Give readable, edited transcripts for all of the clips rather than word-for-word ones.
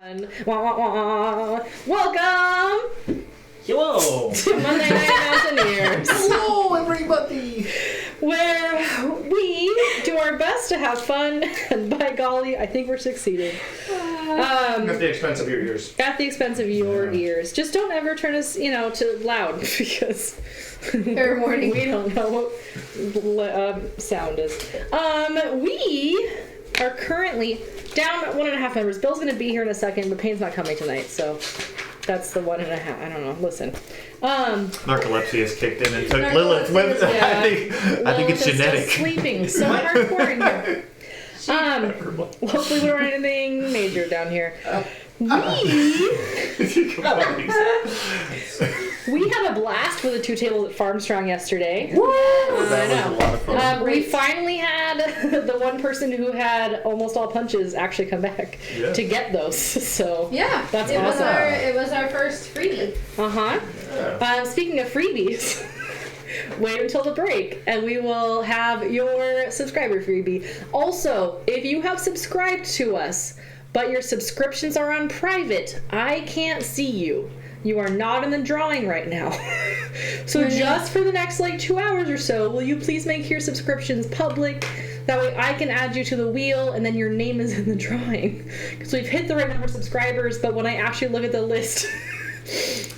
Wah, wah, wah. Welcome Hello to Monday Night Mountaineers. Hello everybody. Where we do our best to have fun, and by golly, I think we're succeeding. At the expense of your ears. At the expense of your ears. Just don't ever turn us, to loud, because fair warning. We don't know what sound is. We are currently down 1.5 members. Bill's going to be here in a second, but Payne's not coming tonight, so that's the 1.5. I don't know. Listen. Narcolepsy has kicked in and took Lilith with it. Yeah. I think it's genetic. Still sleeping so hardcore in here. Hopefully we don't have anything major down here. We had a blast with the two tables at Farmstrong yesterday. Woo! That was a lot of fun. We finally had the one person who had almost all punches actually come back to get those. So yeah, that's awesome. It was our first freebie. Speaking of freebies. Wait until the break, and we will have your subscriber freebie. Also, if you have subscribed to us, but your subscriptions are on private, I can't see you. You are not in the drawing right now. So just for the next 2 hours or so, will you please make your subscriptions public? That way I can add you to the wheel, and then your name is in the drawing. Because we've hit the right number of subscribers, but when I actually look at the list...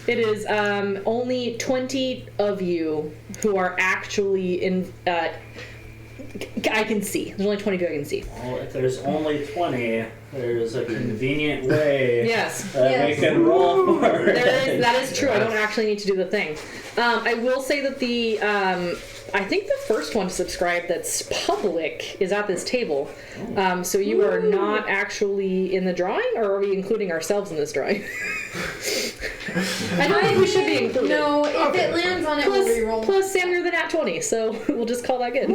It is only 20 of you who are actually in. I can see. There's only 20 who I can see. Well, if there's only 20, there's a convenient way that we can roll forward. That is true. I don't actually need to do the thing. I will say that I think the first one to subscribe that's public is at this table. So you are not actually in the drawing, or are we including ourselves in this drawing? I don't think we should be included. No, if it lands on it, we'll re-roll. Plus, Sam, you're the nat 20, so we'll just call that good.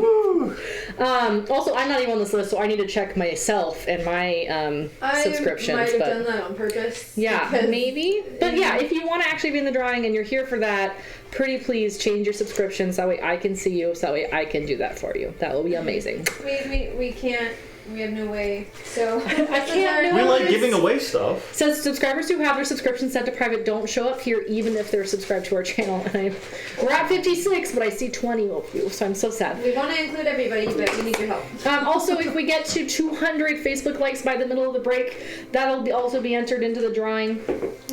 Also, I'm not even on this list, so I need to check myself and my subscriptions. I might have done that on purpose. Yeah, maybe. But yeah, if you want to actually be in the drawing and you're here for that, pretty please change your subscriptions. That way I can see you, so that way I can do that for you. That will be amazing. We can't. We have no way. So I can't. We like giving away stuff. Says subscribers who have their subscriptions set to private don't show up here, even if they're subscribed to our channel. We're at 56, but I see 20 of you, so I'm so sad. We want to include everybody, but we need your help. Also, if we get to 200 Facebook likes by the middle of the break, that'll also be entered into the drawing.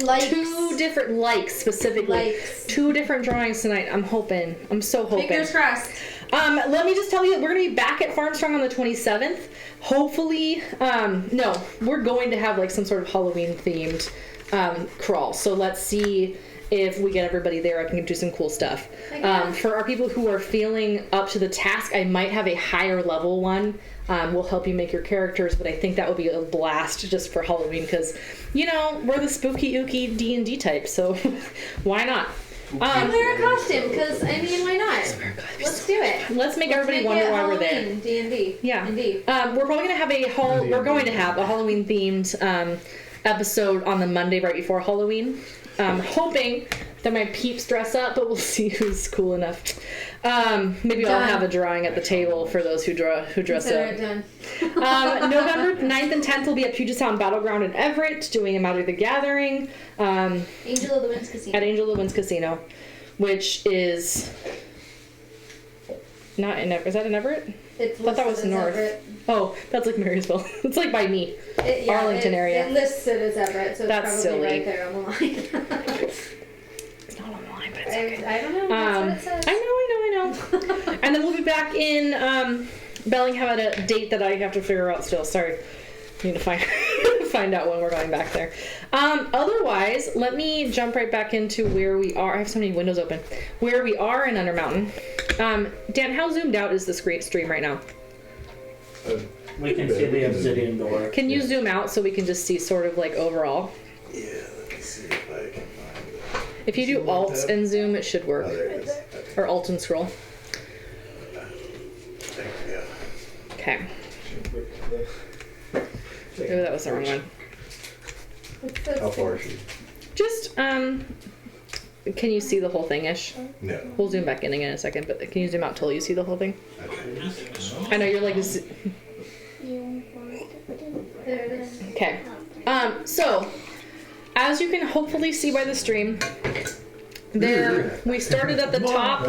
Likes. 2 different likes specifically. Likes. 2 different drawings tonight. I'm hoping. I'm so hoping. Fingers crossed. Let me just tell you, we're going to be back at Farmstrong on the 27th. Hopefully, no, we're going to have some sort of Halloween-themed crawl. So let's see if we get everybody there. I can do some cool stuff. For our people who are feeling up to the task, I might have a higher level one. We'll help you make your characters, but I think that would be a blast just for Halloween because, we're the spooky, ooky D&D type, so why not? And wear a costume, because, why not? Let's do it. Let's make everybody wonder why we're there. D&D. Yeah. Indeed. We're probably going to have a Halloween-themed episode on the Monday right before Halloween. Hoping that my peeps dress up, but we'll see who's cool enough. Maybe I'll have a drawing at the table for those who dress up. November 9th and 10th will be at Puget Sound Battleground in Everett, doing a Magic the Gathering. Angel of the Winds Casino. At Angel of the Winds Casino, which is not in Everett. Is that in Everett? I thought that was north. Everett. Oh, that's Marysville. It's by me. Arlington area. It lists it as Everett, so that's it's probably silly. Right there on the line. It's not on the line, but it's okay. I don't know. That's what it says. I know. And then we'll be back in Bellingham at a date that I have to figure out still. Sorry. I need to find out when we're going back there. Otherwise, let me jump right back into where we are. I have so many windows open. Where we are in Undermountain. Dan, how zoomed out is the stream right now? We can see the obsidian door. Can you zoom out so we can just see sort of overall? Yeah, let me see if I can find it. If you do Alt and zoom, it should work. Oh, there it is. Okay. Or Alt and scroll. There we go. Okay. Oh, that was the wrong one. How far is she? Just, can you see the whole thing-ish? No. We'll zoom back in again in a second, but can you zoom out till you see the whole thing? I know you're There it is. okay. So, as you can hopefully see by the stream, there we started at the top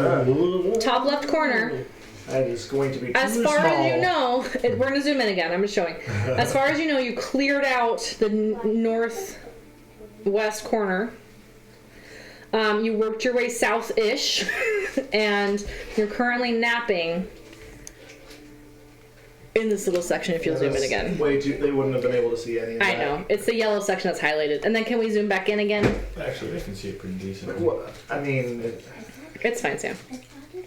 left corner. That is going to be too As far small. as you know, we're going to zoom in again. I'm just showing. As far as you know, you cleared out the northwest corner. You worked your way south-ish, and you're currently napping in this little section if you'll zoom in again. Way too, they wouldn't have been able to see any of that. I know. It's the yellow section that's highlighted. And then can we zoom back in again? Actually, they can see it pretty decent. Well, I mean... It's fine, Sam.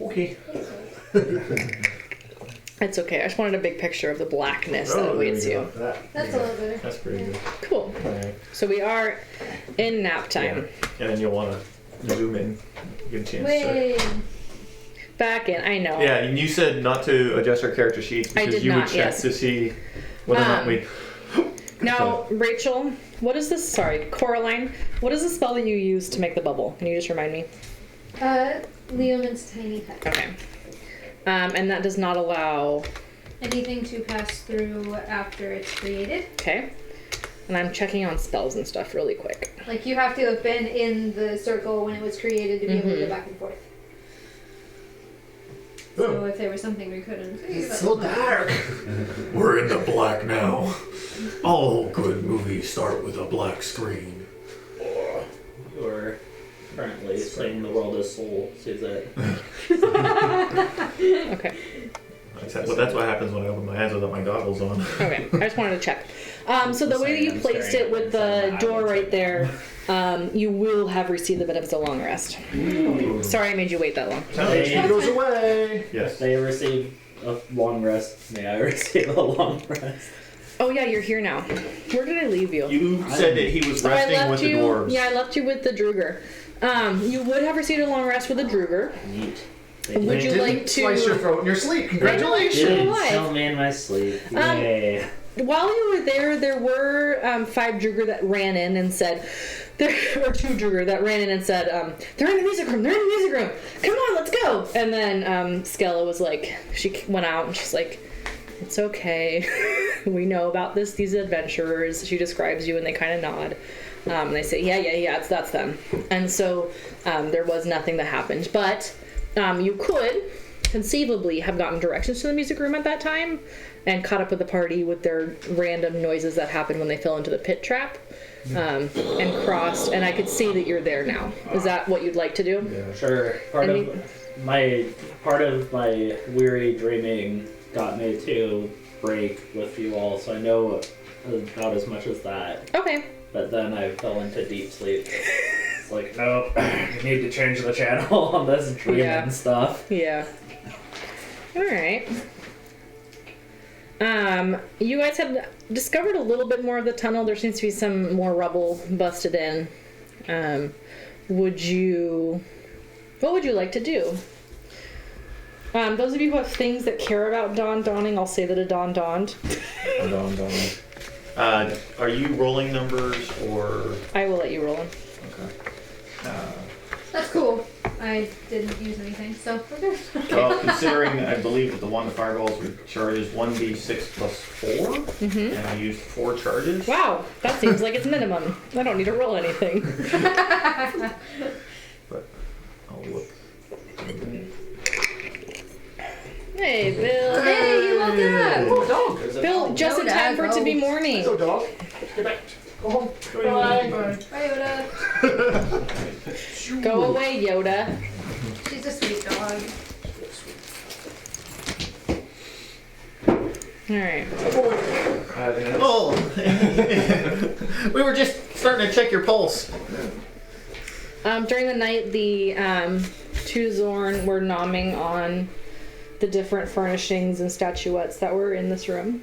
Okay. It's okay. I just wanted a big picture of the blackness that awaits you. That's a little better. That's pretty good. Cool. Alright. So we are in nap time. And then you'll want to zoom in. Get a chance Wait. Back in. I know. Yeah, and you said not to adjust our character sheets I because did you would not, check yes. to see whether or not we... Now, Rachel, what is this? Sorry, Coraline. What is the spell that you use to make the bubble? Can you just remind me? Leoman's tiny pet. Okay. And that does not allow... Anything to pass through after it's created. Okay. And I'm checking on spells and stuff really quick. Like, you have to have been in the circle when it was created to be able to go back and forth. So if there was something we couldn't... It's so dark. We're in the black now. All good movies start with a black screen. You're currently playing the world as Soul, Suzette. Okay. Well, that's what happens when I open my eyes without my goggles on. Okay. I just wanted to check. So the way that you placed it with the door right there, you will have received the benefits of long rest. Sorry I made you wait that long. It goes away. Yes. If they receive a long rest, may I receive a long rest? Oh yeah, you're here now. Where did I leave you? You said that he was So I resting left with you. the dwarves. Yeah, I left you with the Druger. You would have received a long rest with the Druger. Neat. Would you like to? Slice your throat in your sleep. Congratulations. You're Did alive. tell me in my sleep. Yay. While you were there were 5 Druger that ran in and said, or 2 Druger that ran in and said, they're in the music room, come on, let's go. And then Skella was like, she went out and she's like, it's okay, we know about these adventurers. She describes you and they kind of nod. And they say, yeah, that's them. And so there was nothing that happened, but you could conceivably have gotten directions to the music room at that time and caught up with the party with their random noises that happened when they fell into the pit trap, and crossed, and I could see that you're there now. Is that what you'd like to do? Yeah. Sure. Part of my weary dreaming got me to break with you all, so I know about as much as that. Okay. But then I fell into deep sleep. It's like, nope, you need to change the channel on this dreaming stuff. Yeah. Alright. You guys have discovered a little bit more of the tunnel. There seems to be some more rubble busted in. What would you like to do? Those of you who have things that care about dawn dawning, I'll say that a dawn dawned. Are you rolling numbers or? I will let you roll them. Okay. That's cool. I didn't use anything, so we're good. Well, considering I believe that the one fireballs would charges 1d6 plus 4, and I used 4 charges. Wow, that seems like it's minimum. I don't need to roll anything. But I'll look. Hey, Bill. Hey, you woke up! Oh, dog. Bill, just in time for it to be morning. Go, dog. Get back. Go home. Bye, Yoda. Go away, Yoda. She's a sweet dog. Alright. Oh! We were just starting to check your pulse. During the night, the 2 Xorn were nomming on the different furnishings and statuettes that were in this room.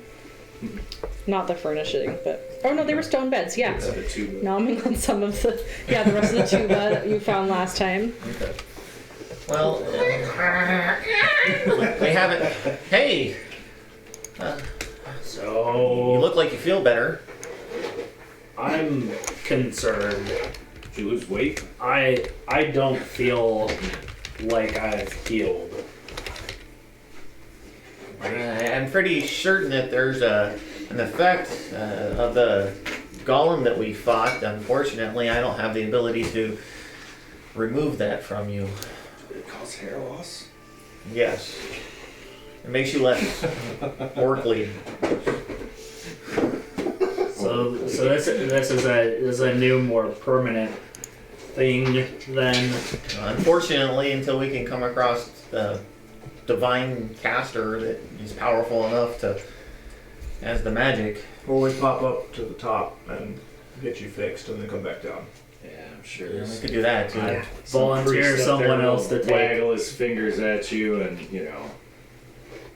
Not the furnishing, but... Oh no, they were stone beds, yeah. Nomming on some of the... Yeah, the rest of the tuba that you found last time. Okay. Well, we haven't... Hey! So You look like you feel better. I'm concerned. Did you lose weight? I don't feel like I've healed. I'm pretty certain that there's an effect of the golem that we fought, unfortunately, I don't have the ability to remove that from you. It causes hair loss. Yes. It makes you less orcly. So this is a new, more permanent thing then. Unfortunately, until we can come across the divine caster that is powerful enough to has the magic. Or we pop up to the top and get you fixed and then come back down. Yeah, I'm sure. Yeah, we could do that too. Volunteer someone else to take. Waggle his fingers at you, and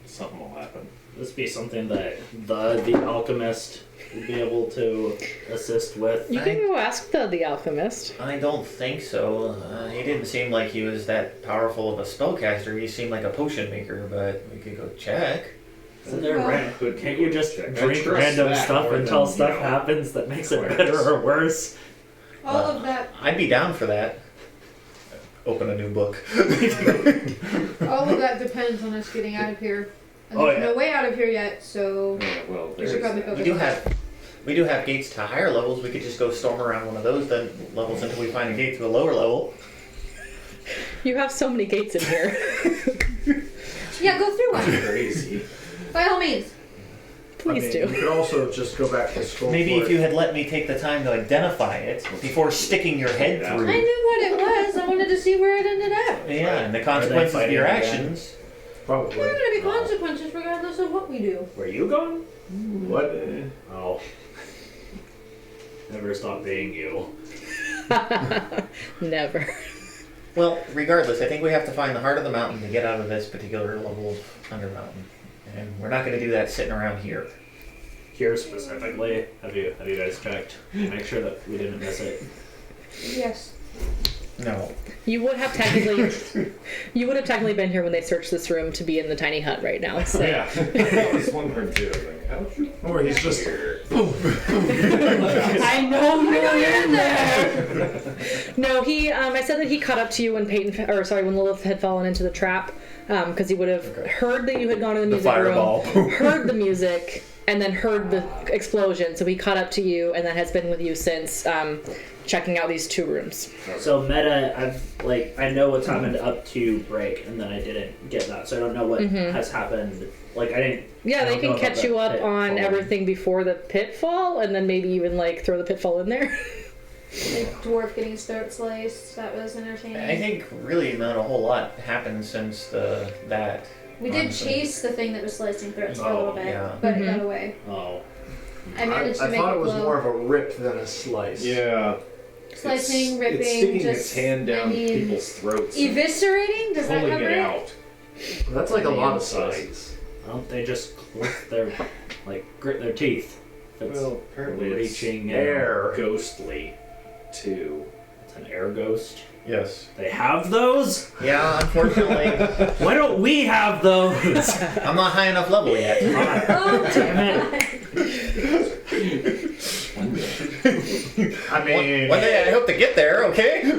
something will happen. This be something that the alchemist would be able to assist with. You can go ask the alchemist. I don't think so. He didn't seem like he was that powerful of a spellcaster. He seemed like a potion maker, but we could go check. Isn't there Well- can't you just I drink trust random that stuff more until than, stuff happens that makes it clairs. better or worse? All of that, I'd be down for that. Open a new book. all of that depends on us getting out of here. And Oh, there's yeah. no way out of here yet, so Yeah, well, we there's should probably that. focus We on that. do have gates to higher levels. We could just go storm around one of those then levels until we find a gate to a lower level. You have so many gates in here. Yeah, go through one. Crazy. By all means. Please You do. could also just go back to school. Maybe if you had let me take the time to identify it before sticking your head Yeah. through. I knew what it was. I wanted to see where it ended up. Yeah, and the consequences of your actions. Probably. There are going to be consequences regardless of what we do. Were you gone? What? Oh. Never stop being you. Never. Well, regardless, I think we have to find the heart of the mountain to get out of this particular level of Undermountain. And we're not going to do that sitting around here. Here specifically, have you guys checked? Make sure that we didn't miss it. Yes. No. You would have technically been here when they searched this room to be in the tiny hut right now. So. Yeah. I was wondering too. I was like, how'd you? Or he's just. I know you're in there. No, he. I said that he caught up to you when when Lilith had fallen into the trap, because he would have heard that you had gone to the music fireball. room, heard the music, and then heard the explosion. So he caught up to you, and then has been with you since, checking out these two rooms. So meta, I know what's happened up to break, and then I didn't get that, so I don't know what has happened. Like I didn't. Yeah, I they don't know can about catch the you up pit on falling. everything before the pitfall, and then maybe even throw the pitfall in there. Like dwarf getting his throat sliced. That was entertaining. I think really not a whole lot happened since that. we did honestly. chase the thing that was slicing throats for a little bit, yeah. but it got away. Oh. I managed to I make thought it it was glow. more of a rip than a slice. Yeah. Slicing, ripping, It's sticking just, its hand down I mean, people's throats. and eviscerating? Does that pulling cover it it? out. That's like a on the lot of inside. slices. Don't they just grit their teeth? It's Well, apparently it's reaching Air. ghostly too. It's an air ghost. Yes. They have those? Yeah, unfortunately, Why don't we have those? I'm not high enough level yet. Oh, Damn it. I mean, One day I hope to get there, okay?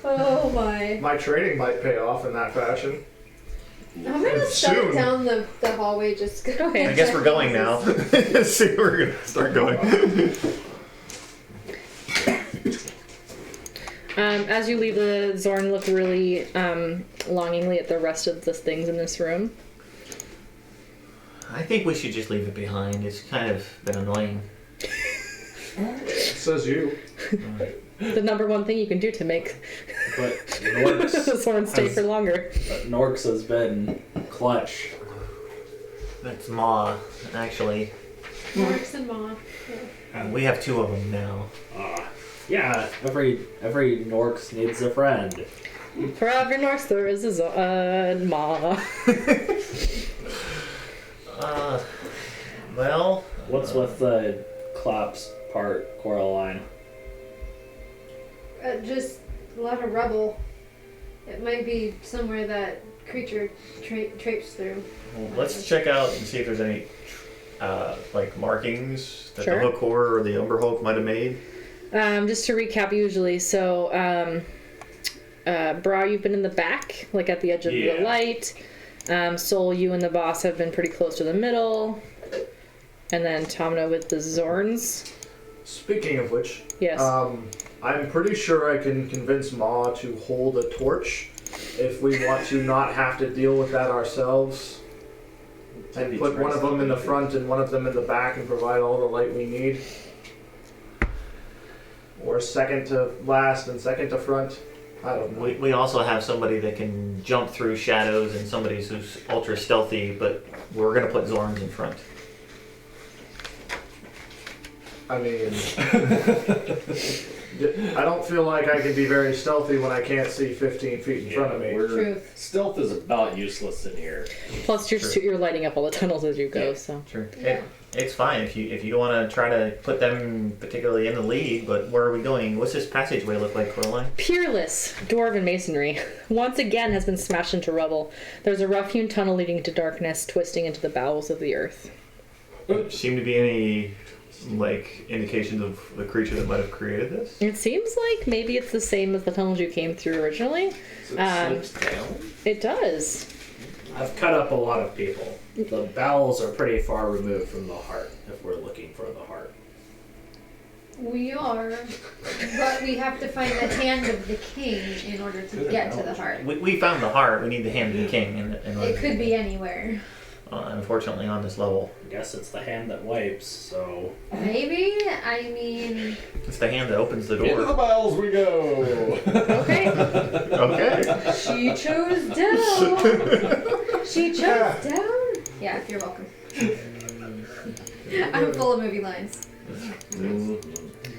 oh my. my trading might pay off in that fashion. I'm gonna start Soon. down the hallway just go. Okay. I guess we're going now. See, we're gonna start going. As you leave, the Xorn look really longingly at the rest of the things in this room. I think we should just leave it behind. It's kind of been annoying. Says you. The number one thing you can do to make But the Norks, Xorn stay for longer. Norks has been clutch. That's Ma, actually. Marks and Ma. We have two of them now. Yeah, every Norks needs a friend. For every Norse there is a Ma. Well, What's with the Claps part, Coraline? Just a lot of rubble. It might be somewhere that creature traipsed through. well, let's check out and see if there's any markings that Sure. the hook or the Umber Hulk might have made. Just to recap, usually, so Bra, you've been in the back, like at the edge of the Yeah. light. Sol, you and the boss have been pretty close to the middle. And then Tomna with the Zorns. Speaking of which, Yes. I'm pretty sure I can convince Ma to hold a torch if we want to not have to deal with that ourselves. And put one of them in the front and one of them in the back and provide all the light we need. Or second to last and second to front. I don't know. We also have somebody that can jump through shadows and somebody who's ultra stealthy, but we're gonna put Xorns in front. I mean, I don't feel like I can be very stealthy when I can't see 15 feet in front of me. Truth. Stealth is about useless in here. Plus, you're lighting up all the tunnels as you go, so. Sure. Yeah. It's fine if you want to try to put them particularly in the lead, but where are we going? What's this passageway look like, Coraline? Peerless dwarven masonry once again has been smashed into rubble. There's a rough-hewn tunnel leading into darkness, twisting into the bowels of the earth. Seem to be any indications of the creature that might have created this? It seems like maybe it's the same as the tunnels you came through originally. So it slips down? It does. I've cut up a lot of people. The bowels are pretty far removed from the heart, if we're looking for the heart. We are, but we have to find the hand of the king in order to get to the heart. We found the heart. We need the hand of the king. It could be anywhere. Unfortunately, on this level, I guess it's the hand that wipes, so... Maybe? I mean... it's the hand that opens the Into the door. bowels we go! Okay. Okay. She chose down! She chose down? Yeah, you're welcome. I'm full of movie lines.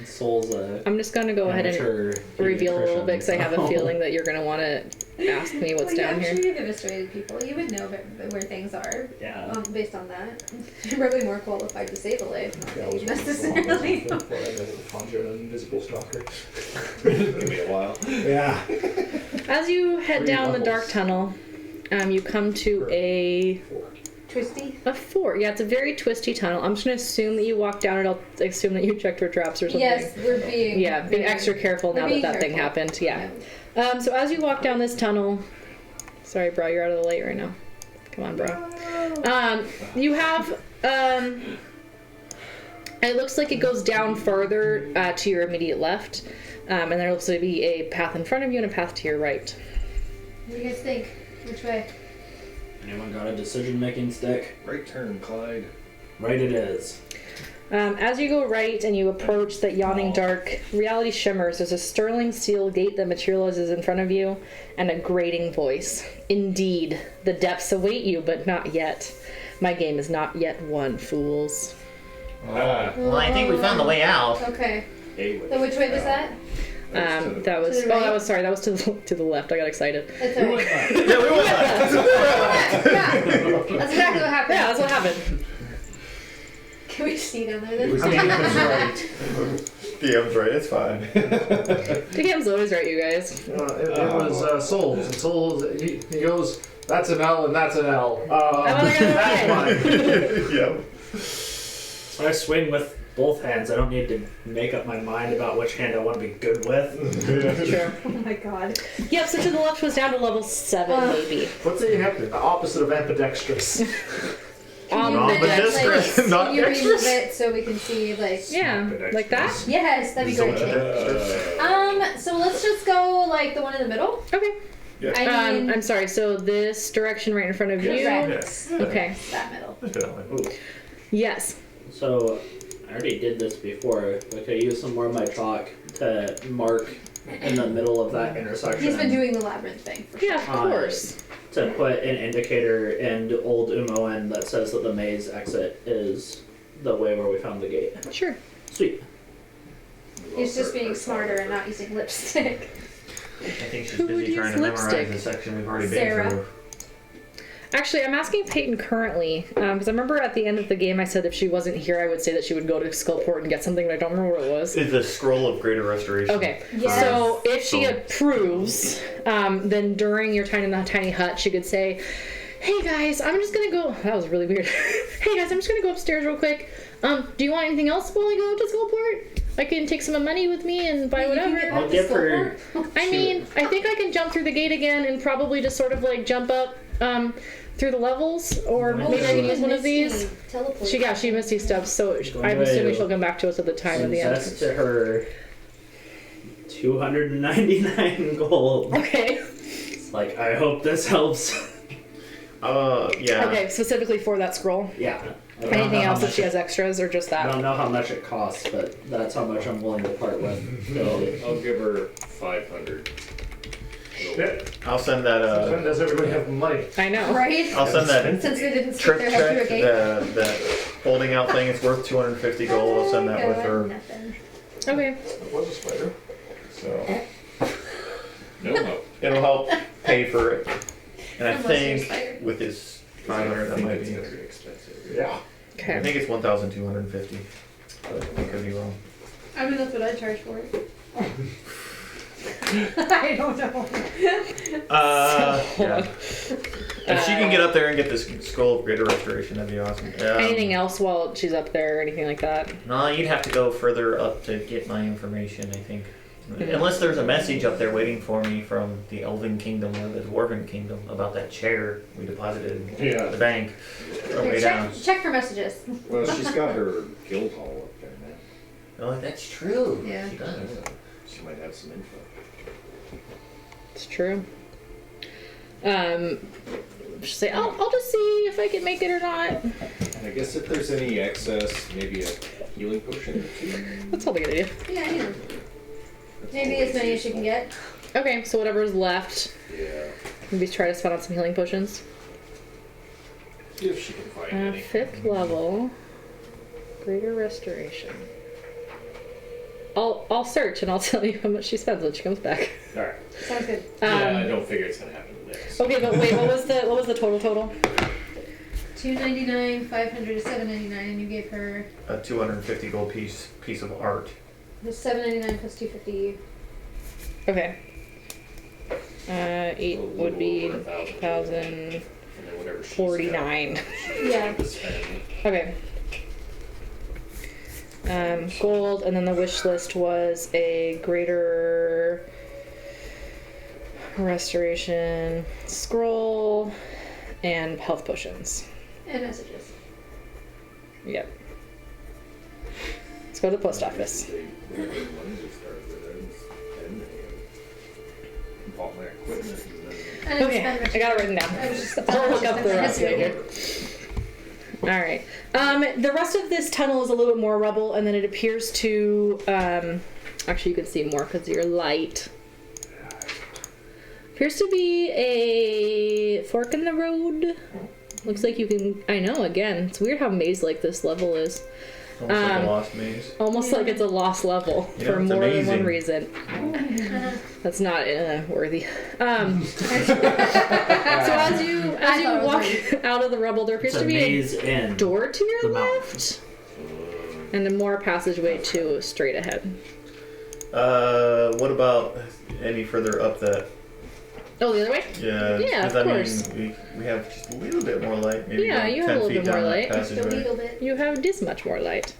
Soul's I'm just gonna go ahead and amateur reveal a little bit because I have a pediatrician. feeling that you're gonna want to ask me what's down You here. actually demonstrated people. You would know where things are Yeah. based on that. You're probably more qualified to save a life, not that you necessarily. Conjure an invisible stalker. Give me a while. Yeah. As you head down the dark tunnel, you come to a Twisty. fort. Yeah, it's a very twisty tunnel. I'm just gonna assume that you walk down it. I'll assume that you checked for traps or something. Yes, we're being. Yeah, being extra careful now We're that being thing careful. happened. Yeah. So as you walk down this tunnel, sorry, bro, you're out of the light right now. Come on, bro. You have it looks like it goes down further to your immediate left, and there looks to be a path in front of you and a path to your right. What do you guys think? Which way? Anyone got a decision-making stick? Right turn, Clyde. Right it is. As you go right and you approach that yawning dark, reality shimmers. There's a sterling steel gate that materializes in front of you, and a grating voice. Indeed, the depths await you, but not yet. My game is not yet won, fools. Well, I think we found the way out. Okay. Hey, So which way was that? That was To the right? that was to the left. I got excited. That's alright. Yeah, we went left. Yeah. That's exactly what happened. Yeah, that's what happened. Can we see down there then? DM's right. It's fine. DM's always right, you guys. It was Souls. And Souls, he goes, that's an L and that's an L. That's mine. Yep. So I swing with both hands. I don't need to make up my mind about which hand I want to be good with. Sure. Oh my god. Yep, so to the left was down to level 7, maybe. What's the opposite of ambidextrous? Can you Ambidextrous, like, not can you remove dexterous. it so we can see like? Yeah, like that? Yes, that'd be great. So let's just go like the one in the middle. Okay. I mean, I'm sorry, so this direction right in front of you? correct. Okay. That middle. Yes. So I already did this before, but could I use some more of my chalk to mark in the middle of that intersection? He's been doing the labyrinth thing. For Yeah, of course. To put an indicator in Old Umoen that says that the maze exit is the way where we found the gate. Sure. Sweet. He's just being smarter and not using lipstick. I think she's Who would busy trying use to memorize lipstick? the section we've already Sarah. been through. Actually, I'm asking Peyton currently, because I remember at the end of the game I said if she wasn't here I would say that she would go to Skullport and get something, but I don't remember what it was. It's the scroll of greater restoration. Okay, Yes. so if she So- approves, then during your time in the tiny hut, she could say, "Hey guys, I'm just gonna go." That was really weird. "Hey guys, I'm just gonna go upstairs real quick. Do you want anything else while I go to Skullport? I can take some money with me and buy whatever." I'll give her. I mean, I think I can jump through the gate again and probably just sort of like jump up through the levels, or maybe I can use one of these. Teleport. She Misty steps, so I'm assuming she'll come back to us at the time of the end. Invest to her 299 gold. Okay. It's like, I hope this helps. Yeah. Okay, specifically for that scroll. Yeah. I don't know Anything how else that much she has extras, or just I that? don't know how much it costs, but that's how much I'm willing to part with. So, I'll give her 500. Shit. I'll send that. When does everybody have money? I know. Right? I'll send that Since they didn't stick trick their head check. through a gate. The holding out thing is worth 250 gold. I'll send that with her. Nothing. Okay. It was a spider. So. No help. It'll help pay for it. And I Unless you're a think spider. with his 500, that might be. It's gonna be expensive. Yeah. I Okay. think it's 1,250. But I could be wrong. I mean, that's what I charge for it. I don't know. Hold Yeah. on. If she can get up there and get this scroll of greater restoration, that'd be awesome. Anything else while she's up there, or anything like that? No, you'd have to go further up to get my information, I think. Unless there's a message up there waiting for me from the Elven Kingdom or the Dwarven Kingdom about that chair we deposited at the bank. Or way down. Check for messages. Well, she's got her guild hall up there now. Oh, that's true. Yeah. She does. She might have some info. It's true. Just say, I'll just see if I can make it or not. And I guess if there's any excess, maybe a healing potion or two. That's probably a good idea. Yeah, you know. Maybe as many as you can get. Okay, so whatever's left, Yeah. maybe try to spend on some healing potions. If she can find any. 5th level, greater restoration. I'll search and I'll tell you how much she spends when she comes back. Alright. Sounds good. Yeah, I don't figure it's gonna happen today. So. Okay, but wait, what was the total? 299, 500 to 799, and you gave her A 250 gold piece of art. the 799 plus 250. Okay. 8 A little would be over 1,000. 1,049. And then whatever she's got, Yeah. to spend. Okay. Gold, and then the wish list was a greater restoration scroll and health potions. And messages. Yep. Let's go to the post office. They money to start with, and they bought my equipment. And then I didn't Okay, spend much. I got it written down. I was just I'll look up the rest of it here. Alright. The rest of this tunnel is a little bit more rubble, and then it appears to, actually you can see more because you're light. Appears to be a fork in the road. Looks like you can, I know, again, it's weird how maze-like this level is. Almost like a lost maze. Almost like it's a lost level Yeah, for it's more than amazing. one reason. That's not worthy. So as you I thought it was walk out of the rubble, there appears It's to a be maze a in door to your the mountain. left, and a more passageway to straight ahead. What about any further up that? Oh, the other way? Yeah. Yeah, 'cause of I course. mean, we have just a little bit more light. Maybe Yeah, about you have a 10 little feet bit more down that light. Just a passageway. little bit. You have this much more light.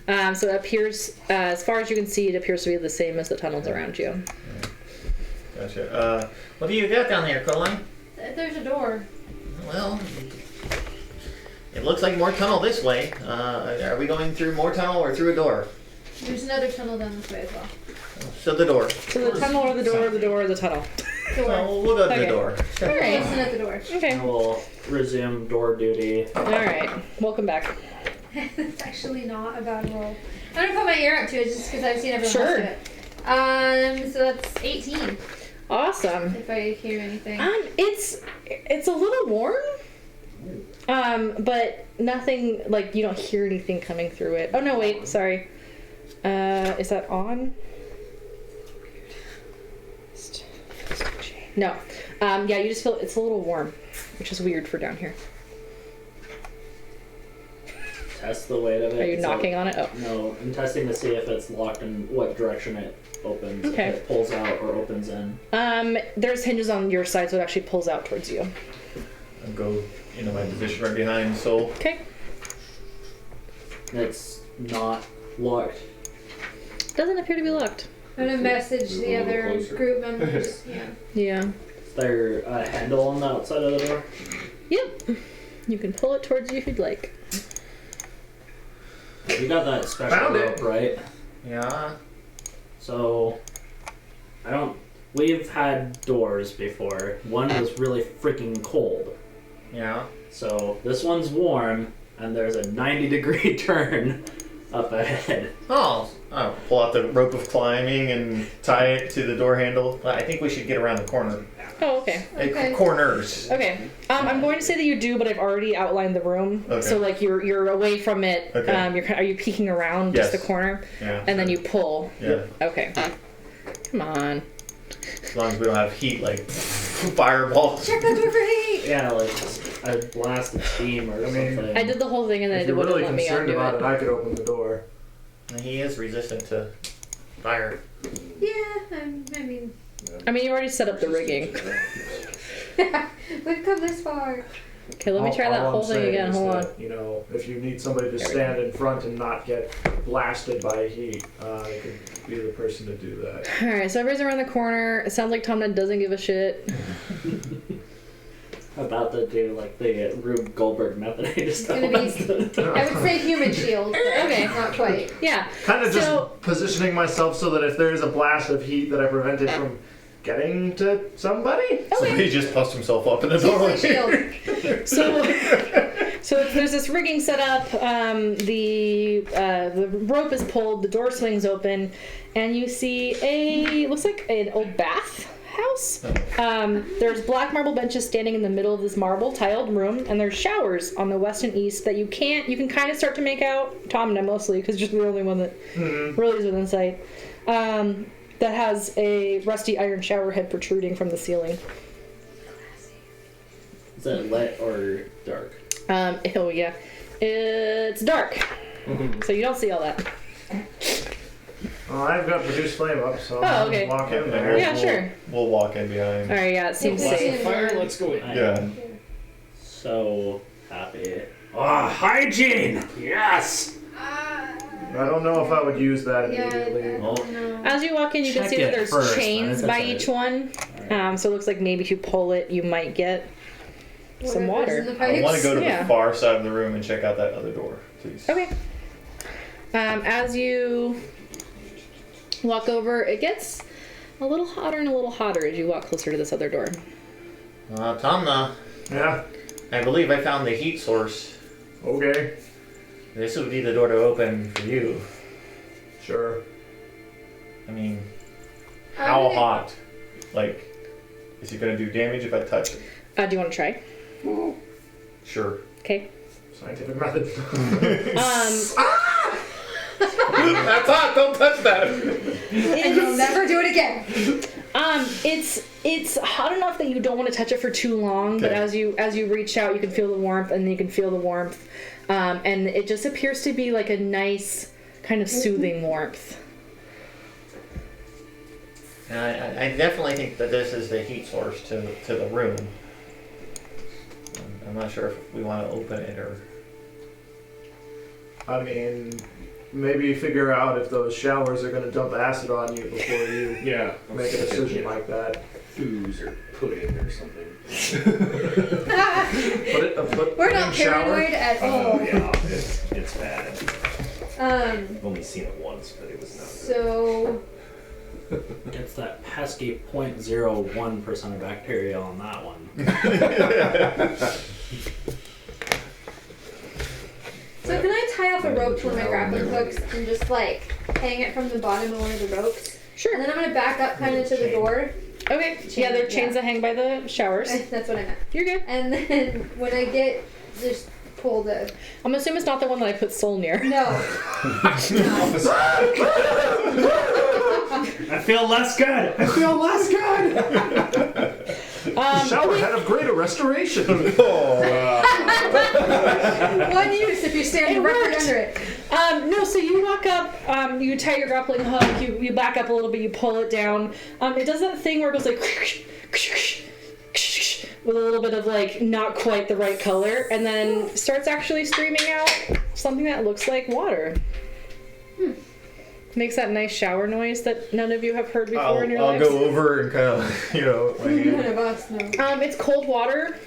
So it appears, as far as you can see, it appears to be the same as the tunnels around you. Gotcha. What do you got down there, Coline? There's a door. Well, it looks like more tunnel this way. Are we going through more tunnel or through a door? There's another tunnel down this way as well. So the door. So the tunnel or the door, the door or the tunnel. Door. So we'll go to Okay. the door. Alright. Listen at the door. Okay. I will resume door duty. Alright. Welcome back. It's actually not a bad roll. I'm gonna put my ear up to it just because I've seen everyone Sure. else do it. So that's 18 Awesome. if I hear anything. It's a little warm. But nothing, like, you don't hear anything coming through it. Oh, no, wait, sorry. Is that on? No. Yeah, you just feel it's a little warm, which is weird for down here. Test the weight of it. Are you So- knocking on it? Oh. No, I'm testing to see if it's locked and what direction it opens. Okay. If it pulls out or opens in. There's hinges on your side, so it actually pulls out towards you. I'll go into my position right behind Soul. Okay. It's not locked. Doesn't appear to be locked. I'm gonna message Move a the little other closer. group members. Yeah. Yeah. Is there a handle on the outside of the door? Yep. You can pull it towards you if you'd like. You got that special Found it. rope, right? Yeah. So, we've had doors before. One was really freaking cold. Yeah. So, this one's warm, and there's a 90-degree turn up ahead. Oh, I'll pull out the rope of climbing and tie it to the door handle. I think we should get around the corner. Oh, okay. Okay. Corners. Okay. I'm going to say that you do, but I've already outlined the room. Okay. So like you're away from it. Okay. Are you peeking around just the Yes. corner? Yeah. And then you pull. Yeah. Okay. Come on. As long as we don't have heat, like fireballs. Check the door for heat. Yeah, like a blast of steam or something. I did the whole thing and then If it you're wouldn't really let me concerned undo about it, it. I could open the door. He is resistant to fire. Yeah, I mean, I mean, you already set up the rigging. we've come this far. Okay, let me try that All whole I'm thing saying again. is Hold on. that, you know, if you need somebody to There we stand in front and not get blasted by heat, I could be the person to do that. All right, so everybody's around the corner. It sounds like Tom Ned doesn't give a shit. About to do like the Rube Goldberg method. I just It's gonna be, I would say human shield, but Okay. not quite. Yeah. Kind of just So- positioning myself so that if there is a blast of heat that I prevent it from getting to somebody. So he just puffed himself up in the Human doorway. shield. So there's this rigging set up. The rope is pulled. The door swings open, and you see looks like an old bath house. There's black marble benches standing in the middle of this marble tiled room, and there's showers on the west and east that you can kind of start to make out. Tom and I mostly, because you're the only one that really is within sight. That has a rusty iron shower head protruding from the ceiling. Is it lit or dark? Oh yeah, it's dark, so you don't see all that. Well, I've got produce flame up, so Oh, I'll okay. walk in And there. Yeah, sure. We'll walk in behind. All right, yeah, it seems Okay. safe. Fire, let's go in. I Yeah. am so happy. Oh, hygiene! Yes! I don't know if I would use that Yeah, immediately. no. As you walk in, you can Check see that it there's first, chains then by decide. each one. So it looks like maybe if you pull it, you might get some Whatever's in water. the I want to pipes. go to Yeah. the far side of the room and check out that other door, please. Okay. As you walk over, it gets a little hotter and a little hotter as you walk closer to this other door. Tomna, Yeah. I believe I found the heat source. Okay. This would be the door to open for you. Sure. I mean, how Okay. hot? Like, is it going to do damage if I touch it? Do you want to try? Sure. Okay. Scientific method. That's hot! Don't touch that! And you'll never do it again. It's hot enough that you don't want to touch it for too long, but Okay. as you reach out, you can feel the warmth, and you can feel the warmth, and it just appears to be like a nice kind of soothing warmth. I definitely think that this is the heat source to the room. I'm not sure if we want to open it or... I mean, maybe figure out if those showers are going to dump acid on you before you Yeah. make a decision like that. Ooze or pudding or something. We're not paranoid at all. Oh yeah, it's bad. I've only seen it once, but it was not good. So It's that pesky 0.01% of bacteria on that one. So can I tie off a rope to one of my grappling hooks and just like hang it from the bottom of one of the ropes? Sure. And then I'm gonna back up kind of to the door. Okay. Yeah, there are chains Yeah. that hang by the showers. That's what I meant. You're good. And then when I get, just pull the. I'm assuming it's not the one that I put Soul near. No. I feel less good! I feel less good! Shower head of greater restoration. One use if you stand It directly worked. under it. No, so you walk up, you tie your grappling hook, you back up a little bit, you pull it down. It does that thing where it goes like with a little bit of like not quite the right color, and then starts actually streaming out something that looks like water. Makes that nice shower noise that none of you have heard before in your I'll lives. go over and kind of, my hand. None of us know. It's cold water.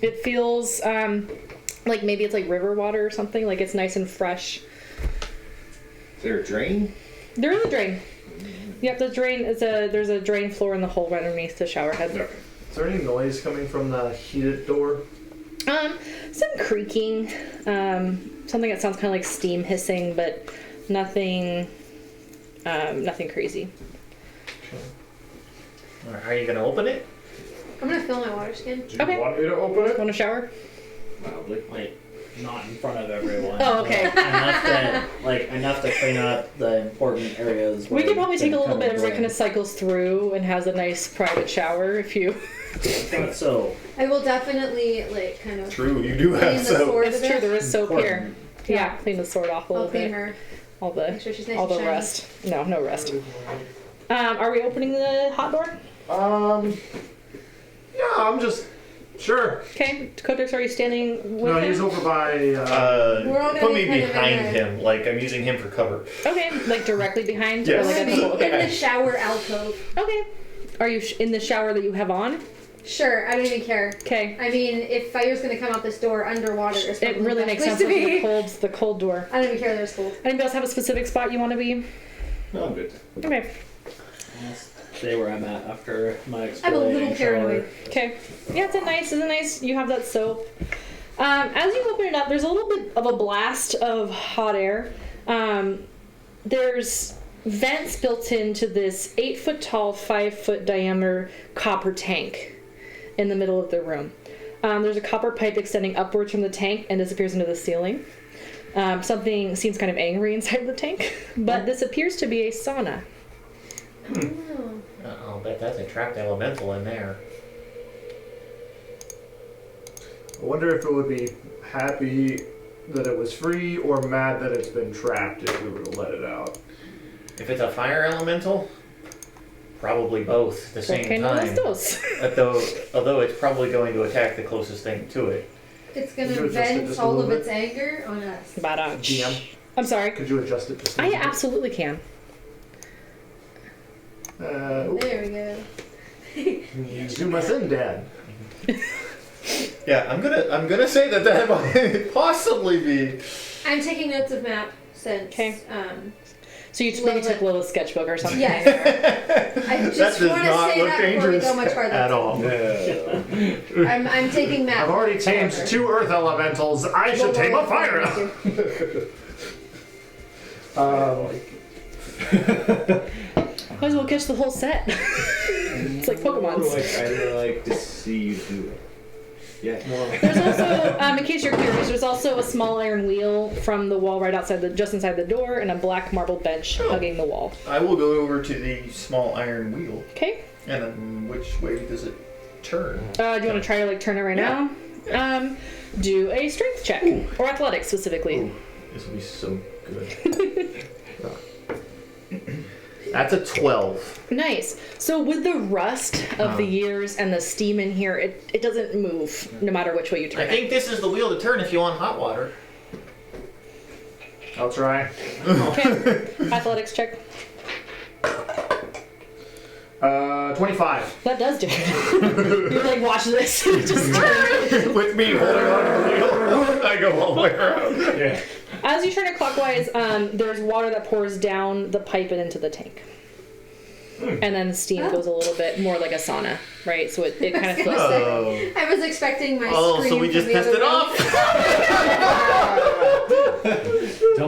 It feels like maybe it's like river water or something. Like it's nice and fresh. Is there a drain? There is a drain. Yep, the drain is there's a drain floor in the hole right underneath the shower head. Is there any noise coming from the heated door? Some creaking, something that sounds kind of like steam hissing, but nothing crazy. All right, are you gonna open it? I'm gonna fill my water skin. Do you Okay. want me to open it? Want to shower? Mildly. Like, not in front of everyone. Oh, okay. Enough to clean up the important areas. We where could probably take a they little bit. of Everybody kind of cycles through and has a nice private shower if you. blend. So I will definitely kind of True, you do clean have the soap. sword a It's true. bit. There is soap here. important. Yeah, clean the sword off a I'll little clean bit. her. All the Make sure she's nice all and the shiny. rust. No rust. Are we opening the hot door? Yeah, I'm just sure. Okay, Kodix, are you standing with No, him? he's over by. We're all gonna Put be me kind of in behind there. him, like I'm using him for cover. Okay, like directly behind? Yes. Or We're like gonna at be the in the shower alcove. Okay. Are you in the shower that you have on? Sure, I don't even care. Okay. I mean, if fire's gonna come out this door underwater, it's It probably really the makes best sense place with to be. the cold door. I don't even care. There's cold. Anybody else have a specific spot you want to be? No, I'm good. Okay. I'll stay where I'm at after my I'm a exploring little shower. paranoid. Okay. Yeah, it's a nice. You have that soap. As you open it up, there's a little bit of a blast of hot air. There's vents built into this 8-foot tall, 5-foot diameter copper tank in the middle of the room. There's a copper pipe extending upwards from the tank and disappears into the ceiling. Something seems kind of angry inside the tank, but this appears to be a sauna. Oh. I'll bet that's a trapped elemental in there. I wonder if it would be happy that it was free or mad that it's been trapped if we were to let it out. If it's a fire elemental, probably both at the same Okay, no, time. dos. Although it's probably going to attack the closest thing to it. It's Could gonna you adjust it vent just a all little of bit? its anger on us. DM, I'm sorry. could you adjust it just a I little bit? absolutely can. There we go. Zoom us in, Dad. Yeah, I'm gonna say that might possibly be. I'm taking notes of map since. Okay. So you maybe took a little sketchbook or something. Yes. I That just does want to not say look that before we dangerous go much farther. at all. I'm taking map. I've already tamed 2 earth elementals. I should tame a fire. Might as well catch the whole set. It's like Pokemon's. I like to see you do it. Yeah. There's also, in case you're curious, there's also a small iron wheel from the wall right outside just inside the door, and a black marble bench hugging the wall. I will go over to the small iron wheel. Okay. And then which way does it turn? Do you want to try to turn it right now? Do a strength check or athletics specifically. Ooh, this will be so good. That's a 12. Nice. So with the rust of the years and the steam in here, it doesn't move no matter which way you turn I think this is the wheel to turn if you want hot water. I'll try. it. Okay. Athletics check. 25. That does do it. You're like, watch this. Just turn. With me holding on to the wheel, I go all the way around. Yeah. As you turn it clockwise, there's water that pours down the pipe and into the tank. And then the steam goes a little bit more like a sauna, right? So it kind of feels like... Oh. I was expecting my Oh, scream so we from just the pissed other it room.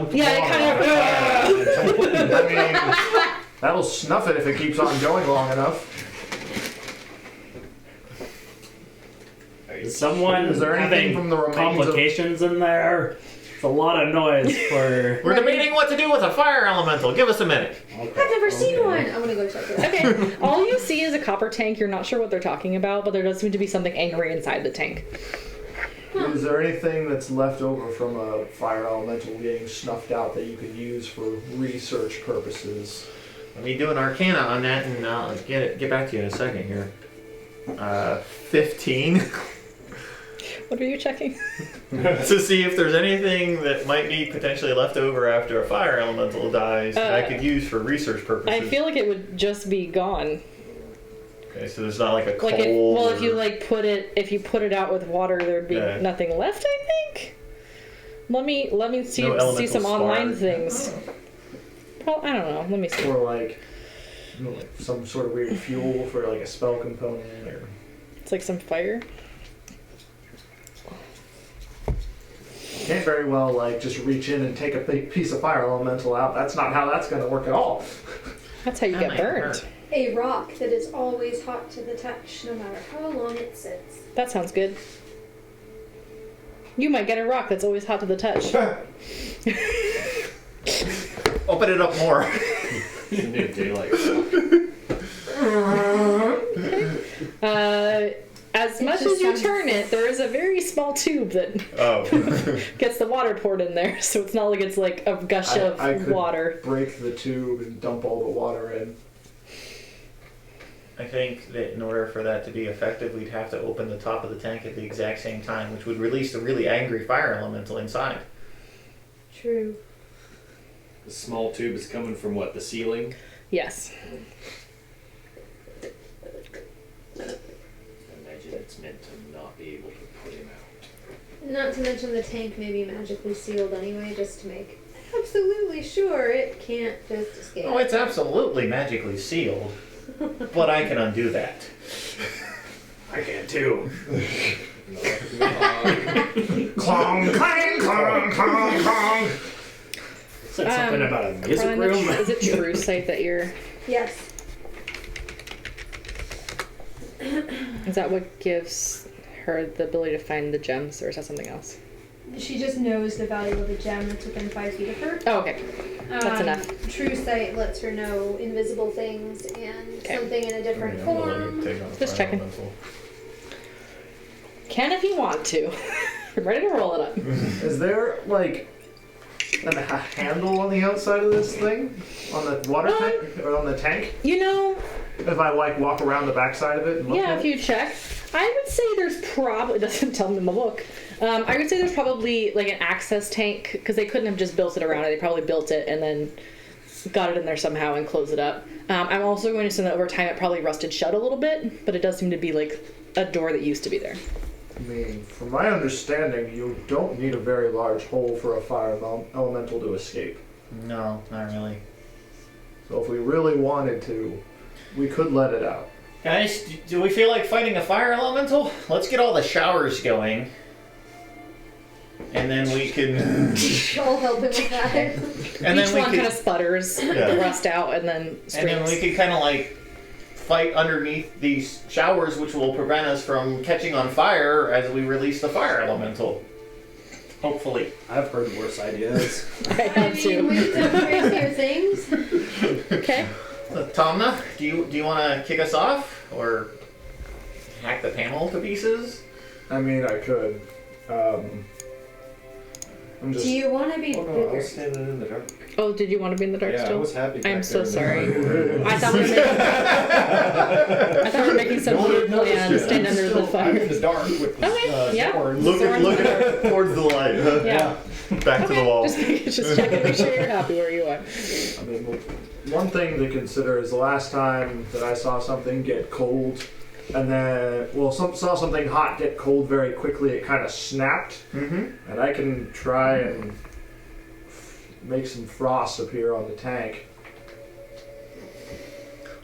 off? Yeah, it kind of... I mean, that'll snuff it if it keeps on going long enough. Is someone Is there anything having from the remains complications in there? It's a lot of noise for. We're debating what to do with a fire elemental. Give us a minute. I've never seen one. I'm gonna go check it out. Okay, all you see is a copper tank. You're not sure what they're talking about, but there does seem to be something angry inside the tank. Is there anything that's left over from a fire elemental getting snuffed out that you could use for research purposes? Let me do an arcana on that and I'll get back to you in a second here. 15. What are you checking? To see if there's anything that might be potentially left over after a fire elemental dies that I could use for research purposes. I feel like it would just be gone. Okay, so there's not like a coal. Like if you like put it out with water, there'd be nothing left. I think. Let me see some online things. Well, I don't know. Let me see. Or like some sort of weird fuel for like a spell component, or it's like some fire. Can't very well like just reach in and take a big piece of fire elemental out. That's not how that's going to work at all. That's how you get burned. A rock that is always hot to the touch, no matter how long it sits. That sounds good. You might get a rock that's always hot to the touch. Open it up more. New daylight. As much as you turn it, there is a very small tube that gets the water poured in there, so it's not like it's like a gush of water. Break the tube and dump all the water in. I think that in order for that to be effective, we'd have to open the top of the tank at the exact same time, which would release a really angry fire elemental inside. True. The small tube is coming from what? The ceiling? Yes. Imagine it's meant to not be able to put him out. Not to mention the tank may be magically sealed anyway, just to make absolutely sure it can't just escape. Oh, it's absolutely magically sealed, but I can undo that. I can too. Clong, clang, clong, clong, clong. Said something about a music room. Is it true sight that you're... Yes. Is that what gives her the ability to find the gems, or is that something else? She just knows the value of a gem that's within 5 feet of her. Oh, okay. That's enough. True sight lets her know invisible things and something in a different form. Just checking. Can if you want to. I'm ready to roll it up. Is there like a handle on the outside of this thing? On the water tank? Or on the tank? You know... If I like walk around the backside of it and look at if you check. I would say there's probably... It doesn't tell me in the book. I would say there's probably like an access tank, because they couldn't have just built it around it. They probably built it and then got it in there somehow and closed it up. I'm also going to assume that over time it probably rusted shut a little bit, but it does seem to be like a door that used to be there. I mean, from my understanding, you don't need a very large hole for a fire elemental to escape. No, not really. So if we really wanted to, we could let it out. Guys, do we feel like fighting a fire elemental? Let's get all the showers going. And then we can... I'll help him with that. And Each one kind of sputters, the rust out, and then streaks. And then we could kind of like fight underneath these showers, which will prevent us from catching on fire as we release the fire elemental. Hopefully. I've heard worse ideas. I have too. We've done crazier things. Okay. Tomna, do you want to kick us off? Or hack the panel to pieces? I mean, I could. I'm just... Do you want to be Oh no, I bigger? was standing in the dark. Oh, did you want to be in the dark Yeah, still? I was happy. I'm back so there. sorry. I thought we were making some weird plan, stand under the I'm in fire. the dark with the Okay, yeah. Xorn. Look towards the light. Huh? Yeah. Back to the wall. Just check and make sure you're happy where you are. I mean, one thing to consider is the last time that I saw something get cold, and then, saw something hot get cold very quickly, it kind of snapped. Mm-hmm. And I can try and make some frost appear on the tank.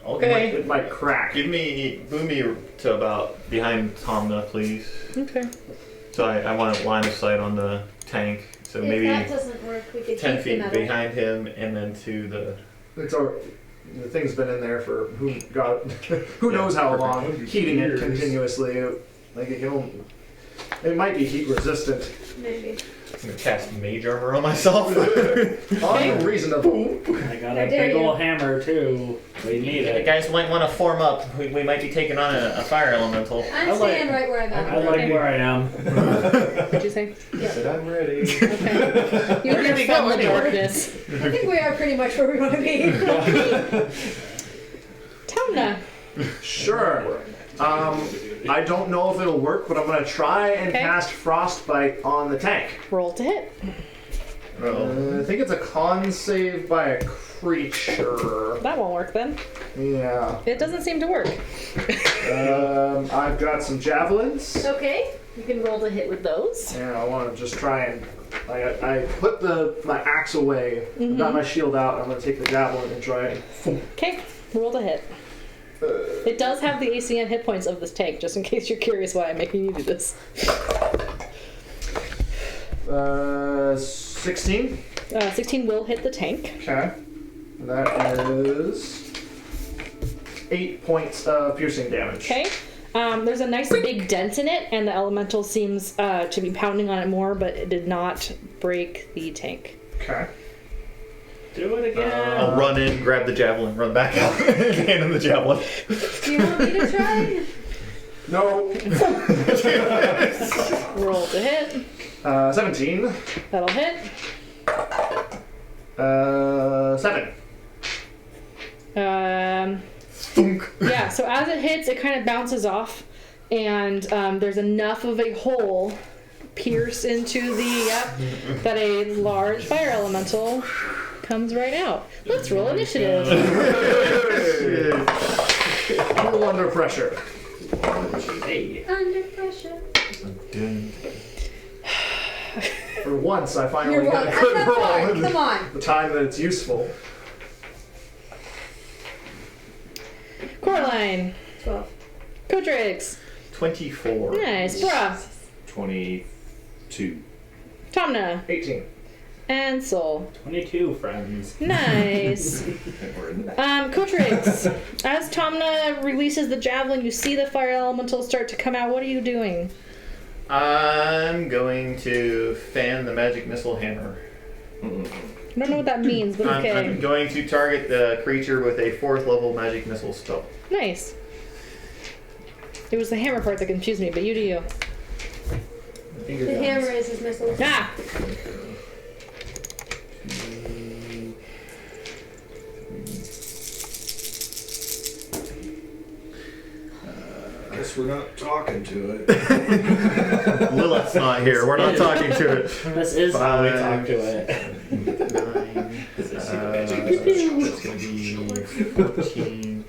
Okay. It might crack. Boom me to about behind Tomna, please. Okay. So I want a line of sight on the tank. So If maybe that doesn't work, we could 10 keep the feet metal. behind him and then to the... The thing's been in there for who knows how long, heating it continuously. Like it might be heat resistant. Maybe. I'm going to cast mage armor on myself. Unreasonable. I got How a dare big you. ol' hammer too. We need You it. guys might want to form up. We might be taking on a fire elemental. I'm staying right where I'm I at. like where I am. What'd you say? I said, I'm ready. Okay. You Where did hear we from go the anyway? darkness. I think we are pretty much where we want to be. Tomna, Sure. I don't know if it'll work, but I'm gonna try and Okay. cast Frostbite on the tank. Roll to hit. I think it's a con save by a creature. That won't work then. Yeah. It doesn't seem to work. I've got some javelins. Okay. You can roll to hit with those. And I want to just try and I put my axe away, got my shield out. I'm gonna take the javelin and try and. Okay. Roll to hit. It does have the AC and hit points of this tank, just in case you're curious why I'm making you do this. 16. 16 will hit the tank. Okay. That is 8 points of piercing damage. Okay. There's a nice big dent in it, and the elemental seems to be pounding on it more, but it did not break the tank. Okay. Do it again. I'll run in, grab the javelin, run back out, and hand him the javelin. Do you want me to try? No. Roll to hit. 17. That'll hit. 7. Yeah, so as it hits, it kind of bounces off, and there's enough of a hole pierced into the, that a large fire elemental comes right out. Let's roll initiative. All under pressure. Hey. Under pressure. For once, I finally You're got wrong. a I'm good not roll far. in Come on. the time that it's useful. Coraline. 12. Cotrix. 24. Nice. Bra. 22. Tomna. 18. And Soul. 22 friends. Nice. Cotrix. As Tomna releases the javelin, you see the fire elemental start to come out. What are you doing? I'm going to fan the magic missile hammer. I don't know what that means, but okay. I'm going to target the creature with a 4th level magic missile spell. Nice. It was the hammer part that confused me, but you do you. The hammer is his missile. Ah! Guess we're not talking to it. Lilith's not here. We're not talking to it. This is how we talk to it. 9. That's going to be 14.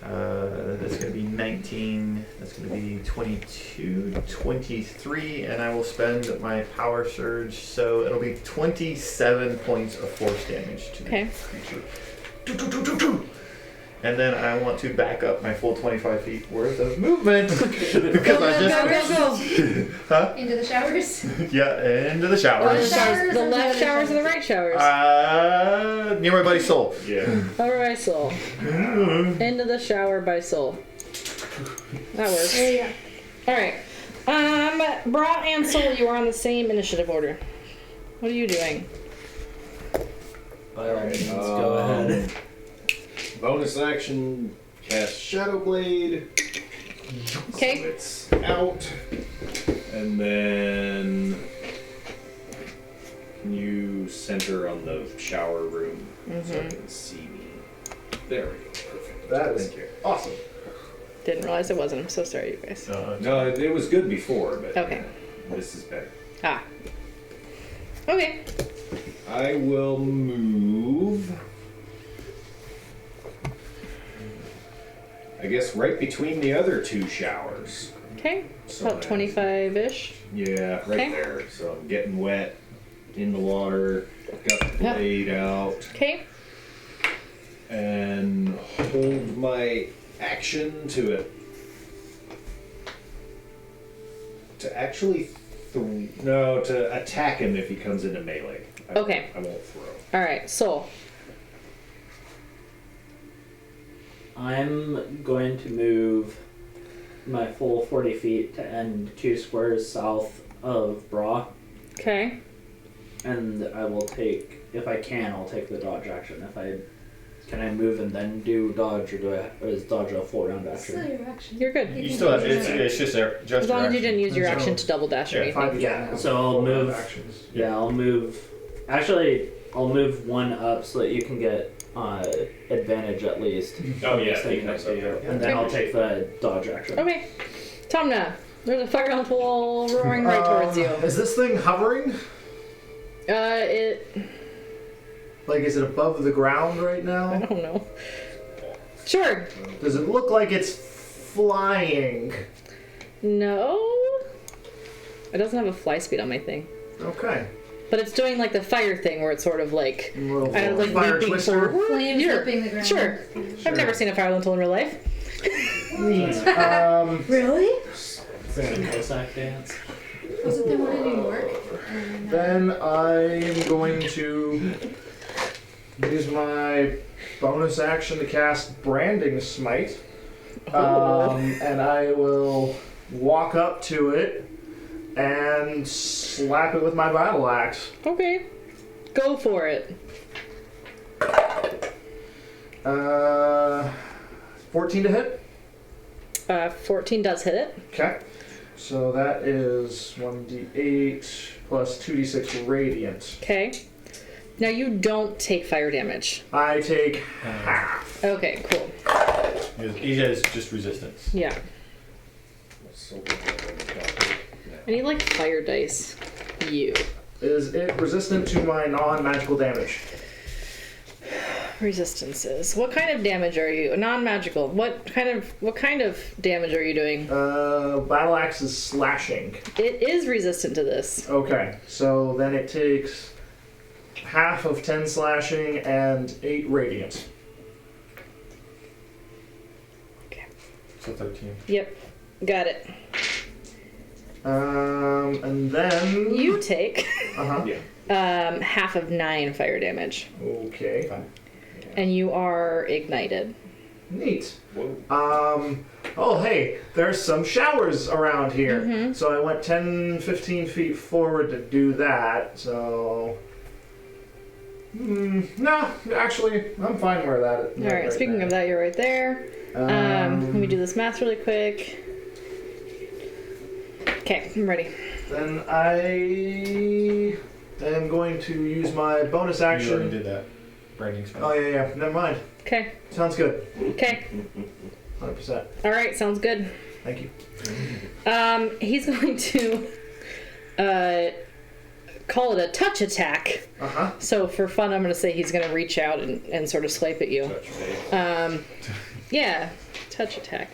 That's going to be 19. That's going to be 22, 23, and I will spend my power surge, so it'll be 27 points of force damage to the creature. And then I want to back up my full 25 feet worth of movement. Because I just. Go. Huh? Into the showers. Yeah, into the showers. Showers The or left the showers or the right showers? Near my buddy Soul. Yeah. Over by Soul. Into the shower by Soul. That works. There you go. Alright. Bra and Soul, you are on the same initiative order. What are you doing? By all means, go ahead. Bonus action, cast Shadow Blade. Okay. So it's out. And then can you center on the shower room so I can see me? There we go. Perfect. That is Thank you. awesome. Didn't realize it wasn't. I'm so sorry, you guys. No, it was good before, but Okay. this is better. Ah. Okay. I will move. I guess right between the other two showers. Okay. So About 25-ish. Yeah, right Okay. there. So I'm getting wet in the water. Got the Yeah. blade out. Okay. And hold my action to it. To actually to attack him if he comes into melee. Okay. I won't throw. Alright, Soul. I'm going to move my full 40 feet to end 2 squares south of Bra, Okay. and I will take, if I can, I'll take the dodge action. Can I move and then do dodge, or is dodge a full round Still action? your action. You're good. You still have it's just there. Just As long as you action. didn't use your So- action to double dash or Yeah, anything. Yeah, so I'll move. Actions. Yeah, I'll move. Actually, I'll move one up so that you can get advantage at least. Oh, yeah, Staying next to you. And then Okay. I'll take the dodge action. Okay. Tomna, there's a fire elemental roaring right towards you. Is this thing hovering? It. Like, is it above the ground right I now? don't know. Sure. Does it look like it's flying? No. It doesn't have a fly speed on my thing. Okay. But it's doing like the fire thing where it's sort of like. Little Like fire leaping twister. forward. Flames Sure. whipping the ground. Sure. I've never seen a fire elemental in real life. Neat. Really? Cossack dance. Was it the one in New York? Then I am going to use my bonus action to cast Branding Smite. And I will walk up to it and slap it with my battle axe. Okay. Go for it. 14 to hit. 14 does hit it. Okay. So that is 1d8 plus 2d6 radiant. Okay. Now you don't take fire damage. I take half. Okay, cool. He has just resistance. Yeah. I need like fire dice. You. Is it resistant to my non-magical damage? Resistances. What kind of damage are you? Non-magical. What kind of damage are you doing? Battle axe is slashing. It is resistant to this. Okay, so then it takes half of 10 slashing and 8 radiant. So 13. Yep. Got it. And then You take yeah. half of 9 fire damage. Okay. And you are ignited. Neat. Oh, hey, there's some showers around here. So I went 10, 15 feet forward to do that. So, no, actually, I'm fine where that is. Alright, speaking of that, you're right there. Let me do this math really quick. Okay, I'm ready. Then I am going to use my bonus You action. already did that. Branding spell. Oh, yeah. Never mind. Okay. Sounds good. Okay. 100%. Alright, sounds good. Thank you. He's going to call it a touch attack. So for fun, I'm going to say he's going to reach out and sort of swipe at you. Touch base. Yeah, touch attack.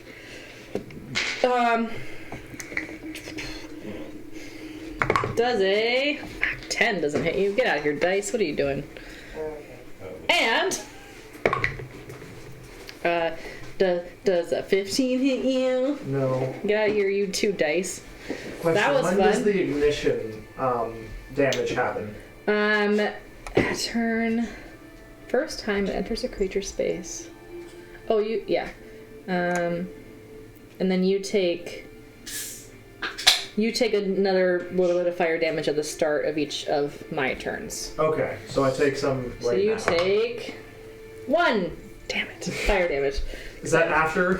Does a 10 doesn't hit you. Get out of here, dice. What are you doing? And does a 15 hit you? No. Get out of here, you 2 dice. Question, That was when fun. does the ignition damage happen? Turn. First time it enters a creature space. Oh, yeah. And then you take another little bit of fire damage at the start of each of my turns. Okay, so I take some right So you now. take 1. Damn it. Fire damage. Is that after?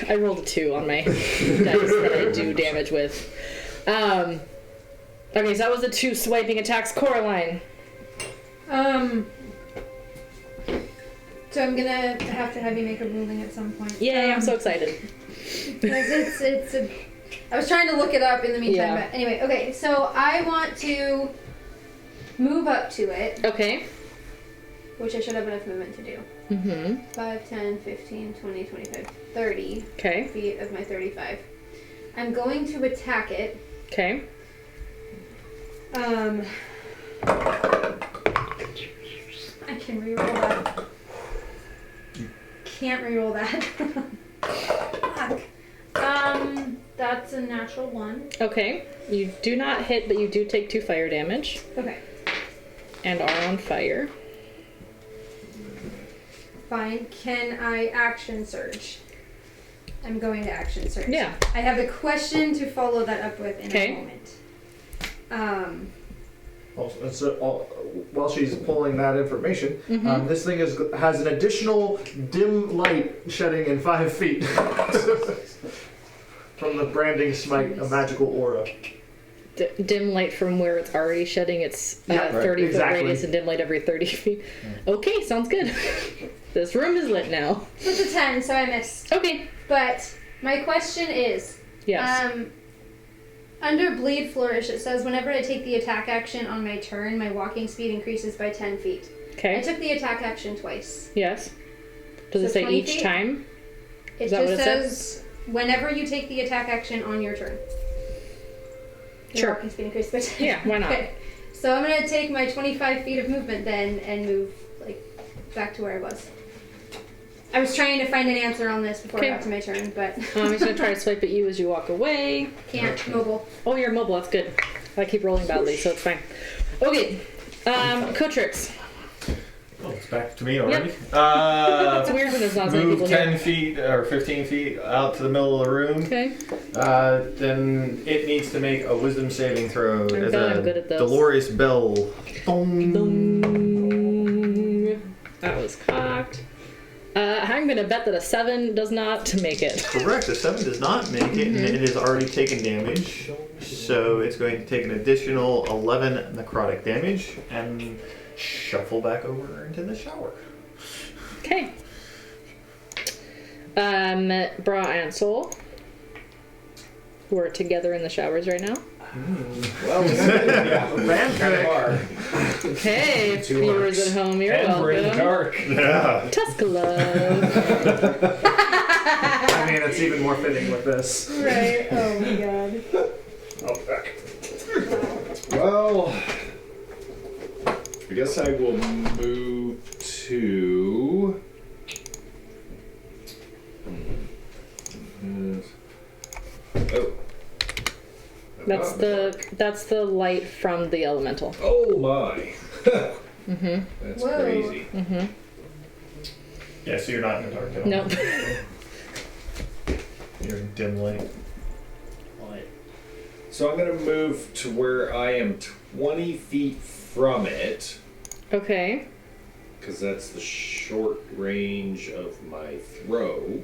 I rolled a 2 on my dice that I do damage with. Okay, so that was the 2 swiping attacks. Coraline. So I'm gonna have to have you make a ruling at some point. Yay, I'm so excited. Because I was trying to look it up in the meantime, Yeah. but anyway, okay, so I want to move up to it, Okay. which I should have enough movement to do. Mm-hmm. 5, 10, 15, 20, 25, 30 Okay. feet of my 35. I'm going to attack it. Okay. I can reroll that. Can't reroll that. Fuck. That's a natural 1. Okay. You do not hit, but you do take 2 fire damage Okay. and are on fire. Fine. Can I action surge? I'm going to action surge. Yeah. I have a question to follow that up with in Okay. a moment. While she's pulling that information, Mm-hmm. this thing has an additional dim light shedding in 5 feet from the branding smite, a magical aura. dim light from where it's already shedding its Yeah, right. 30-foot Exactly. radius and dim light every 30 feet. Okay, sounds good. This room is lit now. So it's a 10, so I missed. Okay. But my question is, Yes. under Bleed Flourish, it says whenever I take the attack action on my turn, my walking speed increases by 10 feet. I Okay. took the attack action twice. Yes. Does So it say 20 each feet? time? It Is that what just it says whenever you take the attack action on your turn. Your Sure. walking speed increases by 10. Yeah, why not? Okay. So I'm gonna take my 25 feet of movement then and move like back to where I was. I was trying to find an answer on this before Okay. I got to my turn, but I'm just gonna try to swipe at you as you walk away. can't. Mobile. Oh, you're mobile. That's good. I keep rolling badly, so it's fine. Okay. Cotrix. Oh, it's back to me already. It's weird when there's not as many Move people 10 here. feet or 15 feet out to the middle of the room. Okay. Then it needs to make a wisdom saving throw. I'm as glad a I'm good at those. Dolores Bell. Dong. Dong. That was cocked. I'm gonna bet that a 7 does not make it. Correct, a 7 does not make it, and it has already taken damage. So it's going to take an additional 11 necrotic damage and shuffle back over into the shower. Okay. Bra and Soul, who are together in the showers right now. Well, yeah, kind of are. Okay, Two viewers orcs. at home, you're And we're in the welcome. dark. Yeah. Tusk love. I mean, it's even more fitting with this. Right. Oh my god. Oh, back. Well, I guess I will move to. Oh. That's the light from the elemental. Oh my. Mm-hmm. That's Whoa. crazy. Mm-hmm. Yeah, so you're not in the dark at all. Nope. You're in dim light. So I'm going to move to where I am 20 feet from it, Okay. because that's the short range of my throw.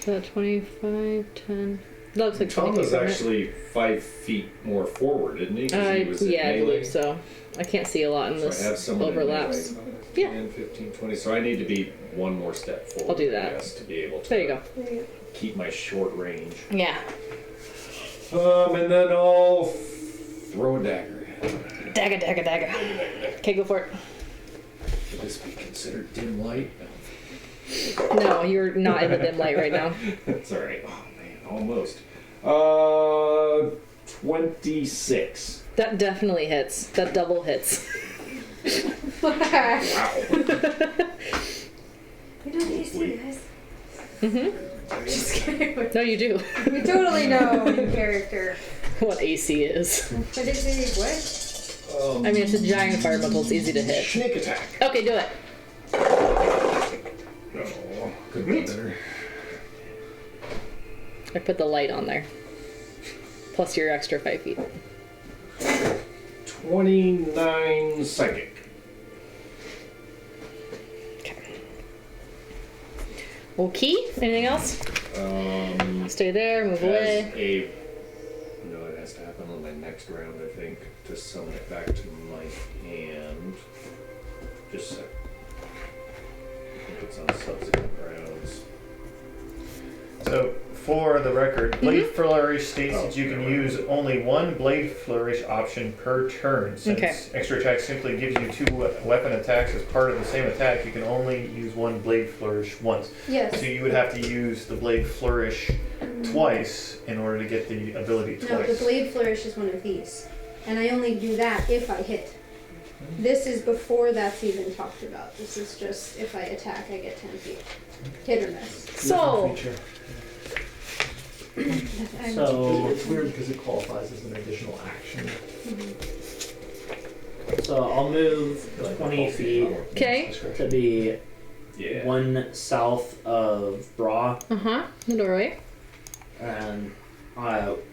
So 25, 10. That looks like 20 Tom was feet from it. actually 5 feet more forward, didn't he? 'Cause he was at Yeah, I melee. believe so. I can't see a lot in So I this have someone in overlaps. melee. Yeah. 10, 15, 20. So I need to be one more step forward. I'll do that. I guess, to be able to There you go. keep my short range. Yeah. And then I'll throw a dagger. Dagger, dagger, dagger. Okay, go for it. Would this be considered dim light? No, you're not in the dim light right now. That's alright. Oh man, almost. 26. That definitely hits. That double hits. Wow. We don't need to see guys. Mm-hmm. Just kidding. No, you do. We totally know in character. What AC is. But it's a what? I mean, it's a giant fire elemental. It's easy to hit. Sneak attack. Okay, do it. No, could be better. I put the light on there. Plus your extra 5 feet. 29 psychic. Okay. Anything else? Stay there. Move away. No, it has to happen on my next round, I think, to summon it back to my hand. Just a sec. I think it's on subsequent rounds. So, for the record, Blade Flourish states that you can use only one Blade Flourish option per turn. Since Okay. extra attack simply gives you 2 weapon attacks as part of the same attack, you can only use one Blade Flourish once. Yes. So you would have to use the Blade Flourish twice in order to get the ability twice. No, the blade flourish is one of these, and I only do that if I hit. This is before that's even talked about. This is just if I attack, I get 10 feet. Hit or miss. So, So, It's weird because it qualifies as an additional action. I'll move 20 feet okay. to be Yeah. one south of Bra Uh-huh. The doorway. and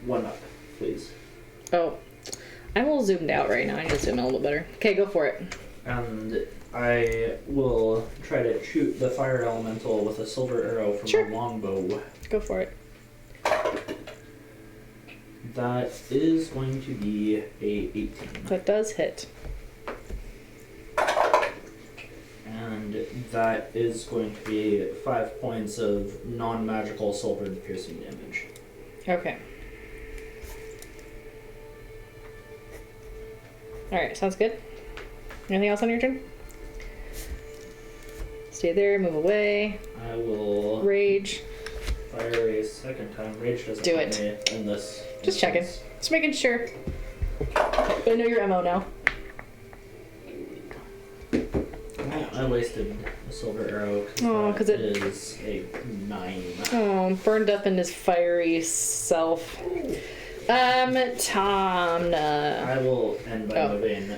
one up, please. Oh. I'm a little zoomed out right now. I need to zoom in a little better. Okay, go for it. And I will try to shoot the fire elemental with a silver arrow from Sure. a longbow. Go for it. That is going to be a 18. That does hit. And that is going to be 5 points of non-magical silver piercing damage. Okay. Alright, sounds good. Anything else on your turn? Stay there, move away. I will Rage. fire a second time. Rage doesn't Do hit it. me in this. Just checking. instance. Just making sure. I know your MO now. I wasted a silver arrow Oh, because 'cause it is a 9. Oh, burned up in his fiery self. Tamna. I will end by Oh. moving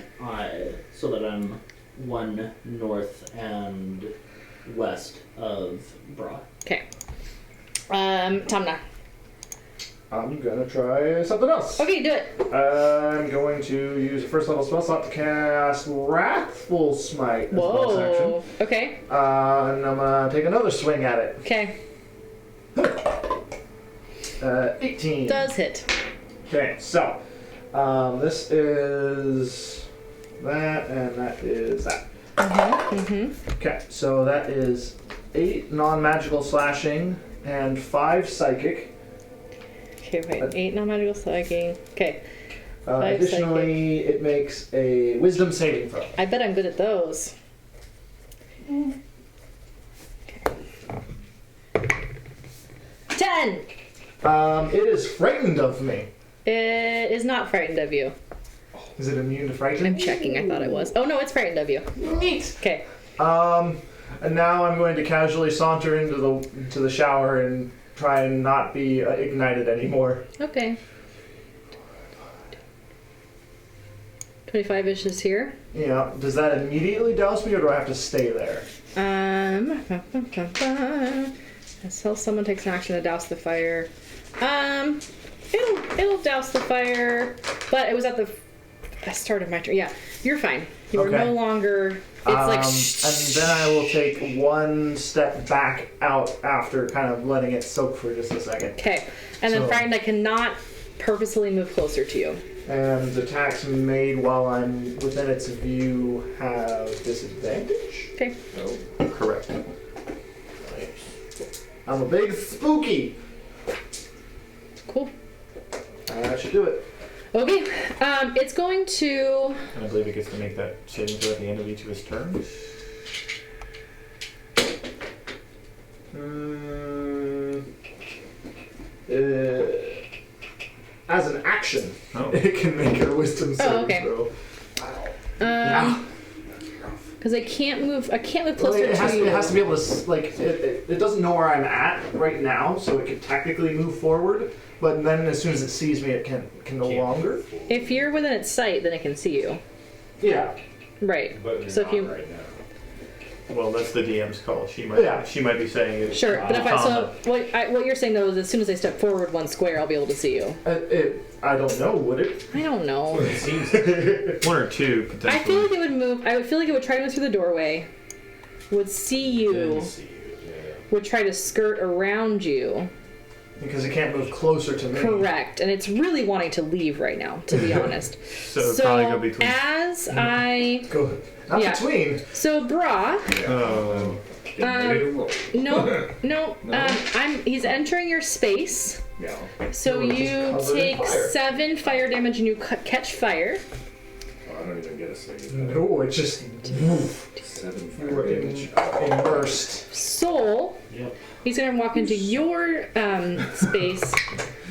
so that I'm 1 north and west of Bra. Okay. Tamna. I'm gonna try something else. Okay, do it. I'm going to use a first level spell slot to cast Wrathful Smite as a bonus action. Whoa. Okay. And I'm gonna take another swing at it. Okay. 18. Does hit. Okay, so this is that, and that is that. Okay, so that is 8 non-magical slashing and 5 psychic. Okay, wait. 8 non-magical psychic. Okay. 5 Additionally, it makes a Wisdom saving throw. I bet I'm good at those. Okay. 10! It is frightened of me. It is not frightened of you. Is it immune to frightened? I'm checking. I thought it was. Oh, no, it's frightened of you. Neat. Okay. And now I'm going to casually saunter into the shower and try and not be ignited anymore. Okay. 25-ish is here. Yeah. Does that immediately douse me, or do I have to stay there? Until someone takes an action to douse the fire. It'll douse the fire, but it was at the start of my turn. Yeah, you're fine. You are Okay. no longer. It's like. And then I will take 1 step back out after kind of letting it soak for just a second. Okay, and then So- frightened, I cannot purposely move closer to you. And attacks made while I'm within its view have disadvantage. Okay. Oh, correct. I'm a big spooky. Cool. That should do it. Okay. It's going to. And I believe it gets to make that saving throw at the end of each of his turns. As an action, Oh. it can make a wisdom saving okay. throw. Because I can't move. I can't move Well, closer it has, to you. it has to be able to, like, it doesn't know where I'm at right now, so it can technically move forward, but then as soon as it sees me, it can no longer. If you're within its sight, then it can see you. Yeah. Right. But you're So if not you- right now. Well, that's the DM's call. She might. Yeah. She might be saying it. Sure, but if I what you're saying though is as soon as I step forward 1 square, I'll be able to see you. I don't know, would it? I don't know. It seems 1 or 2 potentially. I feel like it would move. I would feel like it would try to move through the doorway, would see you, Didn't see you, yeah. would try to skirt around you. Because it can't move closer to me. Correct, and it's really wanting to leave right now, to be honest. So it'd probably go between. as I Go. Not Yeah. between. so Bra, Oh. Get ready to roll. no, he's entering your space. Yeah. So You're just you covered in take fire. 7 fire damage and you catch fire. Oh, I don't even get a saving. No, it just woof, 7 you fire were damage. immersed. Soul, Yep. he's gonna walk into your space.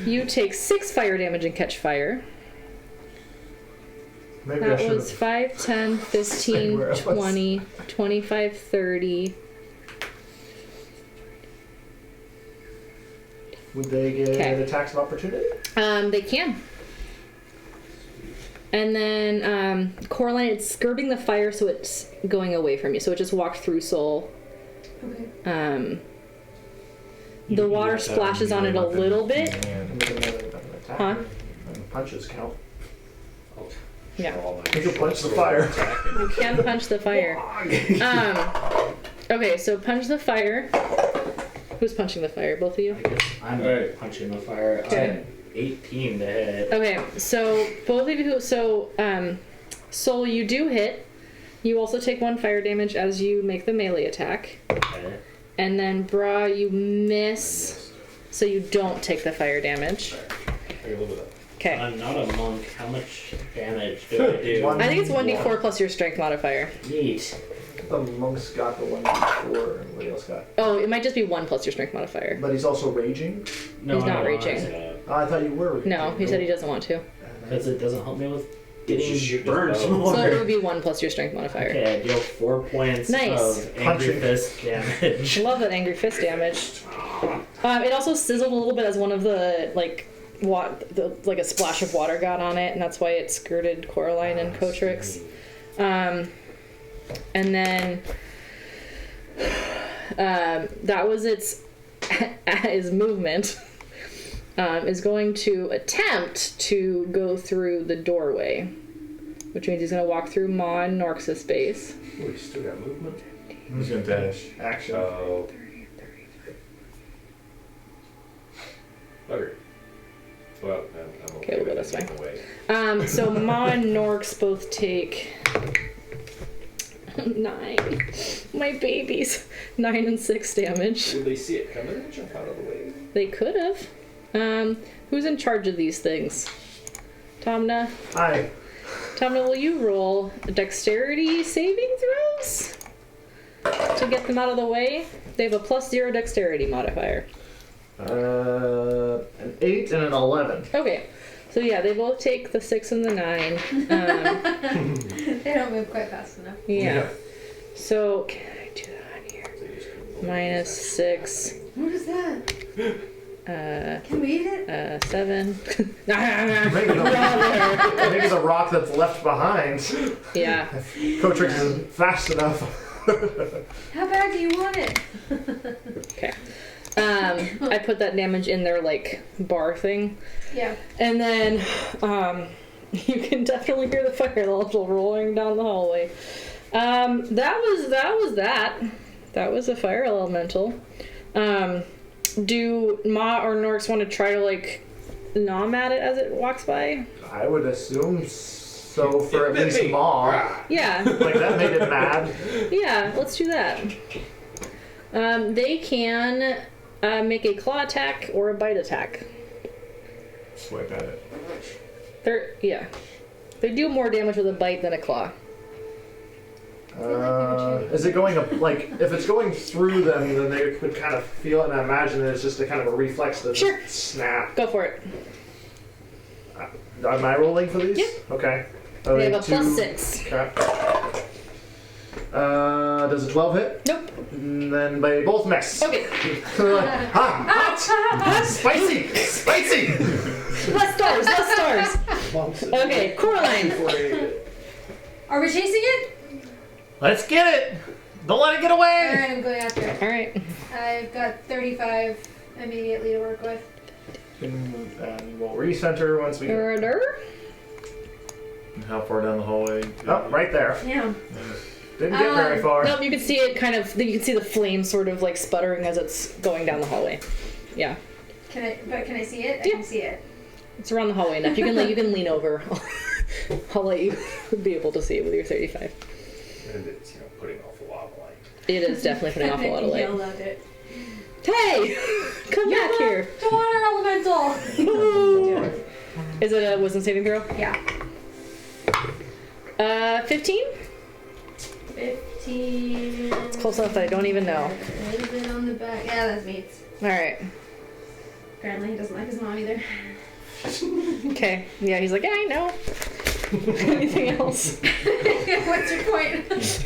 You take 6 fire damage and catch fire. Maybe I That should was have. 5, 10, 15, Somewhere else. 20, 25, 30. Would they get Okay. attacks of opportunity? They can. And then Coraline, it's skirting the fire, so it's going away from you. So it just walked through Soul. Okay. The water splashes on it a little bit. And with another attack. Huh? And punches count. Yeah. You can punch the fire. You can punch the fire. Okay, so punch the fire. Who's punching the fire? Both of you? I'm Alright. punching the fire. Okay. 18 to hit. Okay, so both of you, Soul, you do hit. You also take 1 fire damage as you make the melee attack. Okay. And then Bra, you miss, so you don't take the fire damage. Okay. I'm not a monk. How much damage do I do? I think it's 1d4 plus your strength modifier. Neat. The monk's got the 1d4, and what else got? Oh, it might just be 1 plus your strength modifier. But he's also raging? No, He's not no, raging. Oh, I thought you were raging. No, he said he doesn't want to. Because it doesn't help me with Just getting shoot the burned bow. more. So it would be 1 plus your strength modifier. Okay, I deal 4 points Nice. of angry Punching. fist damage. Love that angry fist damage. It also sizzled a little bit as one of the like a splash of water got on it, and that's why it skirted Coraline and Cotrix. And then that was its movement. Is going to attempt to go through the doorway, which means he's going to walk through Ma and Norx's base. Oh, we still got movement. Who's gonna dash? Action. Oh. Okay. Well, I'm Okay, we'll go with this way. either So Ma and Norx both take 9. My babies. 9 and 6 damage. Would they see it coming and jump out of the way? They could have. Who's in charge of these things? Tomna? Hi. Tomna, will you roll dexterity saving throws to get them out of the way? They have a +0 dexterity modifier. An 8 and an 11. Okay. So yeah, they both take the 6 and the 9. They don't move quite fast enough. Yeah. So, can I do that on here? -6. What is that? Can we eat it? 7. Maybe the rock that's left behind. Yeah. Cotrix isn't fast enough. How bad do you want it? Okay. I put that damage in their like bar thing, Yeah. and then you can definitely hear the fire elemental rolling down the hallway. That was that. That was a fire elemental. Do Ma or Norx want to try to like nom at it as it walks by? I would assume so for at least Ma. Yeah. Like that made it mad. Yeah, let's do that. They can make a claw attack or a bite attack. Swipe at it. They do more damage with a bite than a claw. Is it going up, like, if it's going through them, then they could kind of feel it, and I imagine that it's just a kind of a reflex to Sure. snap. Go for it. Am I rolling for these? Yep. Okay. They have a +6. Okay. Does a 12 hit? Nope. And then they both miss. Okay. Hot! Spicy! Spicy! Less stars. Okay, Coraline. Are we chasing it? Let's get it! Don't let it get away! Alright, I'm going after it. All right. I've got 35 immediately to work with. And we'll recenter once we get... Murder. How far down the hallway? Oh, right there. Yeah. Didn't get very far. Nope, you can see it kind of. You can see the flame sort of like sputtering as it's going down the hallway. Yeah. Can I see it? I Yeah. can see it. It's around the hallway enough. You can lean over. I'll let you be able to see it with your 35. And it's, putting off a lot of light. It is definitely putting off a lot of light. Yelled at it. Hey, come back here. The water elemental! Is it a wisdom saving throw? Yeah. 15. 15. It's close enough that I don't even know. A little bit on the back. Yeah, that's me. All right. Apparently he doesn't like his mom either. Okay. Yeah, he's like, yeah, I know. Anything else? What's your point? It's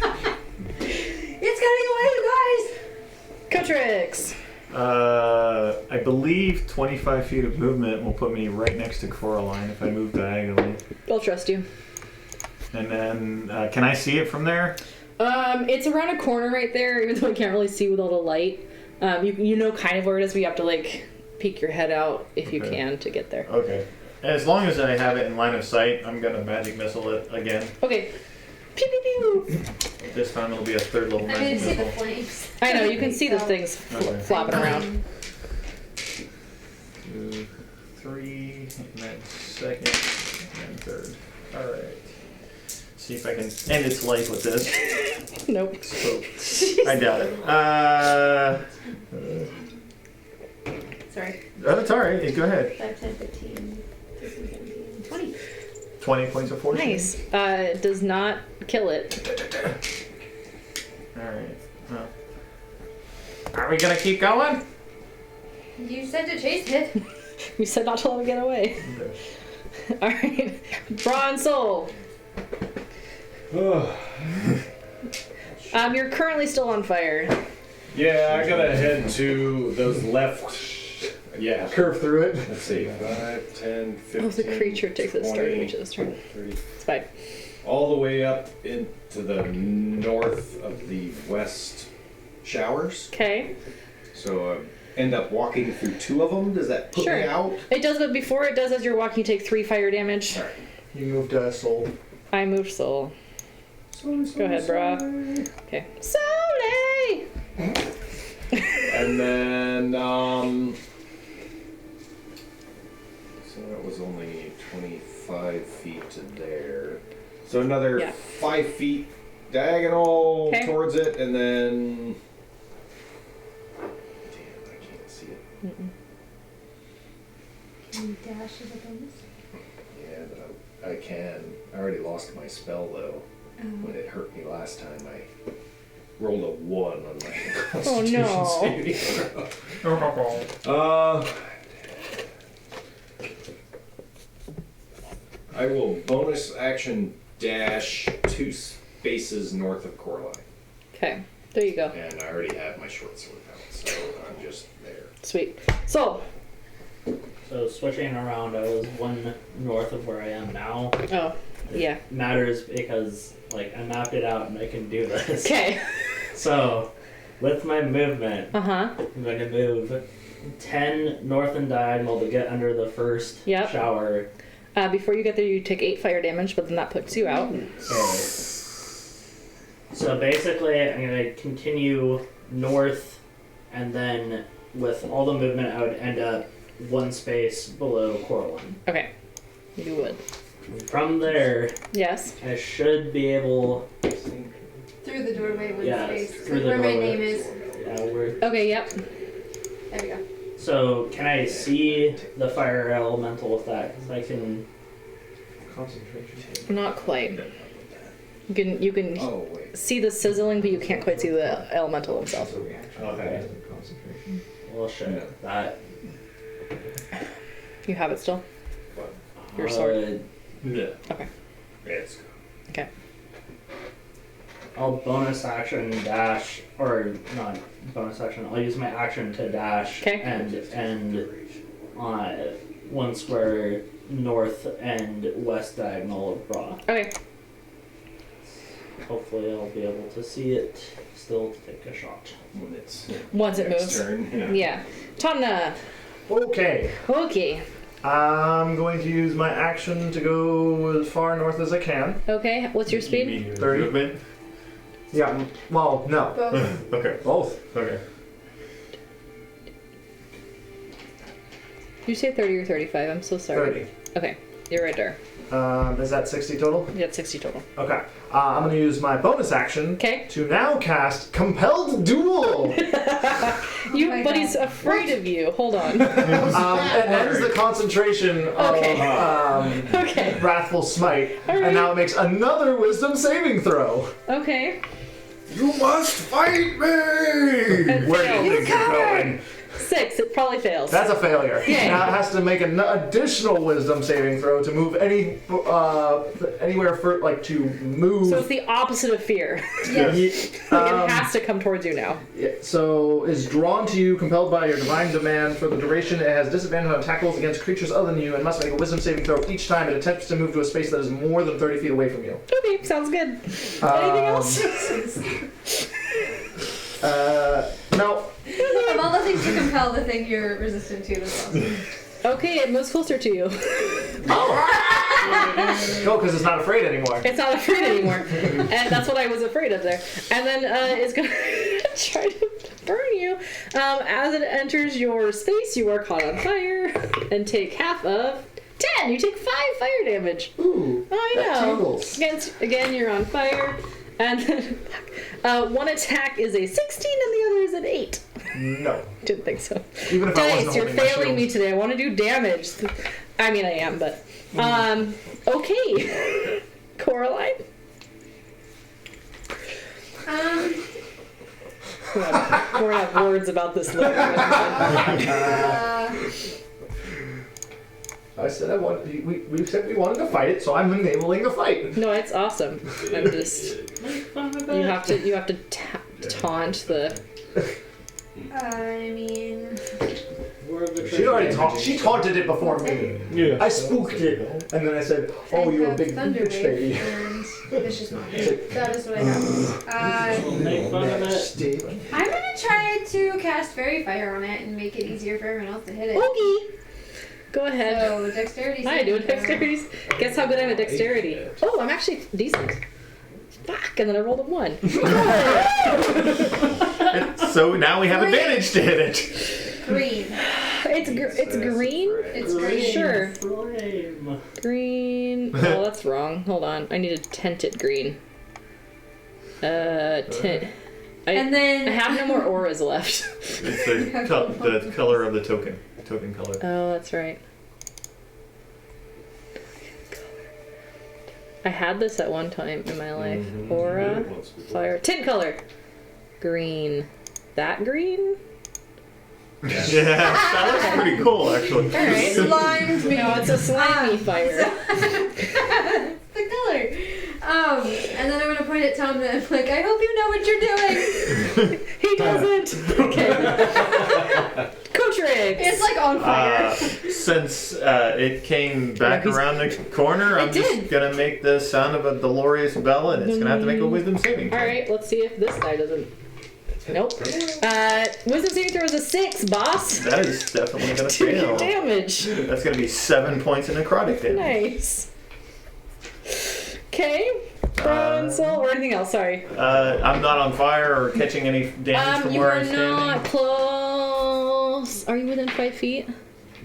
getting away, you guys! Cotrix. I believe 25 feet of movement will put me right next to Coraline if I move diagonally. I'll trust you. And then, can I see it from there? It's around a corner right there, even though I can't really see with all the light. You know kind of where it is, but you have to like peek your head out if you can to get there. Okay. As long as I have it in line of sight, I'm gonna magic missile it again. Okay. Pew pew pew. This time it'll be a 3rd level I magic mean, see the missile. flames. I know, you can see the things Okay. flopping around. 2, 3. See if I can end its life with this. Nope. So, I doubt it. Sorry. That's alright. Go ahead. 5, 10, 15, 16, 17, 20. 20 points of fortune. Nice. It does not kill it. Alright. Well. Are we gonna keep going? You said to chase it. You said not to let him get away. All right, Bronze Soul. You're currently still on fire. Yeah, I gotta head to those left. Yeah. Curve through it. Let's see. 5, 10, 15. Oh, the creature takes its start 20, each of its turn. 30. It's fine. All the way up into the north of the west showers. Okay. So end up walking through 2 of them. Does that put me out? It does, but before it does, as you're walking, you take 3 fire damage. Alright. You moved soul. I moved Soul. Go ahead, brah. Okay. Soul! And then, so that was only 25 feet to there. So another 5 feet diagonal towards it, and then. Damn, I can't see it. Dash is a bonus. Yeah, but I can. I already lost my spell though. When it hurt me last time, I rolled a 1 on my Constitution saving throw. I will bonus action dash 2 spaces north of Coraline. Okay, there you go. And I already have my short sword out, so I'm just there. Sweet. So. So switching around, I was 1 north of where I am now. Oh, yeah. It matters because, like, I mapped it out and I can do this. Okay. So, with my movement, Uh-huh. I'm going to move 10 north and diagonal to get under the first shower. Before you get there, you take 8 fire damage, but then that puts you out. Okay. So basically, I'm going to continue north, and then with all the movement, I would end up 1 space below Coraline. Okay. You would. From there, yes, I should be able. Through the doorway with space. Through the where doorway. my name is. Yeah, we're. Okay, yep. There we go. So, can I see the fire elemental with that? 'Cause I can. Concentration. Not quite. You can Oh, wait. see the sizzling, but you can't quite see the elemental himself. Okay. Well, shit. That. You have it still? Your sword? No. Okay. It's Okay. I'll bonus action dash, or not bonus action, I'll use my action to dash and end on 1 square north and west diagonal of Bra. Okay. Hopefully I'll be able to see it still to take a shot. When it's Once it next moves. turn, Yeah. Tana. Okay. Okay. I'm going to use my action to go as far north as I can. Okay. What's your speed? 30. Movement? Yeah. Well, no. Both. Okay. Both. Okay. Did you say 30 or 35? I'm so sorry. 30. Okay. You're right there. Is that 60 total? You got 60 total. Okay. I'm going to use my bonus action to now cast Compelled Duel. But he's afraid of you. Hold on. It ends the concentration of Wrathful Smite, and now it makes another Wisdom saving throw. Okay. You must fight me! And Where do you fails. think you're going? 6. It probably fails. That's a failure. Yay. Now it has to make an additional Wisdom saving throw to move anywhere for to move. So it's the opposite of fear. Yes. It has to come towards you now. Yeah, so is drawn to you, compelled by your divine demand for the duration. It has disadvantage on attack rolls against creatures other than you, and must make a Wisdom saving throw each time it attempts to move to a space that is more than 30 feet away from you. Okay, sounds good. Anything else? No. Of all the things to compel, the thing you're resistant to is awesome. Okay, it moves closer to you. No, because it's not afraid anymore. It's not afraid anymore. And that's what I was afraid of there. And then it's going to try to burn you. As it enters your space, you are caught on fire and take half of 10. You take 5 fire damage. Ooh. Oh, I that know. tingles. Again, you're on fire. And then one attack is a 16 and the other is an 8. No. Didn't think so. Even if I wasn't Dice, you're holding my failing me shield. today. I want to do damage. I mean, I am, but. Okay. Coraline? We're gonna have words about this later. I said I want. We said we wanted to fight it, so I'm enabling the fight. No, it's awesome. I'm just. You have to taunt the. I mean, She taunted it before me. Yeah. I spooked it, and then I said, "Oh, you're a big bitch, baby." And vicious monster. That is what I have. Make fun of it. I'm gonna try to cast Fairy Fire on it and make it easier for everyone else to hit it. Okay. Go ahead. So dexterity. I do dexterity. Guess how good I'm at dexterity. Oh, I'm actually decent. Fuck, and then I rolled a 1. So now we have advantage to hit it. Green. It's green? It's green. Sure. Flame. Green. Oh, that's wrong. Hold on. I need to tint it green. Tint. And then I have no more auras left. It's the color of the token. Token color. Oh, that's right. I had this at one time in my life. Aura, fire, tint color, green. That green? Yeah, that looks pretty cool, actually. Alright. slimed me. No, it's a slimy fire. It's the color. And then I'm gonna point at Tom and I'm like, I hope you know what you're doing. He doesn't. Okay. Cotrix. It's like on fire. Since it came back around the corner, I'm just gonna make the sound of a dolorous bell, and it's gonna have to make a wisdom saving throw. Alright, let's see if this guy doesn't. Nope. Wisdom saving throw is a 6, boss. That is definitely gonna 2 fail. damage. That's gonna be 7 points of necrotic damage. Nice. Okay. Bronzel or anything else, sorry. I'm not on fire or catching any damage from You where are I'm standing. not close. Are you within 5 feet?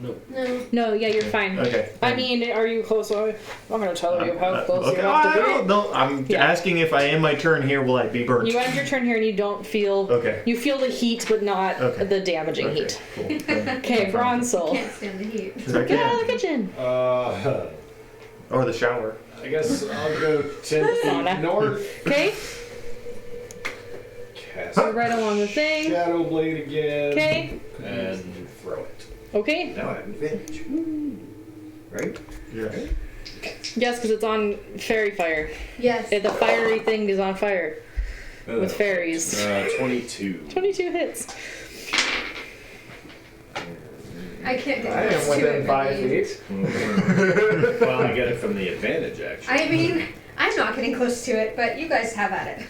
Nope. No. No, yeah, you're fine. Okay. I mean, are you close? I'm gonna tell you how close Okay. you have I to don't know. I'm Yeah. asking if I end my turn here, will I be burnt? be. You end your turn here and you don't feel. Okay. You feel the heat, but not Okay. the damaging Okay, heat. cool. Okay, Bronzel. Can't stand the heat. I Get out of can. the kitchen. Or the shower. I guess I'll go 10 Sauna. feet north. Okay, Cast so right along the thing. Shadow Blade again. Okay. And throw it. Okay. Now I have advantage. Right? Yeah. Yes, because it's on fairy fire. Yes. The fiery thing is on fire with fairies. 22. 22 hits. I can't get I close am to within it. 5 really. feet. Well, I get it from the advantage, actually. I mean, I'm not getting close to it, but you guys have at it.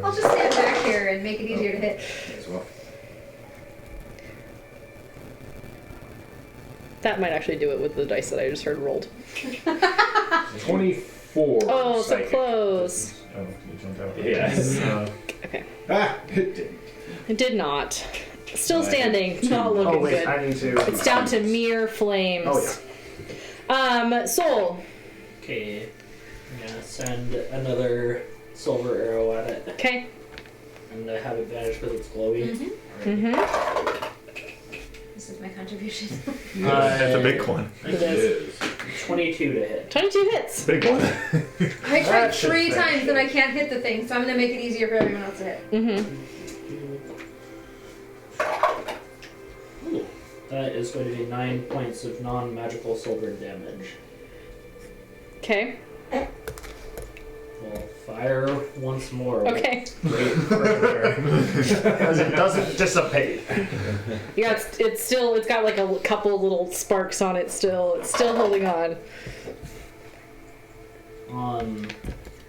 I'll just stand back here and make it easier to hit. As well. That might actually do it with the dice that I just heard rolled. 24. Oh, so psychic. close. Oh, you jumped out. Yes. Okay. Ah, it didn't. It did not. Still I standing. had Not looking Oh wait, good. I need to. It's down to mere flames. Oh Soul. Okay. I'm gonna send another silver arrow at it. Okay. And I have advantage because it's glowy. Mm-hmm. This is my contribution. That's a big one. It is. 22 to hit. 22 hits. Big one. I tried That should 3 fit. times and I can't hit the thing, so I'm gonna make it easier for everyone else to hit. Mm-hmm. Ooh. That is going to be 9 points of non-magical silver damage. Okay. We'll fire once more. Okay. Because it doesn't dissipate. Yeah, it's got like a couple little sparks on it still. It's still holding on.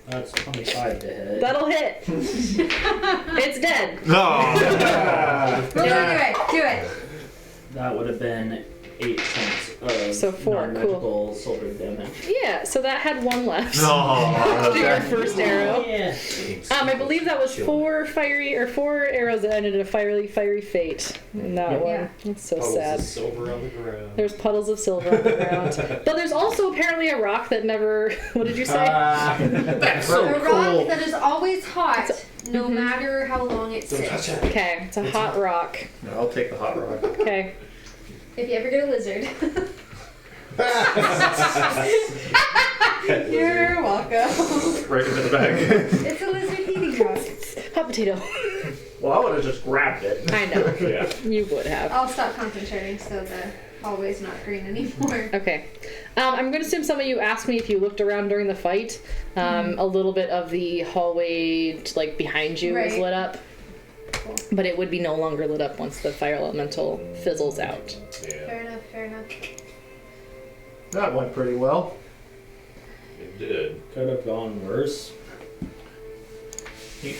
That's 25 to hit. That'll hit. It's dead. No. Roll anyway, do it. That would have been 8 points of So 4, non-magical silver damage. Yeah, so that had 1 left. No. After your first arrow. Yeah. I believe that was 4 arrows that ended in a fiery fate. In that one. Yeah. It's so Puddles sad. of silver on the ground. There's puddles of silver on the ground. But there's also apparently a rock that never. What did you say? That's so A cool. rock that is always hot, no matter how long it sits. Okay, it's a hot rock. No, I'll take the hot rock. Okay. If you ever get a lizard. You're welcome. Right into the bag. It's a lizard eating rock. Hot potato. Well, I would have just grabbed it. I know. Yeah. You would have. I'll stop concentrating so the hallway's not green anymore. Okay. I'm going to assume some of you asked me if you looked around during the fight. A little bit of the hallway, like, behind you is Right. lit up. Cool. But it would be no longer lit up once the fire elemental fizzles out. Yeah, Fair enough. That went pretty well. it did. Could have gone worse.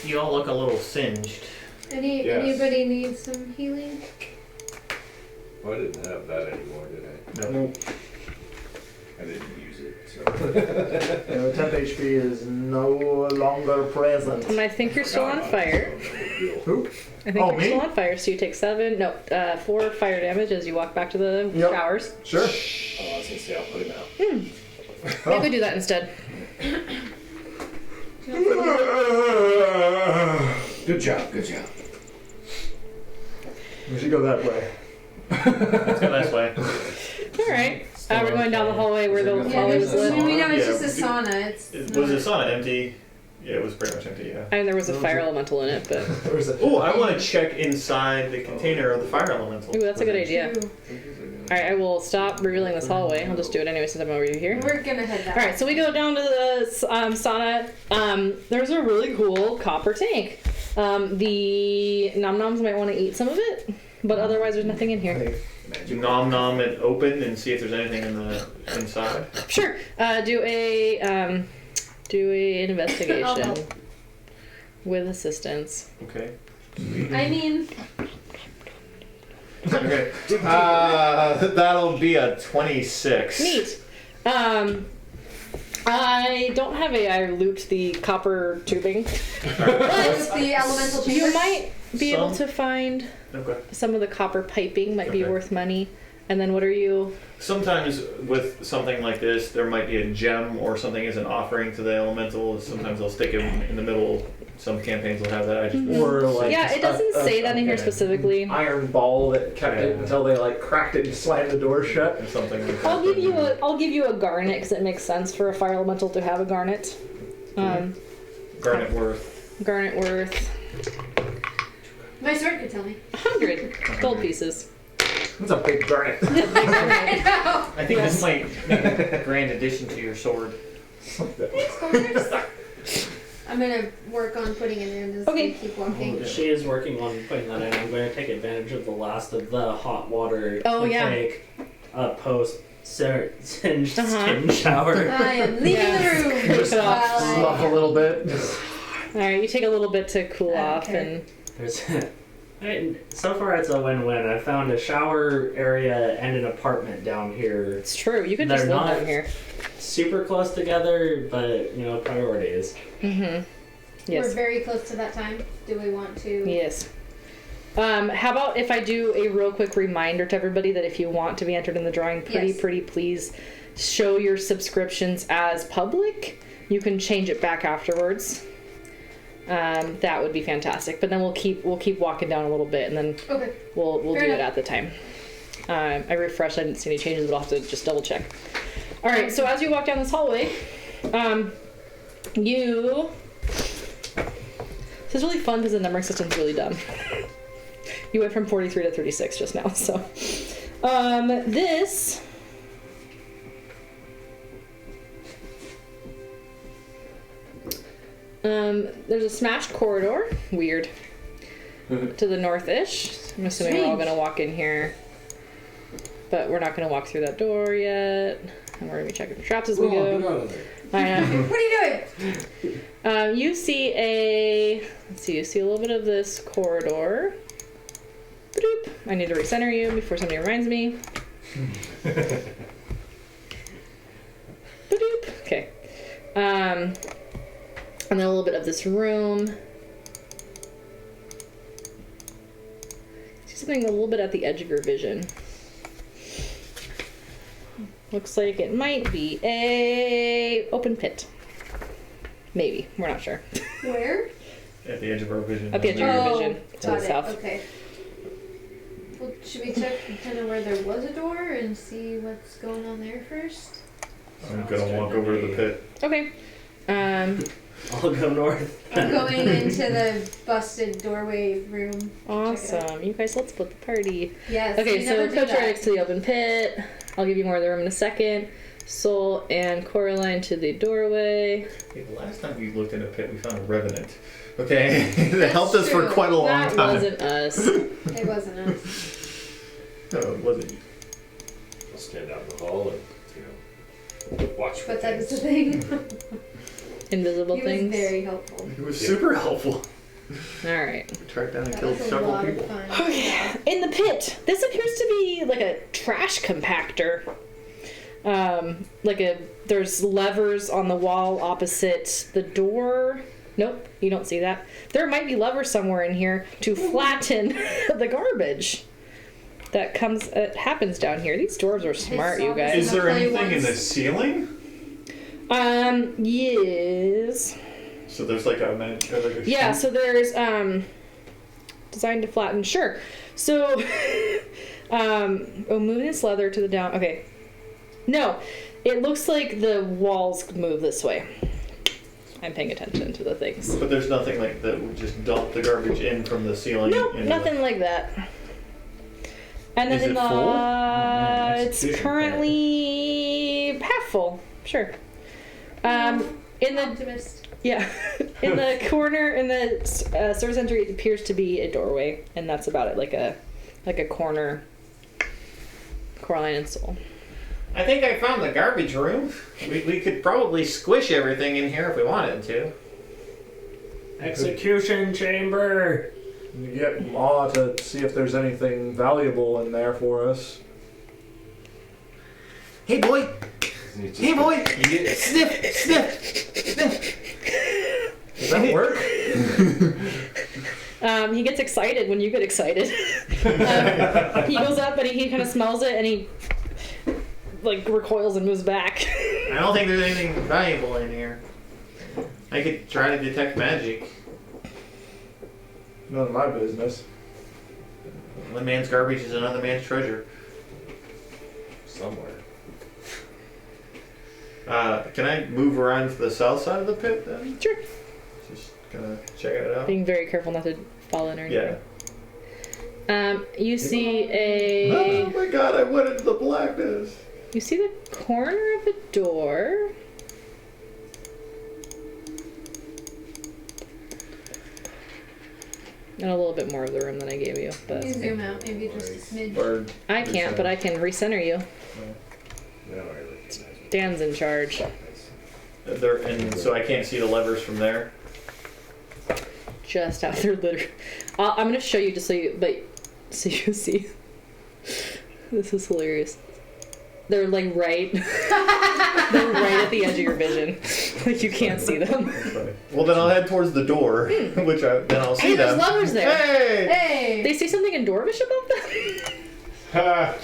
You all look a little singed. Yes. Anybody need some healing? Well, I didn't have that anymore, did I? No. I didn't use it, so. Yeah, 10 HP is no longer present. And I think you're still on fire. Who? I think Oh, you're me? still on fire, so you take 4 fire damage as you walk back to the Yep. showers. Sure. Oh, I was gonna say I'll put him out. Maybe we do that instead. Good job, good job. We should go that way. Let's go this way. Alright. We're going down the hallway where the Yeah, hallway was lit. we know it's Yeah, just a sauna. It's Was the sauna empty? Yeah, it was pretty much empty, yeah. And there was a fire elemental in it, but. Or is it? Oh, I want to check inside the container of the fire elemental. Ooh, that's a good idea. True. Alright, I will stop revealing this hallway. I'll just do it anyway since I'm over here. We're gonna head that way. Alright, so we go down to the sauna. There's a really cool copper tank. The nom-noms might want to eat some of it, but otherwise there's nothing in here. Nom nom it open and see if there's anything in the inside. Sure. Do a investigation I'll help. with assistance. Okay. I mean, Okay. That'll be a 26. Neat. I don't have I loot the copper tubing. what's the elemental chamber? You might be able Some. to find Okay. some of the copper piping might be Okay. worth money. And then what are you? Sometimes with something like this, there might be a gem or something as an offering to the elemental. Sometimes they'll stick it in the middle. Some campaigns will have that. I just Or like Yeah, it doesn't say that in here specifically. iron ball that kept it Yeah. until they like cracked it and slammed the door shut. or something like that. I'll give you a garnet because it makes sense for a fire elemental to have a garnet. Garnet worth. Garnet worth My sword could tell me. 100 gold pieces. It's a big garnet. I know. I think this might make a grand addition to your sword. Thanks, Connors. I'm gonna work on putting it in as Okay. we keep walking. She is working on putting that in. I'm going to take advantage of the last of the hot water Oh, to yeah. take a post singed Uh-huh. skin shower. I am leaving Yeah. the room. Just Slough a little bit. Just Alright, you take a little bit to cool off Okay. and There's, so far it's a win-win. I found a shower area and an apartment down here. it's true. You could just They're live not- down here. Super close together, but priorities. We're Yes. very close to that time. Do we want to? Yes. How about if I do a real quick reminder to everybody that if you want to be entered in the drawing, Yes. pretty please show your subscriptions as public. You can change it back afterwards. That would be fantastic. But then we'll keep walking down a little bit, and then Okay. we'll do Fair it enough. at the time. I refreshed. I didn't see any changes, but I'll have to just double check. All right. So as you walk down this hallway, you. This is really fun because the numbering system's really dumb. You went from 43 to 36 just now, so. This. There's a smashed corridor. Weird. To the north-ish. I'm assuming we're all gonna walk in here. But we're not gonna walk through that door yet. And we're gonna be checking for traps as we go. I know. What are you doing? You see a little bit of this corridor. Bloop. I need to recenter you before somebody reminds me. Boop. Okay. And then a little bit of this room. See something a little bit at the edge of your vision. Looks like it might be a open pit. Maybe. We're not sure. Where? At the edge of our vision. At the edge of your vision. To Got the it. south. Okay. Well, should we check kind of where there was a door and see what's going on there first? I'm gonna walk over to the pit. Okay. I'll go north. I'm going into the busted doorway room. Awesome. You guys, let's split the party. Yes. Okay, we so never do Coach that. Radix to the open pit. I'll give you more of the room in a second. Soul and Coraline to the doorway. Hey, the last time we looked in a pit, we found a revenant. Okay, that That's helped us for true. quite a long That time. wasn't us. It wasn't us. No, it wasn't. I'll stand out in the hall and, watch for But that is the things. thing. Invisible He was things. very helpful. It was super helpful. Alright. We tracked down and That killed was a several lot people. of fun. Okay. In the pit. This appears to be like a trash compactor. There's levers on the wall opposite the door. Nope, you don't see that. There might be levers somewhere in here to flatten the garbage that happens down here. These dwarves are smart, you guys. Is there Play anything in once. the ceiling? Yes. So there's like a Yeah, so there's designed to flatten. Sure. So moving this leather to the down. Okay. No, it looks like the walls move this way. I'm paying attention to the things. But there's nothing like that would just dump the garbage in from the ceiling. Nope, into nothing like that. And then Is in it the full? it's currently half full. Sure. In the Optimist. yeah, in the corner in the service entry, it appears to be a doorway, and that's about it. Like a corner. Coraline and Soul. I think I found the garbage room. We could probably squish everything in here if we wanted to. Execution chamber. You get Ma to see if there's anything valuable in there for us. Hey boy! It's Hey just- boy! Sniff! Sniff! Sniff! Does that work? He gets excited when you get excited. He goes up and he kind of smells it and he recoils and moves back. I don't think there's anything valuable in here. I could try to detect magic. None of my business. One man's garbage is another man's treasure. Somewhere. Can I move around to the south side of the pit then? Sure. Just gonna check it out. Being very careful not to fall in or Yeah. anything. You see a. Oh my god, I went into the blackness. You see the corner of a door. And a little bit more of the room than I gave you, but Can you zoom out maybe just a smidge? Or I can't. But I can recenter you. No, I recognize it. Dan's in charge. there, and so I can't see the levers from there. Just after literally. I'm gonna show you just so you you see. This is hilarious. They're like right. They're right at the edge of your vision. Like you can't see them. Well, then I'll head towards the door, which then I'll see Hey, there's them. levers there. Hey! Hey! They say something in Dwarvish about them? Ha!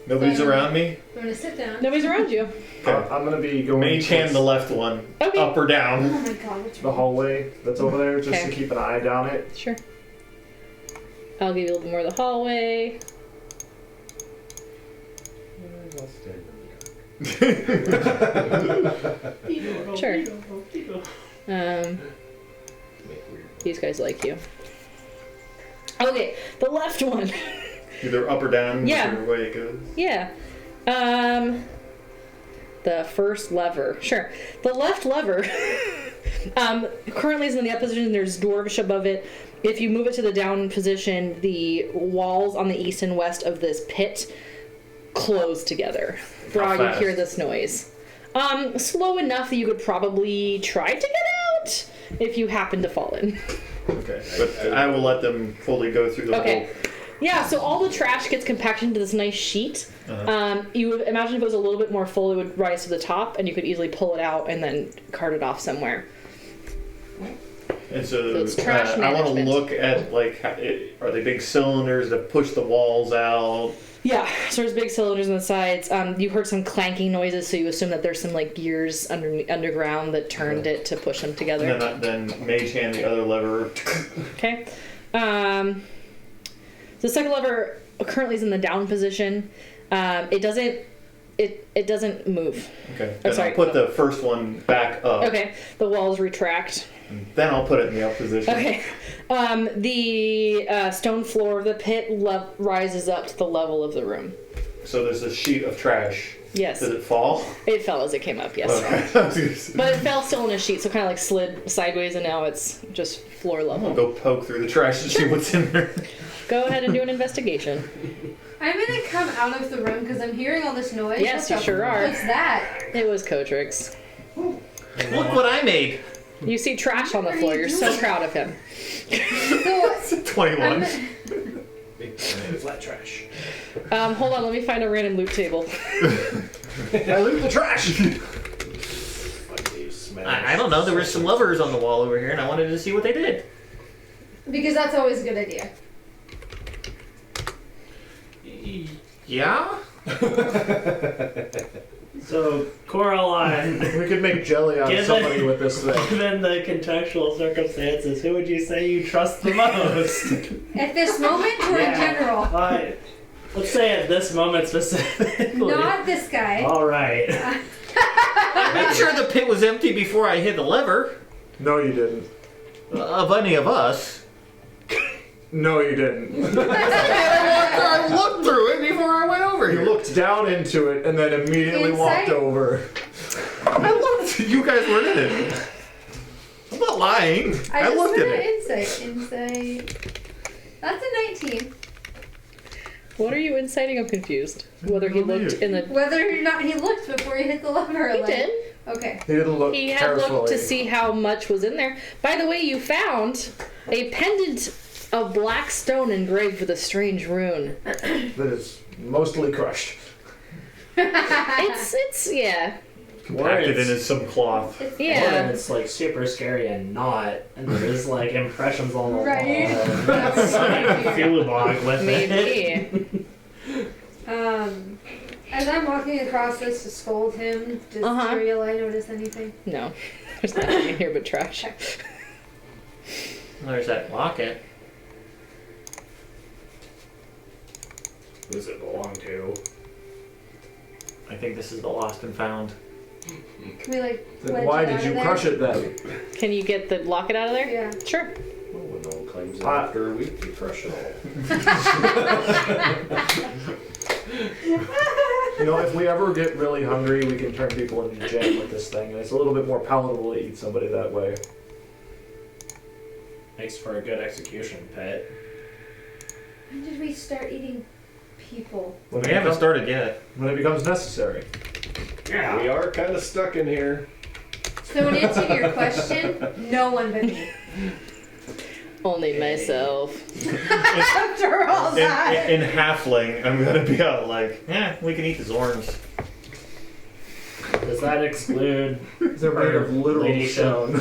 Nobody's around me. I'm gonna sit down. Nobody's around you. Okay. I'm gonna be going Mage hand towards the left one, Okay. up or Oh down. my god, what's the wrong? hallway that's over there, just Okay. to keep an eye down it. Sure. I'll give you a little bit more of the hallway. Sure. These guys like you. Okay, the left one. Either up or down, Yeah. whichever way it goes. Yeah. The first lever. Sure. The left lever currently is in the up position. There's dwarvish above it. If you move it to the down position, the walls on the east and west of this pit close together. For How all you fast? hear this noise. Slow enough that you could probably try to get out if you happen to fall in. Okay, but I will let them fully go through the whole. Yeah, so all the trash gets compacted into this nice sheet. You would imagine if it was a little bit more full, it would rise to the top, and you could easily pull it out and then cart it off somewhere. And so it's trash I want to management. look at, like, are they big cylinders that push the walls out? Yeah, so there's big cylinders on the sides. You heard some clanking noises, so you assume that there's some like gears underground that turned it to push them together. And then Mage hand the other lever. Okay. The second lever currently is in the down position. It doesn't move. Okay. Oh, Then sorry. I'll put the first one back up. Okay. The walls retract. Then I'll put it in the up position. Okay. The stone floor of the pit rises up to the level of the room. So there's a sheet of trash. Yes. Did it fall? It fell as it came up, yes. Okay. But it fell still in a sheet, so kind of like slid sideways, and now it's just floor I'll level. go poke through the trash and see what's in there. Go ahead and do an investigation. I'm gonna come out of the room because I'm hearing all this noise. Yes, you sure are. What's that? It was Kotrix. Look what I made. You see trash on the floor. You're so proud of him. So 21. Big flat trash. Hold on, let me find a random loot table. I loot the trash! I don't know. There were some levers on the wall over here, and I wanted to see what they did. because that's always a good idea. Yeah? So, Coraline, We could make jelly out of somebody with this thing. given the contextual circumstances, who would you say you trust the most? At this moment or in general? Let's say at this moment specifically. Not this guy. All right. I made sure the pit was empty before I hit the lever. No, you didn't. Of any of us. No, you didn't. I looked through it before I went over You here. looked down into it and then immediately walked Insight? over. I looked. You guys weren't in it. I'm not lying. I looked at it. Insight. That's a 19. What are you inciting? I'm confused. Whether he looked in the... Whether or not he looked before he hit the lever. He did. Okay. He didn't look He had carefully. looked to see how much was in there. By the way, you found a pendant of black stone engraved with a strange rune. That is mostly crushed. It's yeah. Compacted in some cloth. Or Yeah. it's like super scary and not, and there's like impressions on the Right. wall. That would Like be Filibog with it. Maybe. As I'm walking across this to scold him, does Uriel notice anything? No. There's nothing in here but trash. There's that locket. Who does it belong to? I think this is the lost and found. Can we like Then wedge why it did out you of there? crush it then? Can you get the locket out of there? Yeah. Sure. Well, when no one claims it after a week, you crush it all. You know, if we ever get really hungry, we can turn people into jam with this thing, and it's a little bit more palatable to eat somebody that way. Makes for a good execution pit. When did we start eating people? When We it haven't becomes- started yet. When it becomes necessary. Yeah. We are kind of stuck in here. So in answer to your question, no one but me. Only myself. After all that. In halfling, I'm gonna be out like, we can eat the Xorns. Does that exclude They're made of literal Ladyship. stone.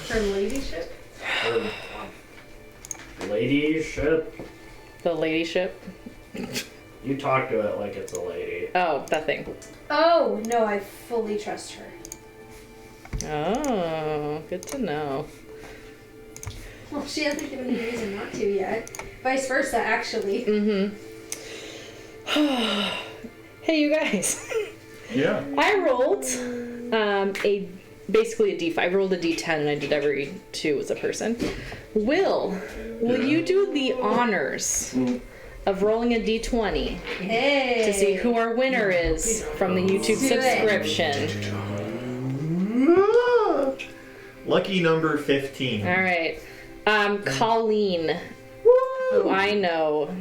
Her ladyship? ladyship? The ladyship. You talk to it like it's a lady. Oh, that thing. Oh, no, I fully trust her. Oh, good to know. Well, she hasn't given me a reason not to yet. Vice versa, actually. Mm-hmm. Hey, you guys. Yeah. I rolled basically a D5. I rolled a D10 and I did every 2 as a person. Will you do the honors of rolling a D20 Hey. to see who our winner is from the YouTube Do it. subscription? Lucky number 15. All right. Colleen, who I know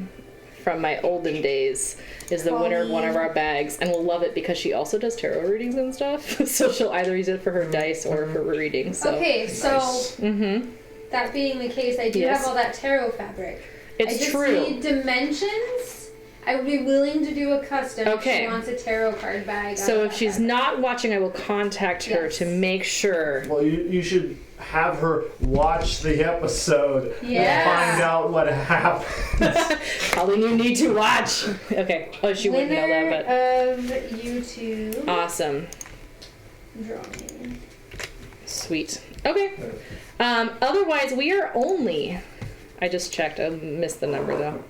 from my olden days, is the winner of one of our bags, and will love it because she also does tarot readings and stuff. So she'll either use it for her dice or for readings. So. Okay, so Mm-hmm. that being the case, I do Yes. have all that tarot fabric. It's I just true. need dimensions. I would be willing to do a custom if Okay. she wants a tarot card bag. out So of if that she's fabric. not watching, I will contact her Yes. to make sure. Well, you should have her watch the episode Yeah. and find out what happened. Probably you need to watch. Okay. Oh, she wouldn't know Winner that, of YouTube but awesome. drawing. Sweet. Okay. Otherwise, we are only. I just checked. I missed the number though.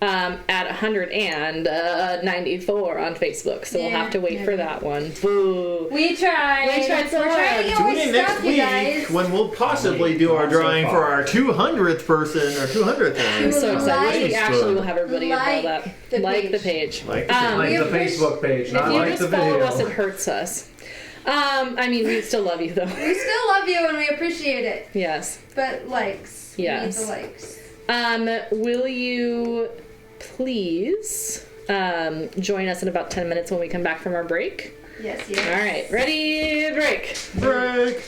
At 194 on Facebook, so we'll Yeah, have to wait yeah. for that one. Boo. We tried. We tried so We're trying to get Tune more in next stuff, you week guys. when we'll possibly do our Gone so drawing for far. our 200th person or 200th I'm one. so excited. Which we Like- actually will have everybody know like that. the Like the page. page. Like, Um, Like the We appreci- Facebook page, If not you like just the follow video. us, it hurts us. I mean, we still love you though. We still love you and we appreciate it. Yes. But likes. We need Yes. the likes. Will you please join us in about 10 minutes when we come back from our break? Yes, yes. All right, ready, break. Break.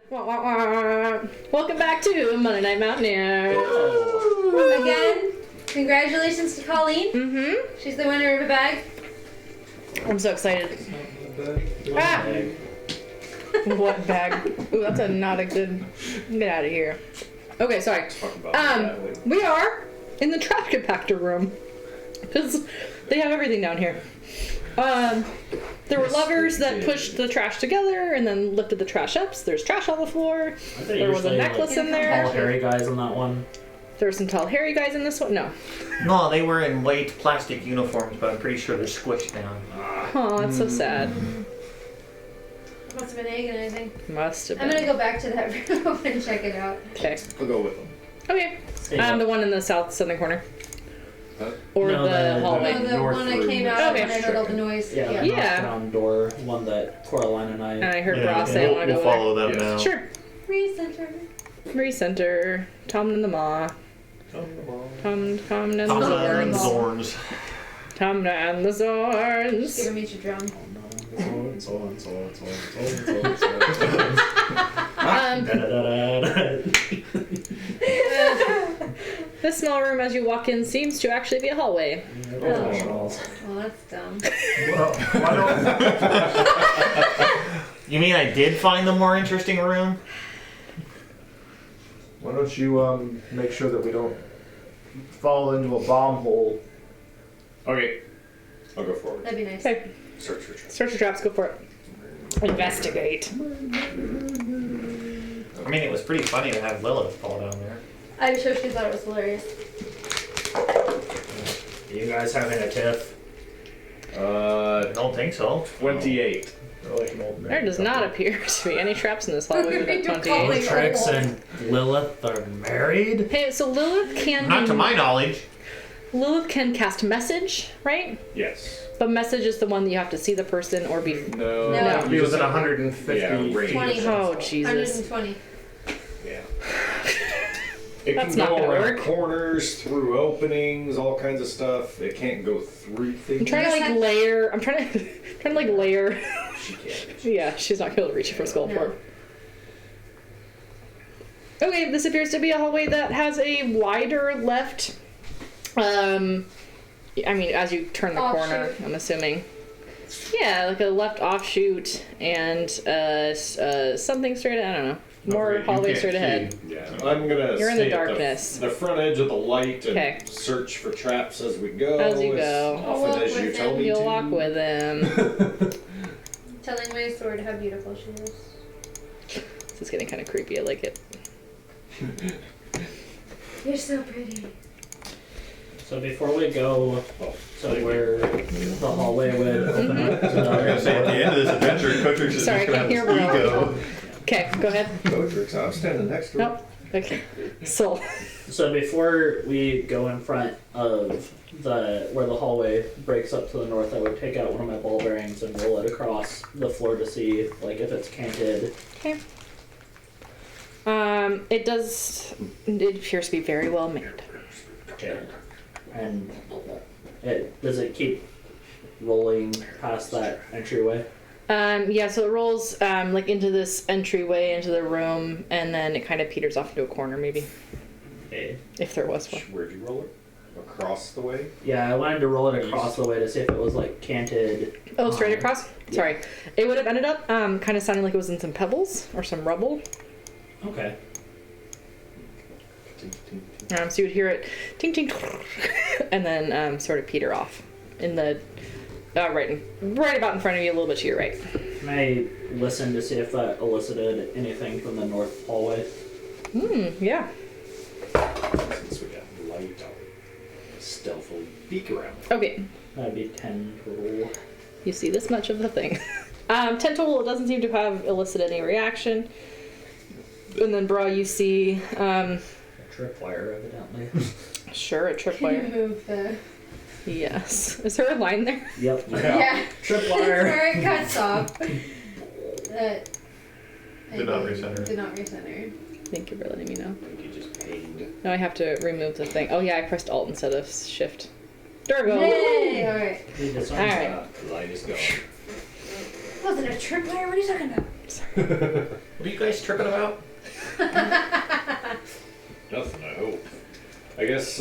Wah, wah, wah. Welcome back to Monday Night Mountaineers. Again, congratulations to Colleen. Mm-hmm. She's the winner of a bag. I'm so excited. Ah! What bag? Ooh, that's not a good. Get out of here. Okay, sorry. We are in the trash compactor room because they have everything down here. There were levers that pushed the trash together and then lifted the trash up. So there's trash on the floor. There was a necklace in there. Tall, hairy guys on that one. There were some tall, hairy guys in this one. No. No, they were in white plastic uniforms, but I'm pretty sure they're squished down. Oh, that's so sad. Must have been agonizing. Must have I'm been. gonna go back to that room and check it out. Okay. I'll go with them. Okay. Yeah. The one in the southern corner. Huh? Or No, the hallway. Oh, the North one I room came out is of when I heard all the checking. noise. Yeah, Yeah. knocked down door, one that Coraline and And I. I heard Ross say I want to we'll go follow them Yes. now. there. Sure. Recenter. Recenter. Tom and the Ma. Tom and the Tom's Zorns. Zorns. Tom and the Just Zorns. giving me your drum. This small room as you walk in seems to actually be a hallway. Well, that's dumb. Well, why You mean I did find the more interesting room? don't you make sure that we don't fall into a bomb hole? Okay. I'll go forward. That'd be nice. Okay. Search for traps. Search your traps, go for it. Investigate. I mean, it was pretty funny to have Lilith fall down there. I'm sure she thought it was hilarious. You guys having a tiff? I don't think so. 28. There does not appear to be any traps in this hallway with a You're 28. calling- Trix and Lilith are married? Hey, so Lilith can Not to my knowledge. Lilith can cast message, right? Yes. But message is the one that you have to see the person or be. No. No. Be within 150 Yeah, range. 20. Oh Jesus! 120. Yeah. It That's can not go gonna around work. corners, through openings, all kinds of stuff. It can't go through things. I'm trying to like layer. I'm trying to like layer. She can't. Yeah, she's not able to reach it for skull No. for. Okay, this appears to be a hallway that has a wider left. I mean, as you turn the corner, Offshoot. I'm assuming. Yeah, like a left offshoot and something straight. I don't know. More Okay, you hallway can't straight ahead. see. Yeah, I'm gonna You're in the stay at darkness. the front edge of the light and Okay. search for traps as we go. As you go. I'll walk Often as you with tell him. me You'll to. walk with him. Telling my sword how beautiful she is. This is getting kind of creepy. I like it. You're so pretty. So before we go to where the hallway would open up to the I was gonna say, at the end of this adventure, Cotrix is Sorry, I just can't gonna hear have his ego. Okay, go ahead. Cotrix, I'm standing next to her. Nope. Okay. Soul. So before we go in front of where the hallway breaks up to the north, I would take out one of my ball bearings and roll it across the floor to see like if it's canted. Okay. It appears to be very well made. Okay. And does it keep rolling past that entryway? Yeah, so it rolls like into this entryway into the room, and then it kind of peters off into a corner, maybe, Okay. if there was one. Where'd you roll it? Across the way? Yeah, I wanted to roll it across the way to see if it was like canted. Oh, straight across? Sorry. It would have ended up kind of sounding like it was in some pebbles or some rubble. Okay. So you would hear it ting ting, and then sort of peter off in the right about in front of you, a little bit to your right. Can I listen to see if that elicited anything from the north hallway? Yeah. Since we got light, I'll stealthily peek around. Okay. That'd be 10 total. You see this much of the thing. 10 total. It doesn't seem to have elicited any reaction. And then, Bra, you see. A tripwire, evidently. Sure, a Can you tripwire. move the... Yes. Is there a line there? Yep. Yeah. Tripwire. Where it cuts off. Did not recenter. Did not recenter. Thank you for letting me know. I think you just pinged. Now I have to remove the thing. Oh yeah, I pressed Alt instead of Shift. There we go. Yay! Alright. Need this one. Alright. The light is gone. Wasn't a tripwire? What are you talking about? Sorry. What are you guys tripping about? Nothing, I hope. I guess,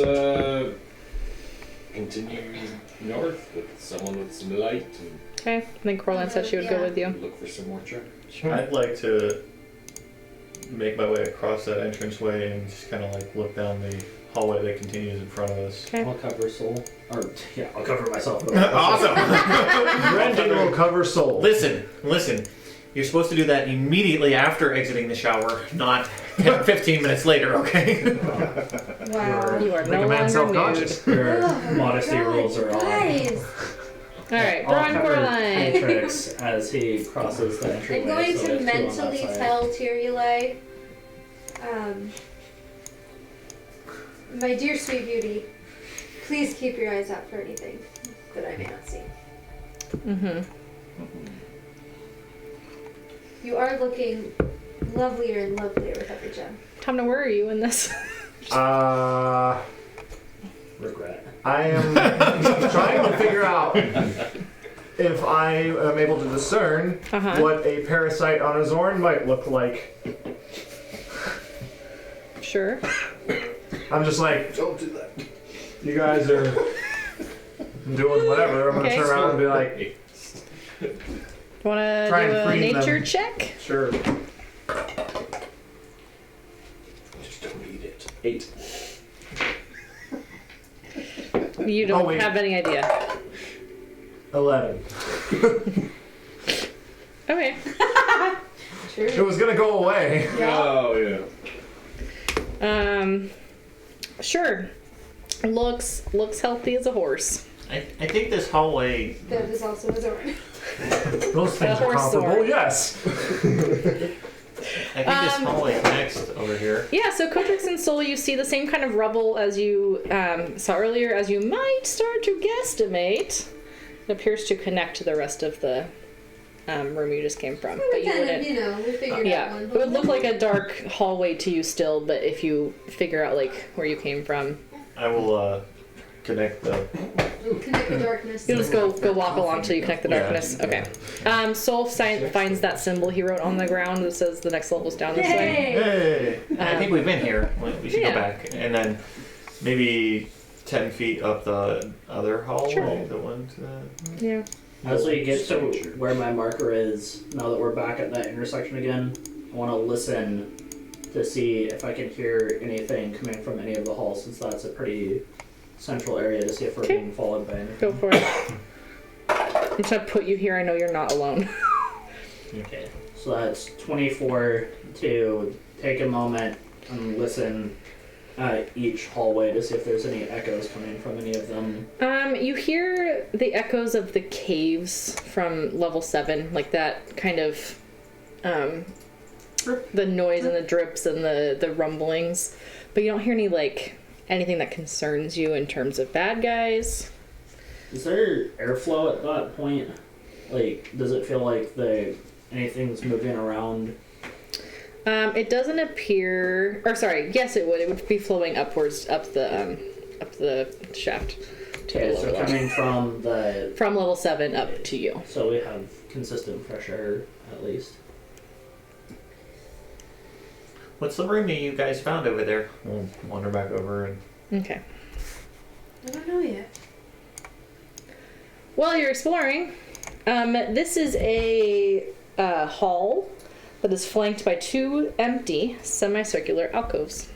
continue north with someone with some light and Okay. I think Coraline said she would go with you. look for some more treasure. I'd like to make my way across that entranceway and just kind of like look down the hallway that continues in front of us. Okay. I'll cover Soul. Or, yeah, I'll cover myself. Awesome! Randy will cover Soul. Listen. You're supposed to do that immediately after exiting the shower, not 10, 15 minutes later, okay? Wow. You are Make no a man longer self-conscious. Your Oh, modesty God, rules are on. Guys, Alright, I'll Braun cover Coraline. Matrix as he crosses the entryway. I'm going so to we have two on that mentally side. tell Tirulai, my dear sweet beauty, please keep your eyes out for anything that I may not see. Mm-hmm. You are looking lovelier and lovelier with every gem. Tomna, where are you in this? Regret. I am trying to figure out if I am able to discern what a parasite on a Xorn might look like. Sure. I'm just like, Don't do that. you guys are doing whatever. I'm gonna Okay. turn around and be like, You want to do Try and a free them. nature check? sure. Just don't eat it. 8. You don't wait. have any idea. 11. Okay. It True. was gonna go away. Oh, yeah. Sure. Looks healthy as a horse. I think this hallway, That is also a Xorn. Those things are horse comparable, sword. yes. I think this hallway connects over here. Yeah, so Cotrix and Soul, you see the same kind of rubble as you saw earlier, as you might start to guesstimate. It appears to connect to the rest of the room you just came from. But We you kind of, wouldn't. we figured Yeah, out one. it would look like a dark hallway to you still, but if you figure out like where you came from, I will connect the. Connect the darkness. you'll just go walk along till you connect the Yeah. darkness. Okay. Soul finds that symbol he wrote on the ground that says the next level's down this way. Yay! Hey. I think we've been here. We should yeah. go back. And then maybe 10 feet up the other hallway. Sure. The one to the... Yeah. As we get to where my marker is, now that we're back at that intersection again, I want to listen to see if I can hear anything coming from any of the halls, since that's a pretty central area to see if we're Okay. being followed by anything. Go for it. I'm just gonna put you here. I know you're not alone. Okay, so that's 24 to take a moment and listen at each hallway to see if there's any echoes coming from any of them. You hear the echoes of the caves from level 7, like that kind of the noise and the drips and the rumblings, but you don't hear any anything that concerns you in terms of bad guys. Is there airflow at that point? Like, does it feel like anything's moving around? It doesn't appear, or sorry, yes it would. It would be flowing upwards up the shaft. To Okay, the so lower level. coming from the... From level 7 up to you. So we have consistent fresh air, at least. What's the room that you guys found over there? We'll wander back over and... Okay. I don't know yet. While you're exploring, this is a hall that is flanked by 2 empty semicircular alcoves.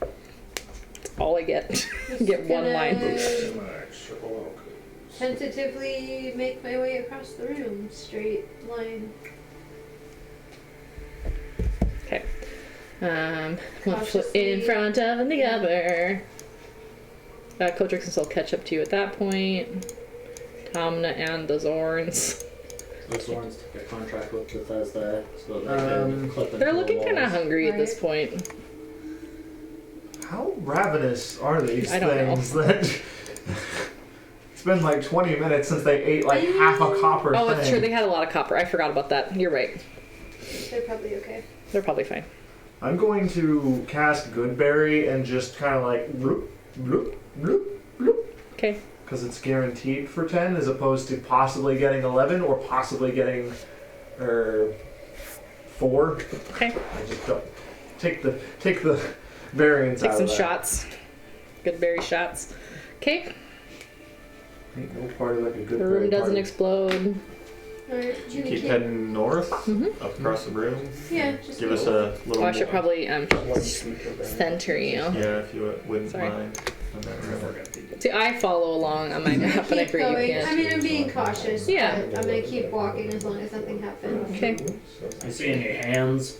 That's all I get. Get one Gonna line. Tentatively make my way across the room, straight line. Okay. One foot Cautiously. in front of the other. Cotrix and Soul catch up to you at that point. Tomna and the Xorns. The Xorns took a contract with Bethesda so that they can clip into They're the looking kind of walls. hungry at this Right. point. How ravenous are these I don't know. things that it's been like 20 minutes since they ate like half a copper Oh, thing. it's true. They had a lot of copper. I forgot about that. You're right. They're probably okay. They're probably fine. I'm going to cast Goodberry and just kind of like bloop, bloop, bloop, bloop. Okay. Because it's guaranteed for 10 as opposed to possibly getting 11 or possibly getting 4. Okay. I just don't take the variance Take out some of that. shots. Good berry shots. Okay. Ain't no party like a good The room berry doesn't party. explode. Alright, you Keep can heading north, Mhm. up across the room. Yeah, just Give us a little Oh, I should more- probably One speaker variance. center you. Yeah, if you wouldn't Sorry. mind. On that room. See, I follow along on my map, but I keep forget you going. I can't. mean, I'm being cautious. Yeah. But I'm gonna keep walking as long as nothing happens. Okay. You see any hands?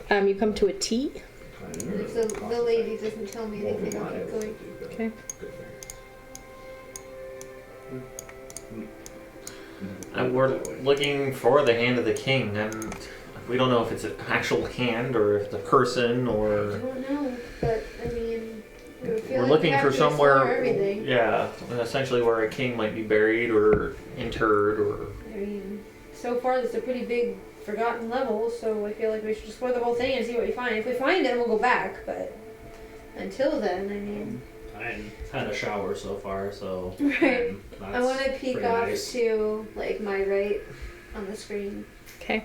You come to a T. If the lady doesn't tell me anything, I'll keep going. Okay. We're looking for the hand of the king, and we don't know if it's an actual hand or if it's a person I or. don't know, but I mean, I would feel We're like looking we have for to somewhere. explore everything. Yeah, essentially where a king might be buried or interred or. I mean, so far this is a pretty big forgotten level, so I feel like we should explore the whole thing and see what we find. If we find it, we'll go back, but until then, I mean. I had a shower so far, so. Right. That's I want to peek pretty off nice. to, like, my right on the screen. Okay.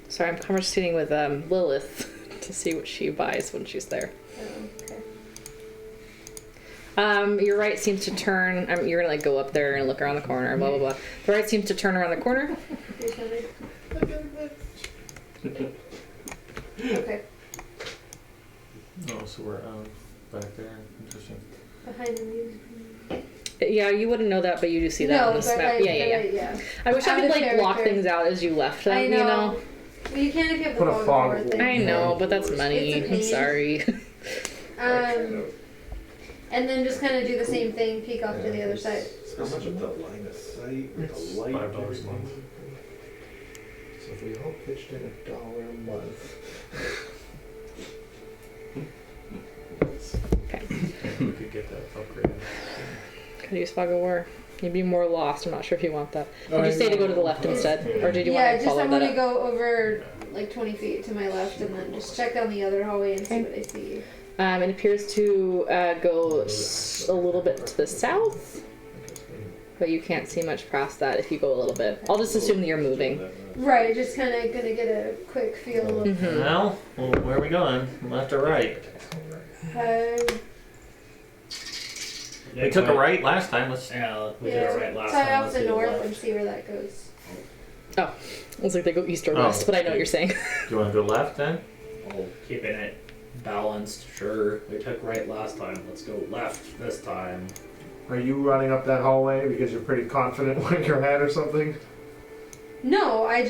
Sorry, I'm conversating with Lilith to see what she buys when she's there. Oh, okay. Your right seems to turn. You're gonna like go up there and look around the corner. Blah blah blah. The right seems to turn around the corner. Here's something. Okay. Oh, so we're back there. Interesting. Behind the music. Yeah, you wouldn't know that, but you do see that on this but map. Yeah. I wish I Out could of like block character. things out as you left them. I know. You know. Well, you can't if you have the Put a fog fog over wall. thing. I know, but that's money. It's a I'm pain. sorry. And then just kind of do the same thing, peek off to the other side. How much of the line of sight with the light? $5 a month. So if we all pitched in $1 a month. We could get that upgraded. Could use fog of war. You'd be more lost. I'm not sure if you want that. Oh, Did you say to go to the left instead, or did you want to follow I that want to up? go over like 20 feet to my left and then just check down the other hallway and see what I see. It appears to go a little bit to the south, but you can't see much past that if you go a little bit. I'll just assume that you're moving. Right, just kind of gonna get a quick feel of. Well, where are we going? Left or right? We took a right last time. Let's. Yeah, we did it right last try time. off Let's the do north left. and see where that goes. It's like they go east or Oh. west, but I know what you're saying. Do you want to go left then? Oh, keeping it balanced, sure. We took right last time. Let's go left this time. Are you running up that hallway because you're pretty confident when you're ahead or something? No, I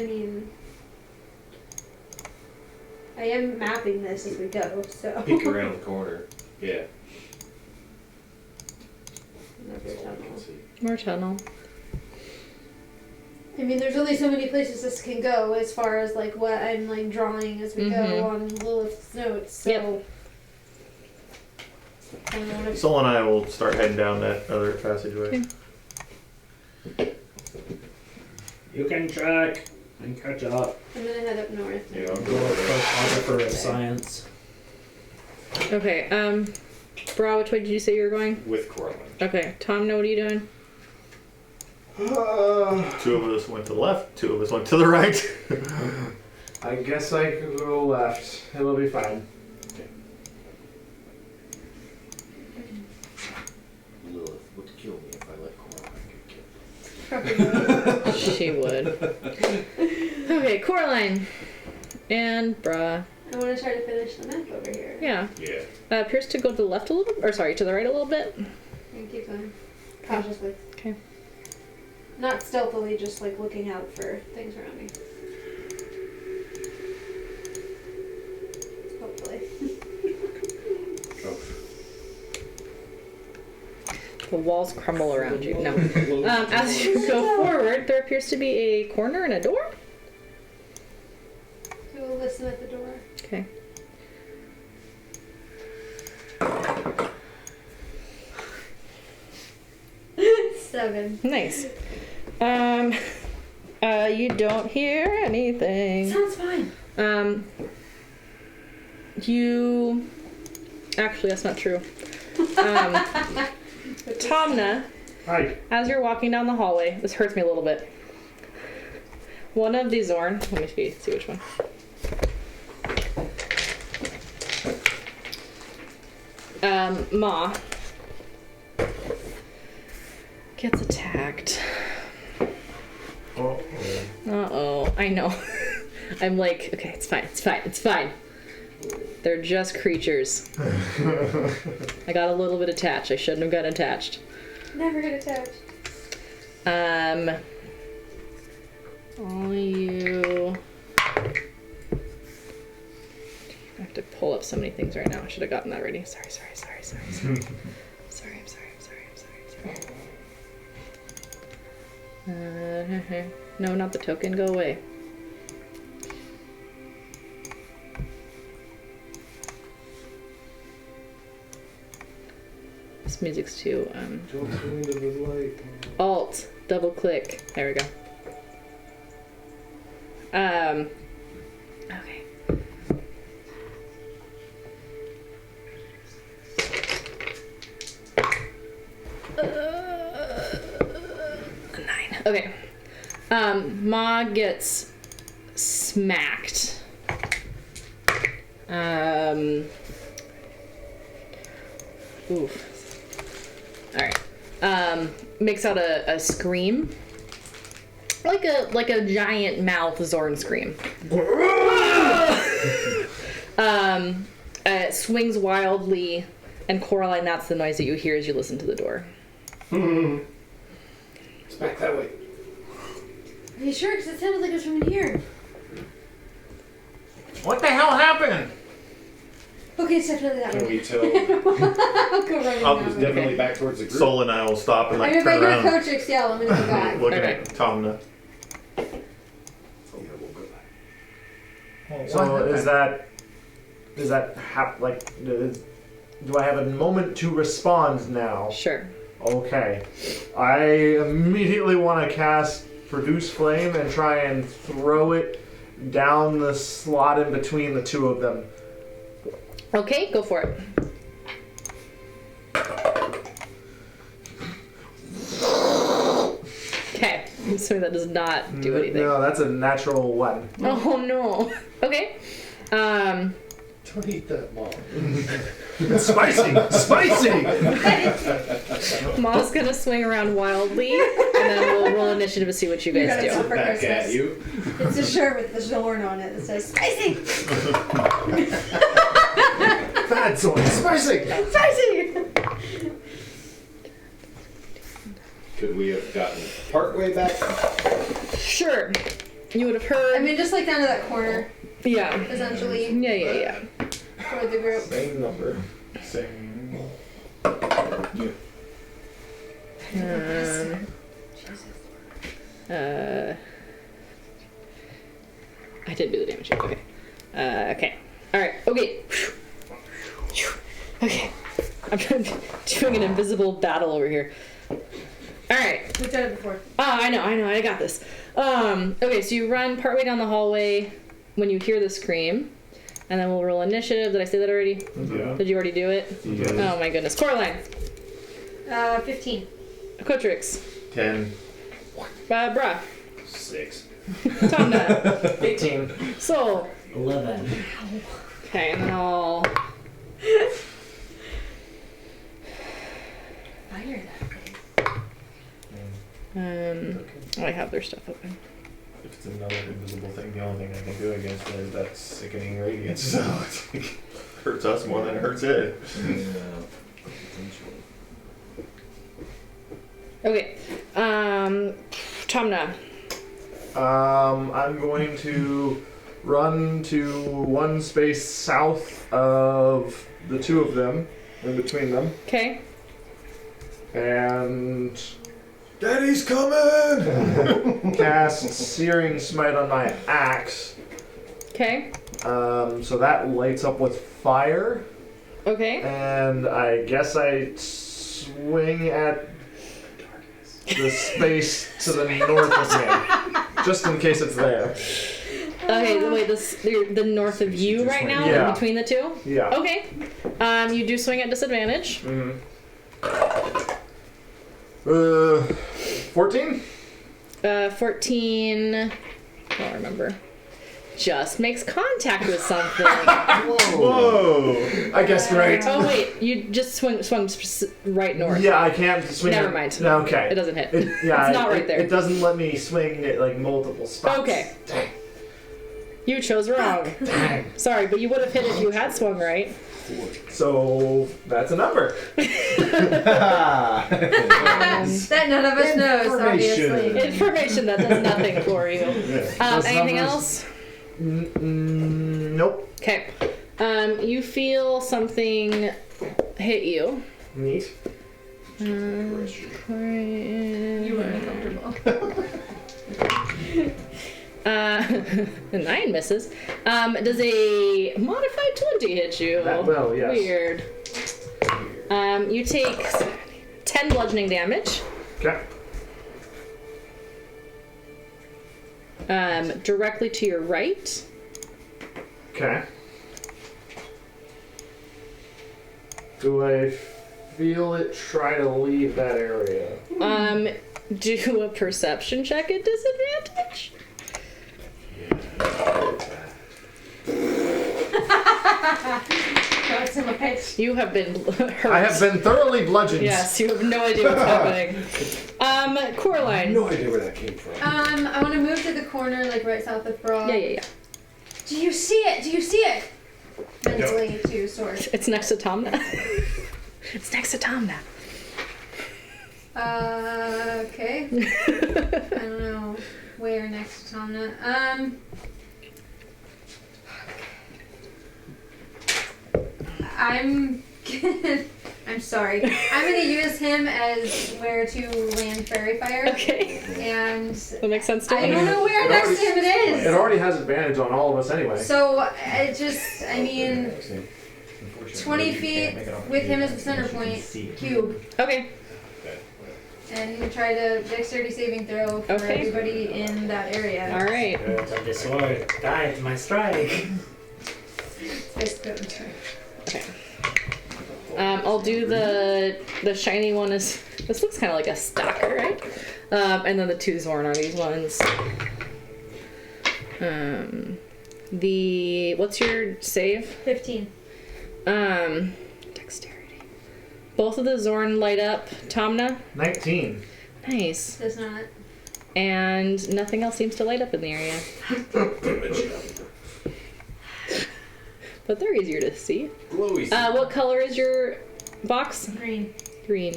mean, I am mapping this as we go, so. Peek around the corner. Yeah. Another tunnel. More tunnel. I mean, there's only so many places this can go as far as like what I'm like drawing as we go on Lilith's notes. So. Yep. I don't know if- Sol and I will start heading down that other passageway. You can check and catch up. I'm gonna head up north. Yeah, I'll Go go with over there. photographer of science. Okay. Bra, which way did you say you were going? With Coraline. Okay. Tom, what are you doing? Two of us went to the left. Two of us went to the right. I guess I could go left. It'll be fine. Lilith would kill me if I let Coraline get killed. She would. Okay, Coraline and Bra. I want to try to finish the map over here. Yeah. Yeah. Appears to go to the left a little, or sorry, to the right a little bit. And keep going. Cautiously. Okay. Not stealthily, just like looking out for things around me. Hopefully. Oh. The walls crumble around you. No. As you go forward, there appears to be a corner and a door. We will listen at the door. Okay. Seven. Nice. You don't hear anything. Sounds fine. You. Actually, that's not true. Tomna, Hi. as you're walking down the hallway, this hurts me a little bit. one of these Xorn. Let me see which one. Ma gets attacked. Uh-oh. I know. I'm like, okay, it's fine. They're just creatures. I got a little bit attached. I shouldn't have gotten attached. Never get attached. All you... I have to pull up so many things right now. I should have gotten that ready. Sorry. No, not the token. Go away. This music's too, Alt, double click. There we go. Okay. A 9. Okay. Ma gets smacked. Oof. Alright. Makes out a scream. Like a giant mouth Xorn scream. Swings wildly, and Coraline, that's the noise that you hear as you listen to the door. It's back that way. Are you sure? Because it sounded like it was from in here. What the hell happened? Okay, it's definitely that Can way. we tell? I'll go running I'll now. just Definitely back towards the group. Sol and I will stop and like If I turn hear around, Cotrix yell, I'm gonna go back. looking Okay. at Tomna. Yeah, we'll go back. So is that do I have a moment to respond now? Sure. Okay. I immediately want to cast Produce Flame and try and throw it down the slot in between the two of them. Okay, go for it. Okay, I'm assuming that does not do anything. No, that's a natural 1. Oh no. Okay. Don't eat that, Mom. Spicy! Ma's gonna swing around wildly, and then we'll roll initiative to see what you You guys got it do. for Back Christmas. at you. It's a shirt with the Xorn on it that says spicy. Bad Xorn, spicy! Spicy. Could we have gotten partway back? Sure. You would have heard. I mean, just like down to that corner, Yeah. essentially, Yeah. for the group. Same number. Same. I didn't do the damage yet. Okay. Okay. Alright. Okay. Okay. I'm doing an invisible battle over here. Alright. We've done it before. Oh, I know. I got this. Okay, so you run partway down the hallway when you hear the scream. And then we'll roll initiative. Did I say that already? Yeah. Did you already do it? Yeah. Oh my goodness. Coraline. 15. Cotrix. 10. Bruh. 6. Tomna. 18. Sol. 11. Okay, and then I'll... Fire that. I have their stuff open. If it's another invisible thing, the only thing I can do against it is that sickening radiance. So it's like, hurts us more than it hurts it. Okay. Tomna. I'm going to run to one space south of the two of them, in between them, Okay. and Daddy's coming! cast Searing Smite on my axe. Okay. So that lights up with fire, Okay. and I guess I swing at the space to the north of me, just in case it's there. Okay, wait, you're the north of you right now? Yeah. In between the two? Yeah. Okay. You do swing at disadvantage. 14? 14 I don't remember. Just makes contact with something. Whoa! I guessed right. Oh wait, you just swung right north. Yeah, I can't swing. Never mind. No, okay. It doesn't hit. Yeah, it's not right there. It doesn't let me swing it like multiple spots. Okay. Dang. You chose wrong. Dang. Sorry, but you would have hit if you had swung right. So that's a number. That none of us knows, obviously. Information that does nothing for you. Anything else? Nope. Okay. You feel something hit you. Neat. You were uncomfortable. 9 misses. Does a modified 20 hit you? That will, yes. Weird. You take 10 bludgeoning damage. Okay. Directly to your right. Okay. Do I feel it try to leave that area? Do a perception check at disadvantage. You have been hurt. I have been thoroughly bludgeoned. Yes, you have no idea what's happening. Coraline. No idea where that came from. I want to move to the corner, like right south of Broad. Yeah. Do you see it? Do you see it? Mentally to Sword. It's next to Tomna. It's next to Tomna. Okay. I don't know where next to Tomna. I'm sorry. I'm gonna use him as where to land fairy fire. Okay. And That makes sense to me. I don't know where next to him it is. It already has advantage on all of us anyway. So I mean, 20 feet with him as the center point, cube, Okay. and try to dexterity saving throw for Okay. everybody in that area. All right. The sword died to my strike. Fist code. Okay. I'll do the shiny one. This looks kind of like a stalker, right? And then the 2 Xorn are these ones. What's your save? 15. Dexterity. Both of the Xorn light up. Tomna. 19. Nice. Does not. And nothing else seems to light up in the area. But they're easier to see. Glowy. What color is your box? Green. Green.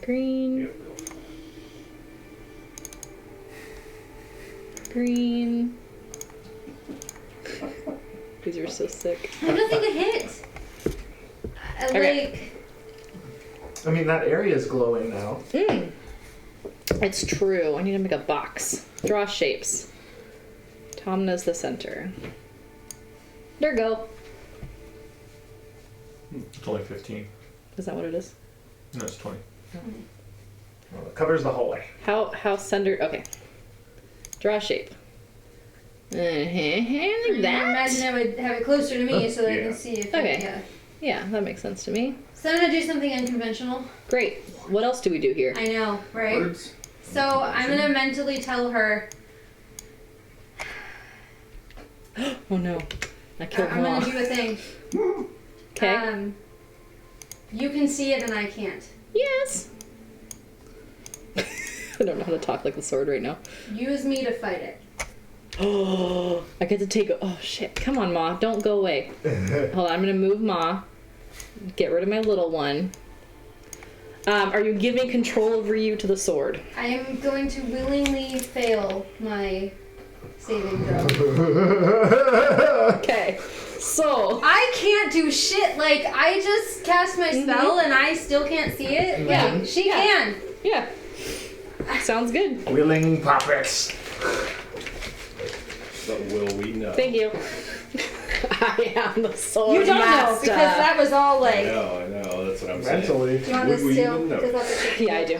Green. Green. These are so sick. I have nothing to hit. Okay. I mean, that area is glowing now. It's true. I need to make a box. Draw shapes. Tomna's the center. There you go. It's only 15. Is that what it is? No, it's 20. Well, it covers the hallway. How centered? Okay. Draw a shape. Like I that. imagine I would have it closer to me so that I can see if Okay. yeah. Yeah, that makes sense to me. So I'm gonna do something unconventional. Great. What else do we do here? I know, right? Birds. So I'm gonna mentally tell her Oh no. I killed I'm Maw. gonna do a thing. Okay. You can see it and I can't. Yes. I don't know how to talk like the sword right now. Use me to fight it. Oh, I get to take. Oh shit! Come on, Ma. Don't go away. Hold on. I'm gonna move Ma. Get rid of my little one. Are you giving control over you to the sword? I am going to willingly fail my saving throw. Okay. So. I can't do shit. Like I just cast my spell and I still can't see it. Yeah. Like, she Yeah. can. Yeah. Sounds good. Willing puppets. But will we know? Thank you. I am the sword You don't master. know because that was all I like. know, that's what I'm saying. Mentally. Do you want Would this we too? even know? Because that's a Yeah, I do.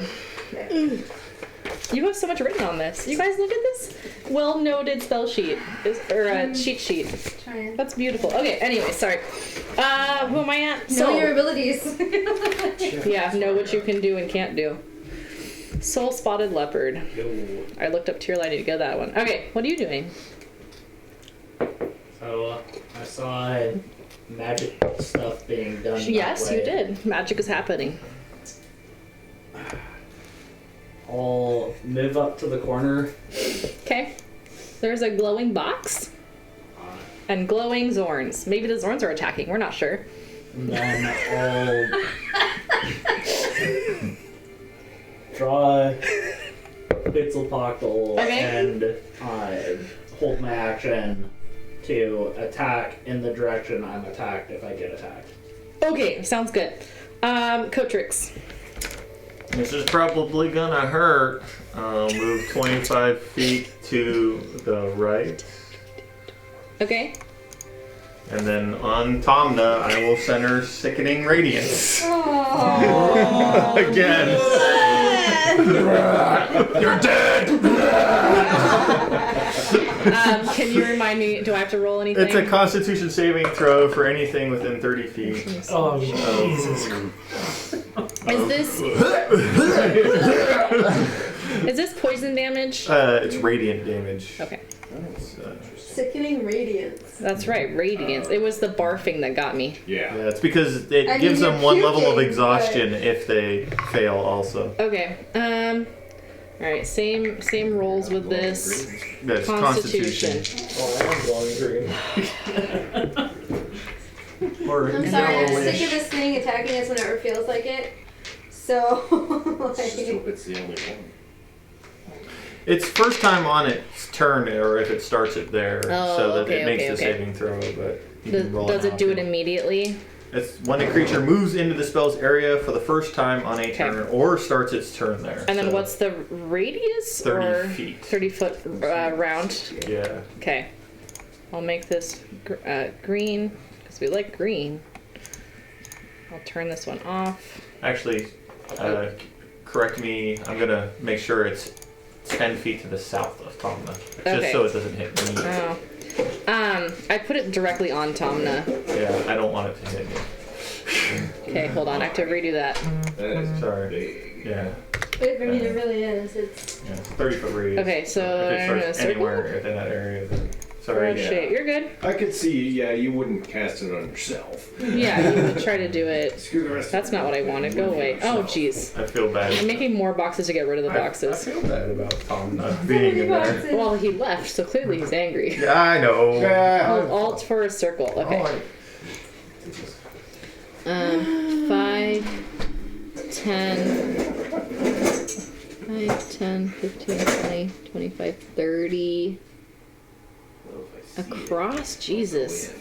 You have so much written on this. You guys look at this well-noted spell sheet, cheat sheet. Trying. That's beautiful. Okay. Anyway, sorry. Who am I at? Know your abilities. Yeah, know what you can do and can't do. Soul spotted leopard. Yo. I looked up tier line to get that one. Okay, what are you doing? So I saw magic stuff being done. Yes, you did. Magic is happening. I'll move up to the corner. Okay. There's a glowing box and glowing Xorns. Maybe the Xorns are attacking. We're not sure. And then I'll draw Quetzalcoatl and hold my action to attack in the direction I'm attacked if I get attacked. Okay, sounds good. Cotrix. This is probably gonna hurt. I'll move 25 feet to the right. Okay. And then on Tomna, I will center Sickening Radiance. Again. You're dead! Can you remind me, do I have to roll anything? It's a Constitution saving throw for anything within 30 feet. Oh, Jesus Is this poison damage? It's radiant damage. Okay. Sickening radiance. That's right, radiance. It was the barfing that got me. Yeah. Yeah, it's because it I gives mean, them you're one level of puking, exhaustion if they fail also. Okay. Alright, same rolls with this. That's Constitution. Oh, I am glowing green. Or I'm sorry, I'm yellowish. sick of this thing attacking us whenever it feels like it. So, Let's just hope it's the only one. It's first time on its turn, or if it starts it there, Oh, so that okay, it makes okay, the okay. saving throw. But you can roll Does it do it now. immediately? It's when a creature moves into the spell's area for the first time on a turn, or starts its turn there. And then So, what's the radius? 30 or feet. 30 foot round? Yeah. Okay. I'll make this green, because we like green. I'll turn this one off. Actually, correct me. I'm gonna make sure it's 10 feet to the south of Tomna, just Okay. so it doesn't hit me. Oh. I put it directly on Tomna. Yeah, I don't want it to hit me. Okay, hold on. I have to redo that. That is Sorry. big. Yeah. I mean, it really is. It's Yeah, it's 30 foot radius. Okay, so if I'm it gonna starts circle. anywhere within that area, then sorry. Crochet. You're good. I could see, yeah, you wouldn't cast it on yourself. Yeah, you would try to do it. Screw the rest That's of not what I wanted. Go away. Oh, jeez. I feel bad. I'm making more boxes to get rid of the I boxes. feel bad about Tom not being in there. boxes. Well, he left, so clearly he's angry. Yeah, I know. Hold Alt for a circle. Okay. 5, 10, 15, 20, 25, 30. Across? Jesus.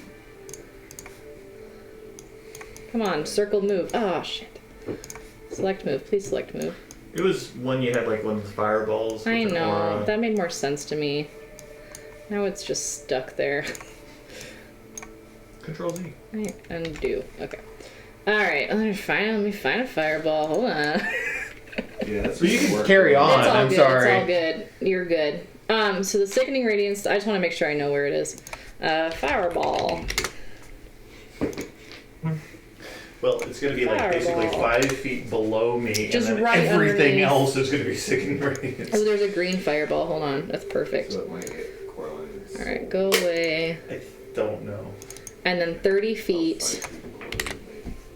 Come on, circle move. Oh, shit. Select move. Please select move. It was when you had like one of the fireballs. I with an know. aura. That made more sense to me. Now it's just stuck there. Control Z. Right, undo. Okay. Alright, let me find a fireball. Hold on. Yeah, that's But you can carry on. It's all I'm good. sorry. It's all good. You're good. So the Sickening Radiance, I just want to make sure I know where it is. Fireball. Well, it's going to be like basically Fireball. 5 feet below me, Just and then right everything underneath. else is going to be sickening radiance. Oh, there's a green fireball. Hold on. That's perfect. So it might hit Coraline's. Alright, go away. I don't know. And then 30 feet.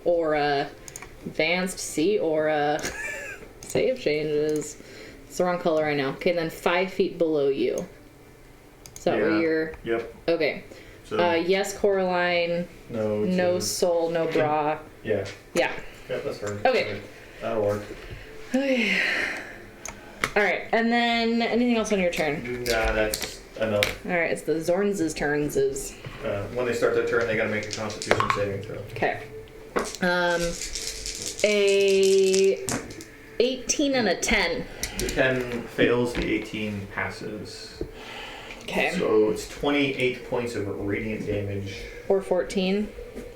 Aura. Advanced Sea Aura. Save changes. It's the wrong color I know. Okay, then 5 feet below you. Is that where Yeah. you're... Yep. Okay. So Yes, Coraline. no. No to- soul, no bra. Yeah. Yeah. Yeah, that's her. Okay. That'll work. Alright, and then anything else on your turn? Nah, that's enough. Alright, it's the Xorns' turns. When they start their turn, they got to make a Constitution saving throw. Okay. A 18 and a 10. The 10 fails, the 18 passes. Okay. So it's 28 points of radiant damage. Or 14.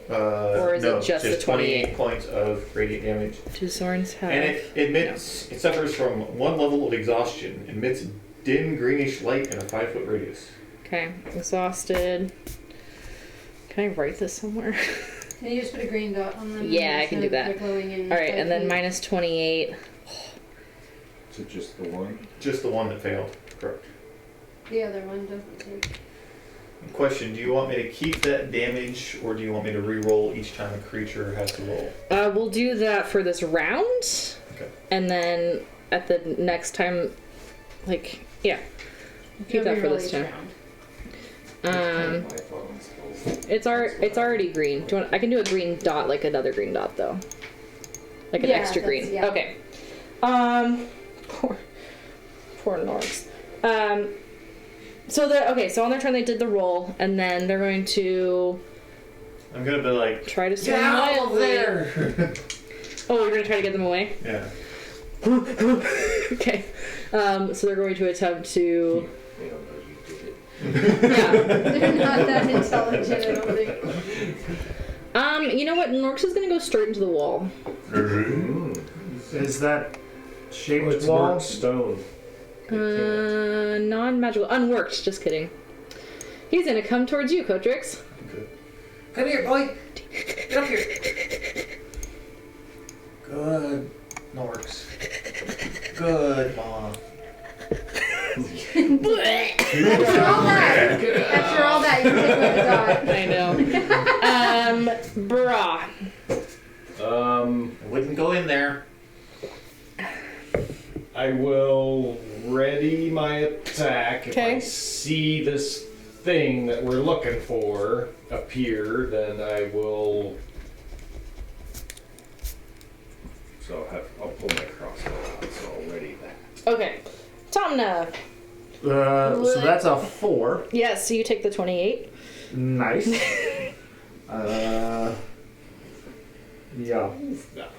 Or is it just the 28 points of radiant damage? Do Xorns have... And it suffers from 1 level of exhaustion, emits dim greenish light in a 5 foot radius. Okay. Exhausted. Can I write this somewhere? Can you just put a green dot on them? Yeah, I can do that. Alright, Alright, and then minus 28. To just the one? Just the one that failed. Correct. The other one doesn't take. Question, do you want me to keep that damage, or do you want me to re-roll each time a creature has to roll? We'll do that for this round. Okay. And then at the next time, like, yeah. We'll keep that for this time. It's already green. Do you want, I can do a green dot, like another green dot, though. Like an extra green. Yeah. Okay. Poor Norks. So on their turn they did the roll, and then they're going to. I'm gonna be like, try to swim get out of wildly. there! Oh, you're gonna try to get them away? Yeah. Okay. So they're going to attempt to. They don't know you did it. Yeah. They're not that intelligent, I don't think. You know what? Norks is gonna go straight into the wall. Is that shaped It's wall? worked stone. Non-magical. Unworked. Just kidding. He's gonna come towards you, Kotrix. Okay. Come here, boy. Get up here. Good, Norks. Good, Mom. After all that, you take my dog. I know. Brah. I wouldn't go in there. I will ready my attack. If I Okay. see this thing that we're looking for appear, then I will. So I'll pull my crossbow out, so I'll ready that. Okay. Tomna. So that's a 4. Yes, so you take the 28. Nice. Yeah. That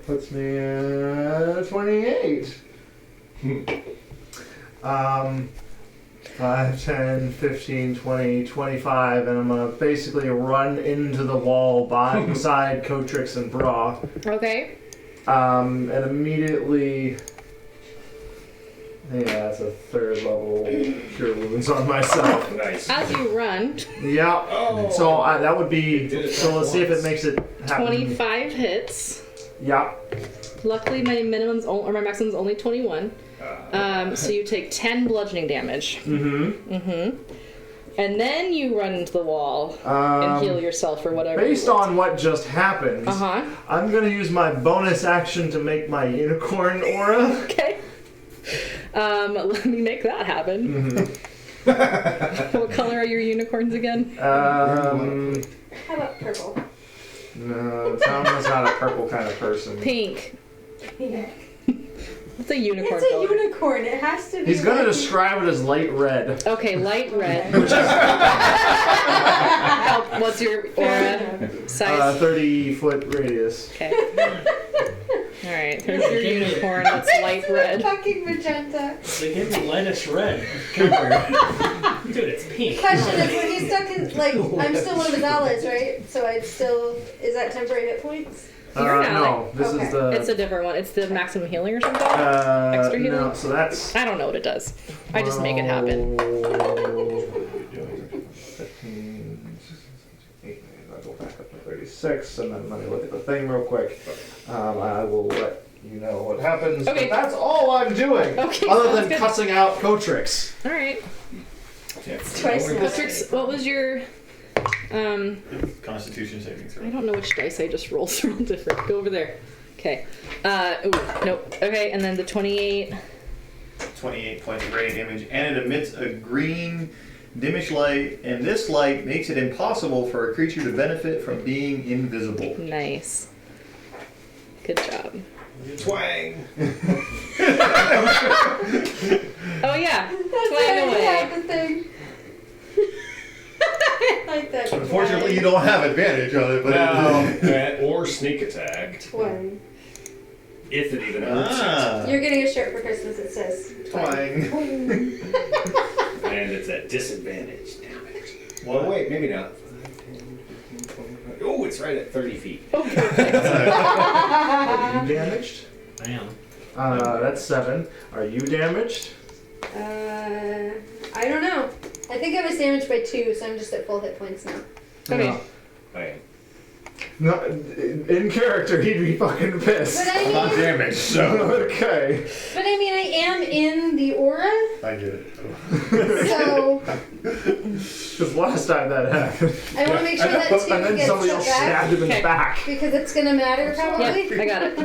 puts me at 28. 5, 10, 15, 20, 25, and I'm gonna basically run into the wall beside Kotrix and Bra. Okay. And immediately. Yeah, that's a 3rd level cure wounds on myself. Nice. As you run, Yeah. Oh. So that would be. Did it So let's see if it once. makes it happen. 25 hits. Yeah. Luckily, my my maximum's only 21. So you take 10 bludgeoning damage. Mm-hmm. And then you run into the wall and heal yourself or whatever. Based on what just happened, Uh-huh. I'm gonna use my bonus action to make my unicorn aura. Okay. Let me make that happen. What color are your unicorns again? How about purple? No, Tom's not a purple kind of person. Pink. Yeah. What's a unicorn It's a color? unicorn. It has to be. He's gonna like- describe it as light red. Okay, light red. What's your aura size? 30-foot radius. Okay. Alright, there's your unicorn that's light red. Fucking magenta. They gave me lightish red. Dude, it's pink. Question is, when he's stuck in, like, I'm still one of his allies, right? So I still, is that temporary hit points? You're an No, this Okay. is the. It's a different one. It's the maximum healing or something? extra healing? No, so that's. I don't know what it does. I just make it happen. 15, 16, I'll go back up to 36, and then let me look at the thing real quick. I will let you know what happens. Okay. But that's all I'm doing, Okay, other sounds than good. cussing out Kotrix. Alright. Twice as much. Kotrix, what was your... Constitution saving throw. I don't know which dice I just rolled. They're all different. Go over there. Okay. Ooh, nope. Okay, and then the 28. 28 points of radiant damage, and it emits a green dimish light, and this light makes it impossible for a creature to benefit from being invisible. Nice. Good job. Twang! Oh yeah. That's Twang why I away. have the thing. I like that. Unfortunately, you don't have advantage on it, but Or sneak attack, Twang. if it even hurts. You're getting a shirt for Christmas that says Twang. And it's at disadvantage. Damn it. What? Oh, wait, maybe not. 5, 10, 15, 20. Oh, it's right at 30 feet. Are you damaged? I am. That's 7. Are you damaged? I don't know. I think I was damaged by 2, so I'm just at full hit points now. Okay. No. I am. No, in character, he'd be fucking pissed. But I I'm not mean, damaged, so. Okay. but I mean, I am in the aura, I get it. so Because last time that happened, I want to make sure that 2 and then gets somebody put else back stabbed him in Okay. the back. because it's gonna matter probably. Yep, I got it. I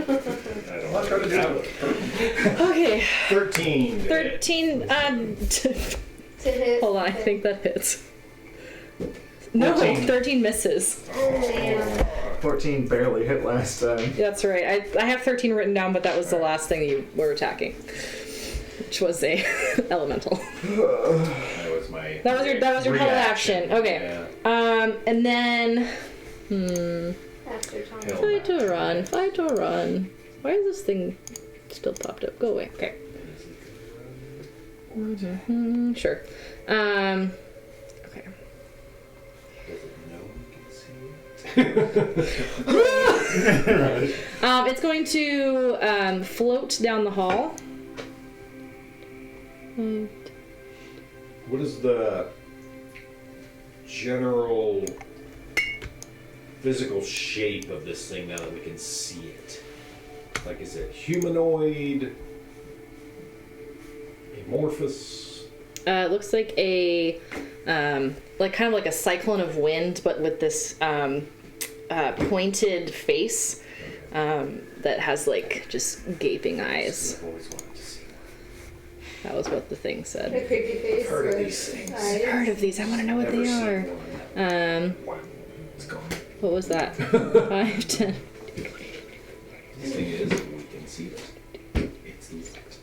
don't want to do it. Okay, 13. 13. To hit. Hold on, I think that hits. No, 14. 13 misses. Damn. 14 barely hit last time. That's right. I have 13 written down, but that was the last thing you were attacking, which was a elemental. That was my. That was your whole action. Okay. Yeah. And then After Tom. Hell. fight or run. Why is this thing still popped up? Go away. Okay. Sure. Okay. It's going to float down the hall. What is the general physical shape of this thing now that we can see it? Like, is it humanoid? Amorphous? It looks like a like kind of like a cyclone of wind, but with this pointed face that has like just gaping eyes. I've always wanted to see That was what the thing said. A creepy face. Heard of with these things. eyes. I've heard of these. I want to know what Never they seen are. one. It's gone. What was that? 5, 10. The thing is, we can see it. It's locked.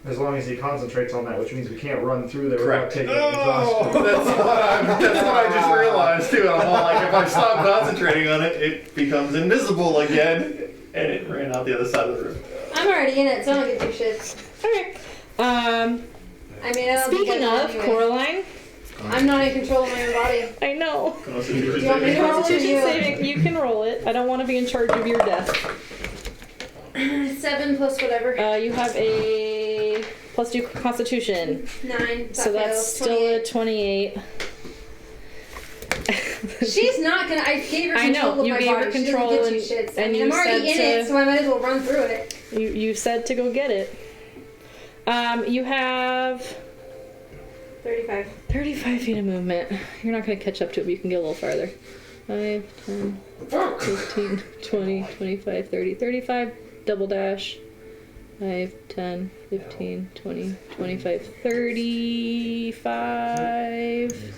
As long as he concentrates on that, which means we can't run through there Correct. without taking exhaustion. That's what I just realized too. I'm all like, if I stop concentrating on it, it becomes invisible again, and it ran out the other side of the room. I'm already in it, so I don't get to do shit. Okay. I mean, I don't think Speaking I of will anyway. Coraline, I'm not in control of my own body. I know. Do you want me to roll it or Constitution you? saving. You can roll it. I don't want to be in charge of your death. 7 plus whatever. You have a +2 Constitution, 9. so that's still a 28. She's not gonna. I gave her I control know, of you my gave her body. She control doesn't get and- two shits. and I mean, you I'm already in said it, to- so I might as well run through it. You said to go get it. You have 35. 35 feet of movement. You're not going to catch up to it, but you can get a little farther. 5, 10, 15, 20, 25, 30, 35. Double dash. 5, 10, 15, 20, 25, 35.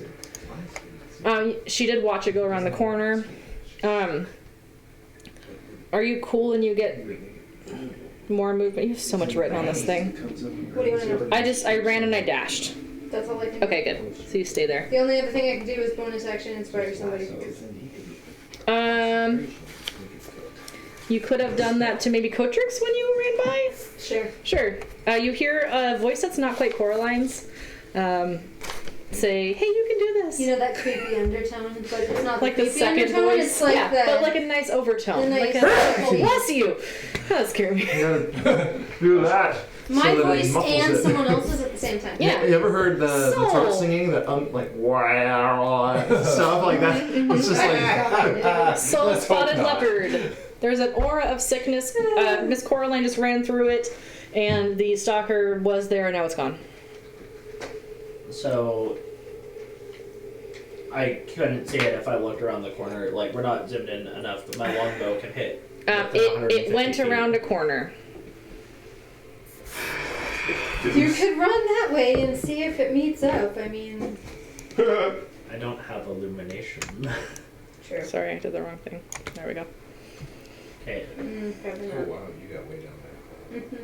She did watch it go around the corner. Are you cool and you get more movement? You have so much written on this thing. What do you want to know? I ran and I dashed. That's all I can do. Okay, good. So you stay there. The only other thing I can do is bonus action inspire somebody. You could have done that to maybe Cotrix when you ran by. Sure. Sure. You hear a voice that's not quite Coraline's. Say, "Hey, you can do this." You know that creepy undertone, but it's not like the the creepy second undertone. voice. It's like yeah, the. but like a nice overtone. the Like nice a, voice. bless you. That scared me. You gotta do that. My so that it voice muffles and it. someone else's at the same time. Yeah. You ever heard the So- throat singing that like wow stuff like that? It's just like Soul Let's hope spotted not. leopard. There's an aura of sickness. Miss Coraline just ran through it, and the stalker was there, and now it's gone. So I couldn't see it if I looked around the corner. Like, we're not zoomed in enough, but my longbow can hit. It went around a corner. You could run that way and see if it meets up. I mean, I don't have illumination. true. Sorry, I did the wrong thing. There we go. Okay. Probably Oh not. wow, you got way down there. Mm-hmm.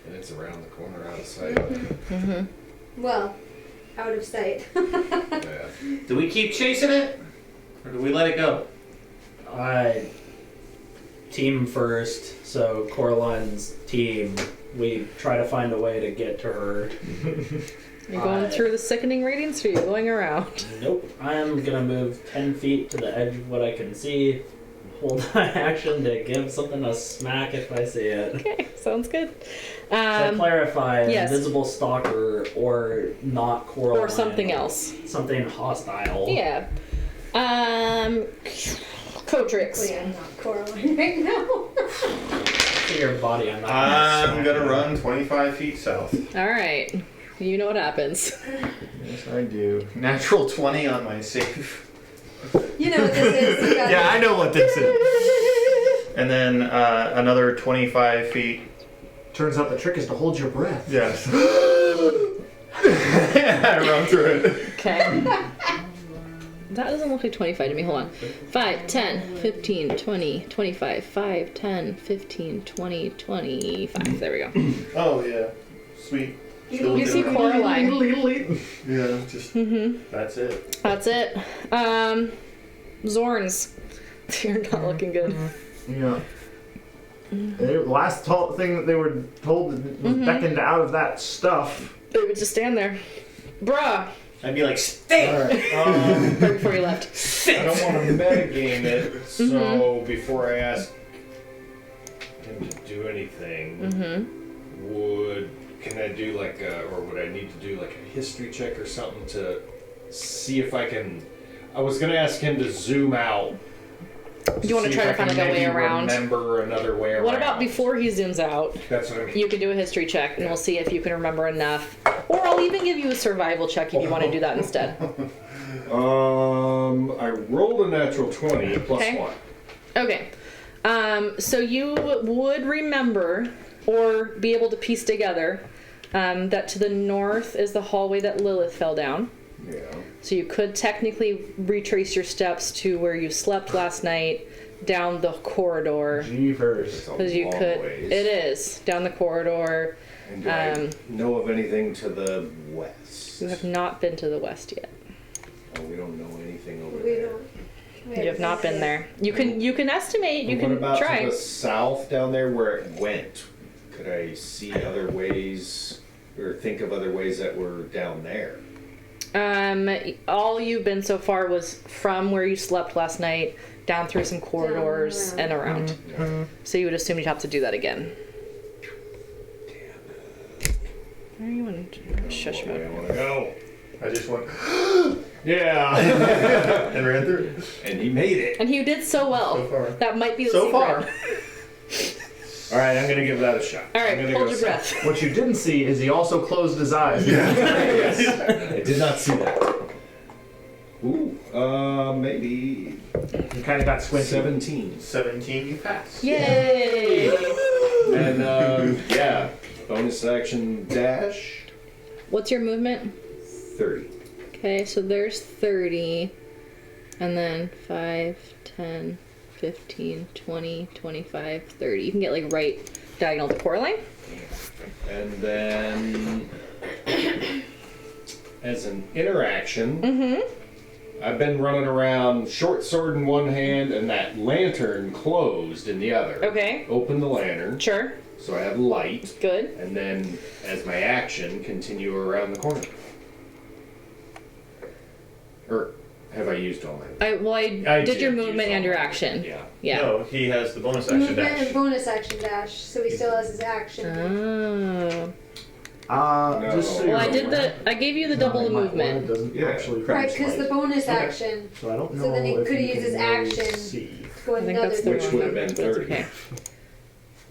And it's around the corner out of sight. Mm-hmm. Well, out of sight. Yeah. Do we keep chasing it? Or do we let it go? Team first, so Coraline's team. We try to find a way to get to her. You're going through the sickening radiance, or you're going around? Nope. I'm gonna move 10 feet to the edge of what I can see. Hold my action to give something a smack if I see it. Okay, sounds good. To clarify, yes. invisible stalker or not Coraline. Or something else. Something hostile. Yeah. Cotrix. I'm not Coraline right now. For your body, I'm not. I'm gonna run 25 feet south. All right. You know what happens. Yes, I do. Natural 20 on my save. You know what this is. You got Yeah, it. I know what this is. And then another 25 feet. Turns out the trick is to hold your breath. Yes. I run through it. Okay. That doesn't look like 25 to me. Hold on. 5, 10, 15, 20, 25. 5, 10, 15, 20, 25. There we go. Oh, yeah. Sweet. Still You see doing it. Coraline. Yeah, just. That's it. That's it. Zorns. You're not looking good. Yeah. The last thing that they were told was beckoned out of that stuff. They would just stand there. Bruh. I'd be like, stay! Right before you left. I don't want to metagame it, so before I ask him to do anything, can I do like or would I need to do like a history check or something to see if I can? I was gonna ask him to zoom out. Do you want to try to find like a way around? Remember another way around. What about before he zooms out? That's what I mean. You can do a history check, and we'll see if you can remember enough. Or I'll even give you a survival check if you want to do that instead. I rolled a natural 20 plus Okay. 1. Okay. So you would remember, or be able to piece together, that to the north is the hallway that Lilith fell down. Yeah. So you could technically retrace your steps to where you slept last night, down the corridor. Jeepers. Because you could. Ways. It is down the corridor. And do I know of anything to the west? You have not been to the west yet. Oh, we don't know anything over We there. don't. You have not been there. You can estimate. You What can about try. to the south down there where it went? Could I see other ways or think of other ways that were down there? All you've been so far was from where you slept last night, down through some corridors Down and around. So you would assume you'd have to do that again. Where are you in shush I mode? want to go. I just went, Yeah. and ran through it. And he made it. And you did so well. So far. That might be the So secret. far. All right, I'm gonna give that a shot. All I'm right, gonna hold go your south. breath. What you didn't see is he also closed his eyes. I did not see that. Ooh, maybe You kind of got squinty. 17. 17, you pass. Yay! And yeah, bonus action dash What's your movement? 30. Okay, so there's 30. And then 5, 10, 15, 20, 25, 30. You can get like right diagonal to Coraline. And then as an interaction, I've been running around, short sword in one hand and that lantern closed in the other. Okay. Open the lantern, Sure. so I have light, Good. and then as my action, continue around the corner. Or have I used all my? I did your use movement all and your my- action. Yeah. Yeah. No, he has the bonus action Movement dash. and bonus action dash, so he still has his action. Oh. No. Just so Well, I you're did aware, I gave you the double the my one movement. doesn't Yeah. actually Right, finish because the light. bonus Okay. action So I don't know So then he if could you use can his really action. see. go I think another that's the Which wrong would have number, been but it's 30. okay.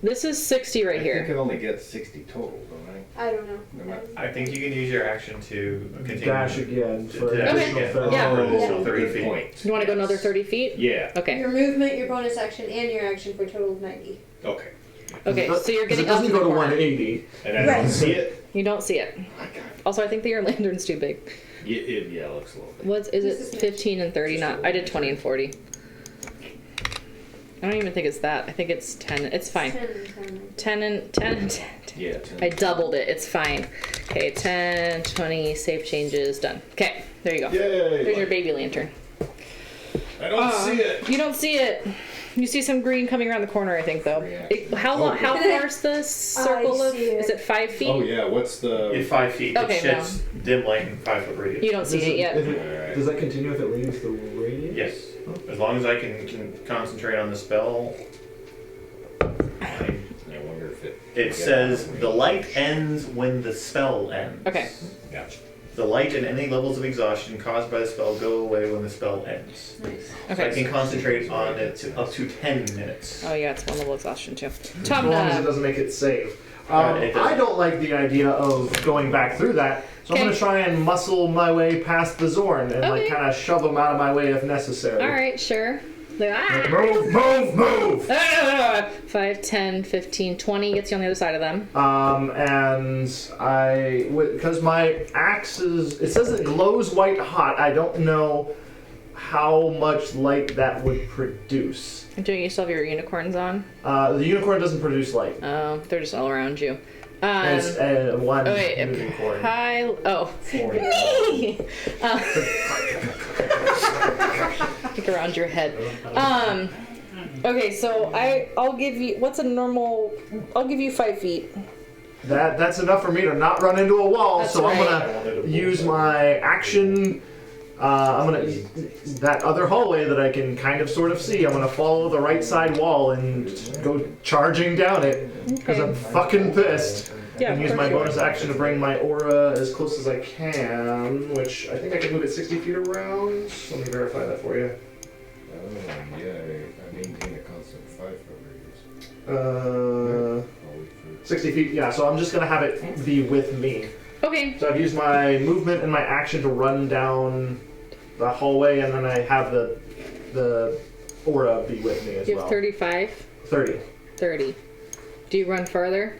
This is 60 right I think here. I only get 60 total, don't I? I don't know. Am I think you can use your action to continue. Dash again for to dash additional again. 30. Yeah. For an additional Oh, 30 good feet. point. You want to go another 30 feet? Yeah. Okay. Your movement, your bonus action, and your action for a total of 90. Okay. Okay, so you're getting it up doesn't to the go to corner. 180. And I Right. don't see it? You don't see it. Also, I think that your lantern's too big. Yeah, it looks a little bit. What is This it? is 15 and 30. Not. I did 20 and 40. I don't even think it's that. I think it's 10. It's fine. 10 and 10. 10 and 10 and 10. Yeah, 10. I doubled it. It's fine. Okay, 10, 20, save changes, done. Okay, there you go. Yay! There's your baby lantern. I don't see it. You don't see it. You see some green coming around the corner, I think, though. Reaction. How Oh, how good. far is the circle of? see it. Is it 5 feet? Oh yeah, what's the? In 5 feet, Okay, it sheds dim light in 5 foot radius. You don't see it yet. Alright. Does that continue if it leaves the radius? Yes. As long as I can concentrate on the spell. I wonder if it. It says the light ends when the spell ends. Okay. Gotcha. The light and any levels of exhaustion caused by the spell go away when the spell ends. Nice. So I can concentrate on it up to 10 minutes. Oh yeah, it's one level exhaustion too. As Tom, long as it doesn't make it save. It doesn't. I don't like the idea of going back through that, so I'm Okay. going to try and muscle my way past the Xorn and like Okay. kind of shove them out of my way if necessary. all right, sure. Like, Move! 5, 10, 15, 20 gets you on the other side of them. And because my axe it says it glows white hot, I don't know how much light that would produce. Do you still have your unicorns on? The unicorn doesn't produce light. Oh, they're just all around you. It's one Oh wait, unicorn. me! Look around your head. Okay, so I'll give you, I'll give you 5 feet. That's enough for me to not run into a wall, That's so right. I'm gonna use my action. That other hallway that I can kind of sort of see. I'm gonna follow the right side wall and go charging down it because I'm fucking pissed. Yeah, And use of my course bonus action to bring my aura as close as I can, which I think I can move it 60 feet around. Let me verify that for you. Yeah, I maintain a constant 5-foot radius. 60 feet. Yeah. So I'm just gonna have it be with me. Okay. So I've used my movement and my action to run down the hallway, and then I have the aura be with me as You have well. 35? 30. 30. Do you run farther?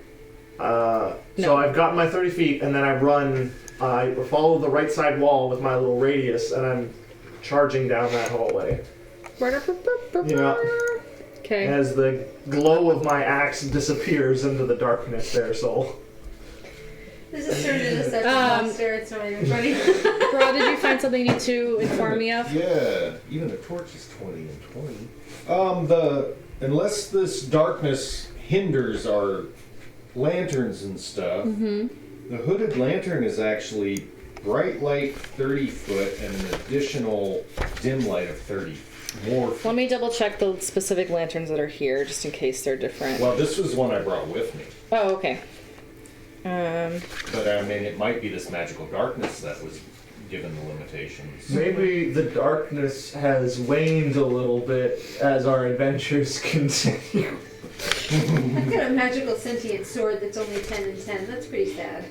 So No. I've got my 30 feet, and then I run. I follow the right side wall with my little radius, and I'm charging down that hallway. Yeah. Okay. As the glow of my axe disappears into the darkness there, Soul. This is turned into such a monster, it's not even funny. Bro, did you find something you need to inform me of? Yeah, even a torch is 20 and 20. Unless this darkness hinders our lanterns and stuff, the hooded lantern is actually bright light 30 foot and an additional dim light of 30 more feet. Let me double check the specific lanterns that are here, just in case they're different. Well, this was one I brought with me. Oh, okay. But I mean, it might be this magical darkness that was given the limitations. Maybe the darkness has waned a little bit as our adventures continue. I've got a magical sentient sword that's only 10 and 10. That's pretty sad.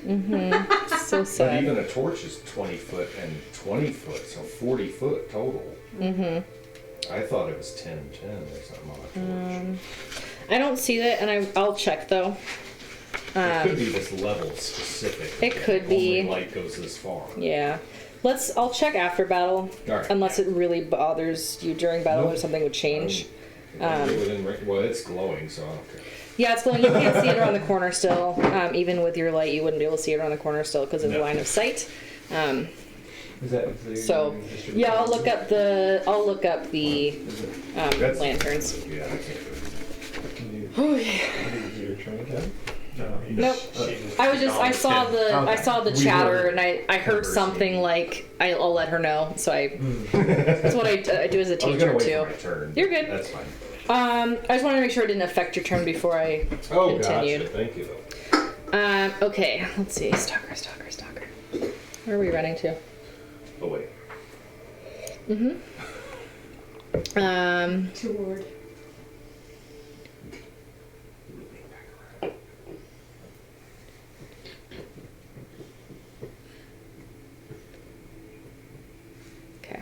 So But sad. even a torch is 20 foot and 20 foot, so 40 foot total. I thought it was 10 and 10 or something on a torch. I don't see that, and I'll check though. It could be this level specific. It could be. Only light goes this far. Yeah. I'll check after battle. Alright. Unless it really bothers you during battle or Nope. something would change. Well, it's glowing, so I don't care. Yeah, it's glowing. You can't see it around the corner still. Even with your light, you wouldn't be able to see it around the corner still because of the No. line of sight. Is that the So, yeah, I'll look up the That's- lanterns. Yeah, I can't. Oh yeah. Nope. I saw the chatter and I heard something like I'll let her know. So that's what I do as a I was teacher gonna wait too. for my turn. You're good. That's fine. I just wanted to make sure it didn't affect your turn before I continued. Gotcha. Thank you, though. Okay, let's see. Stalker. Where are we running to? Oh, wait. Toward. Okay.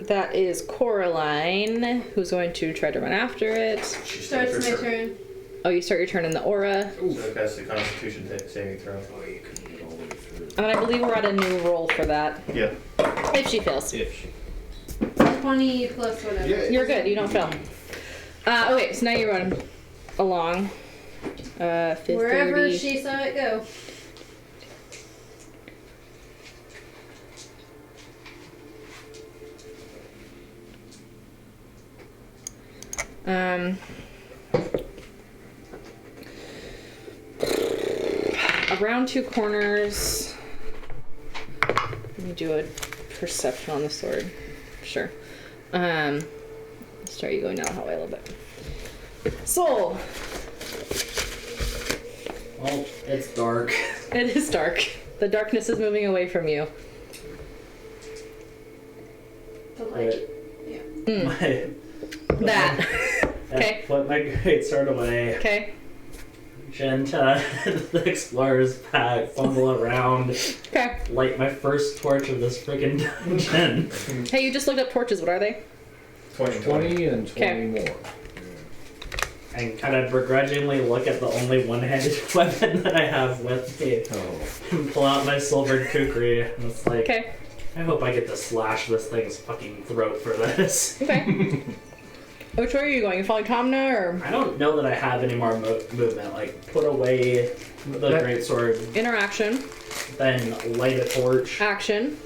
That is Coraline, who's going to try to run after it. Starts my turn. Oh, you start your turn in the aura. So that's the Constitution saving throw. And I believe we're at a new roll for that. Yeah. If she fails. 20 plus whatever. Yeah. You're good, you don't fail. Okay, so now you run along. 30. Wherever she saw it go. Around 2 corners. Let me do a perception on the sword. Sure. Start you going down the hallway a little bit. Soul. Well, it's dark. It is dark. The darkness is moving away from you. The light. My, That. Okay. Put my greatsword away. Okay. Genta, the explorer's pack, fumble around, Okay. light my first torch of this freaking dungeon. Hey, you just looked up torches. What are they? 20 and 20 Okay. more. And kind of begrudgingly look at the only one-handed weapon that I have with me. Oh. And pull out my silvered kukri. And it's like, Okay. I hope I get to slash this thing's fucking throat for this. Okay. Which way are you going? You following Tomna or I don't know that I have any more movement. Like, put away the greatsword, interaction? then light a torch. Action.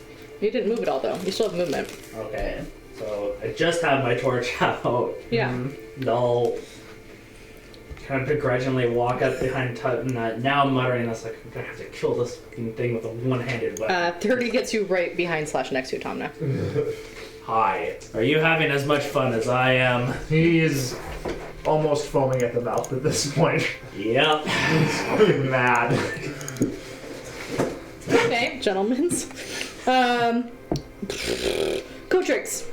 You didn't move at all though. You still have movement. Okay, so I just have my torch out. Yeah. I'll kind of begrudgingly walk up behind Tutton, now muttering this, like, I'm gonna have to kill this fucking thing with a one-handed weapon. 30 gets you right behind / next to Tomna. Hi, are you having as much fun as I am? He is almost foaming at the mouth at this point. Yep. He's mad. Okay, gentlemen's. Cotrix.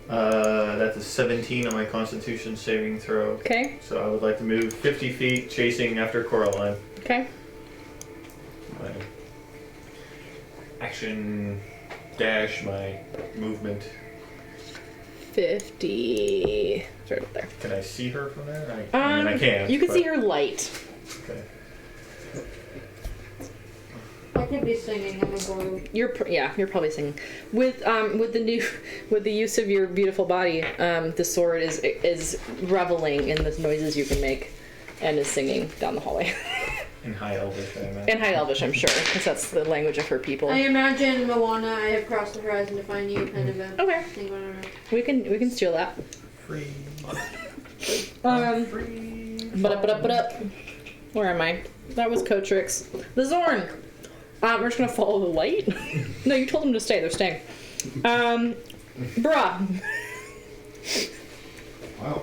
That's a 17 on my Constitution saving throw. Okay. So I would like to move 50 feet, chasing after Coraline. Okay. My action dash my movement. 50. It's right up there. Can I see her from there? I mean, I can. You can but- see her light. Okay. I could be singing. I'm a boy. You're probably singing. With the use of your beautiful body, the sword is reveling in the noises you can make, and is singing down the hallway. In High Elvish, I imagine. In High Elvish, I'm sure, because that's the language of her people. I imagine Moana, I have crossed the horizon to find you, kind of a Okay. thing going on. We can steal that. Free. But where am I? That was Cotrix. The Xorn. We're just gonna follow the light. No, you told them to stay. They're staying. Bruh. Wow.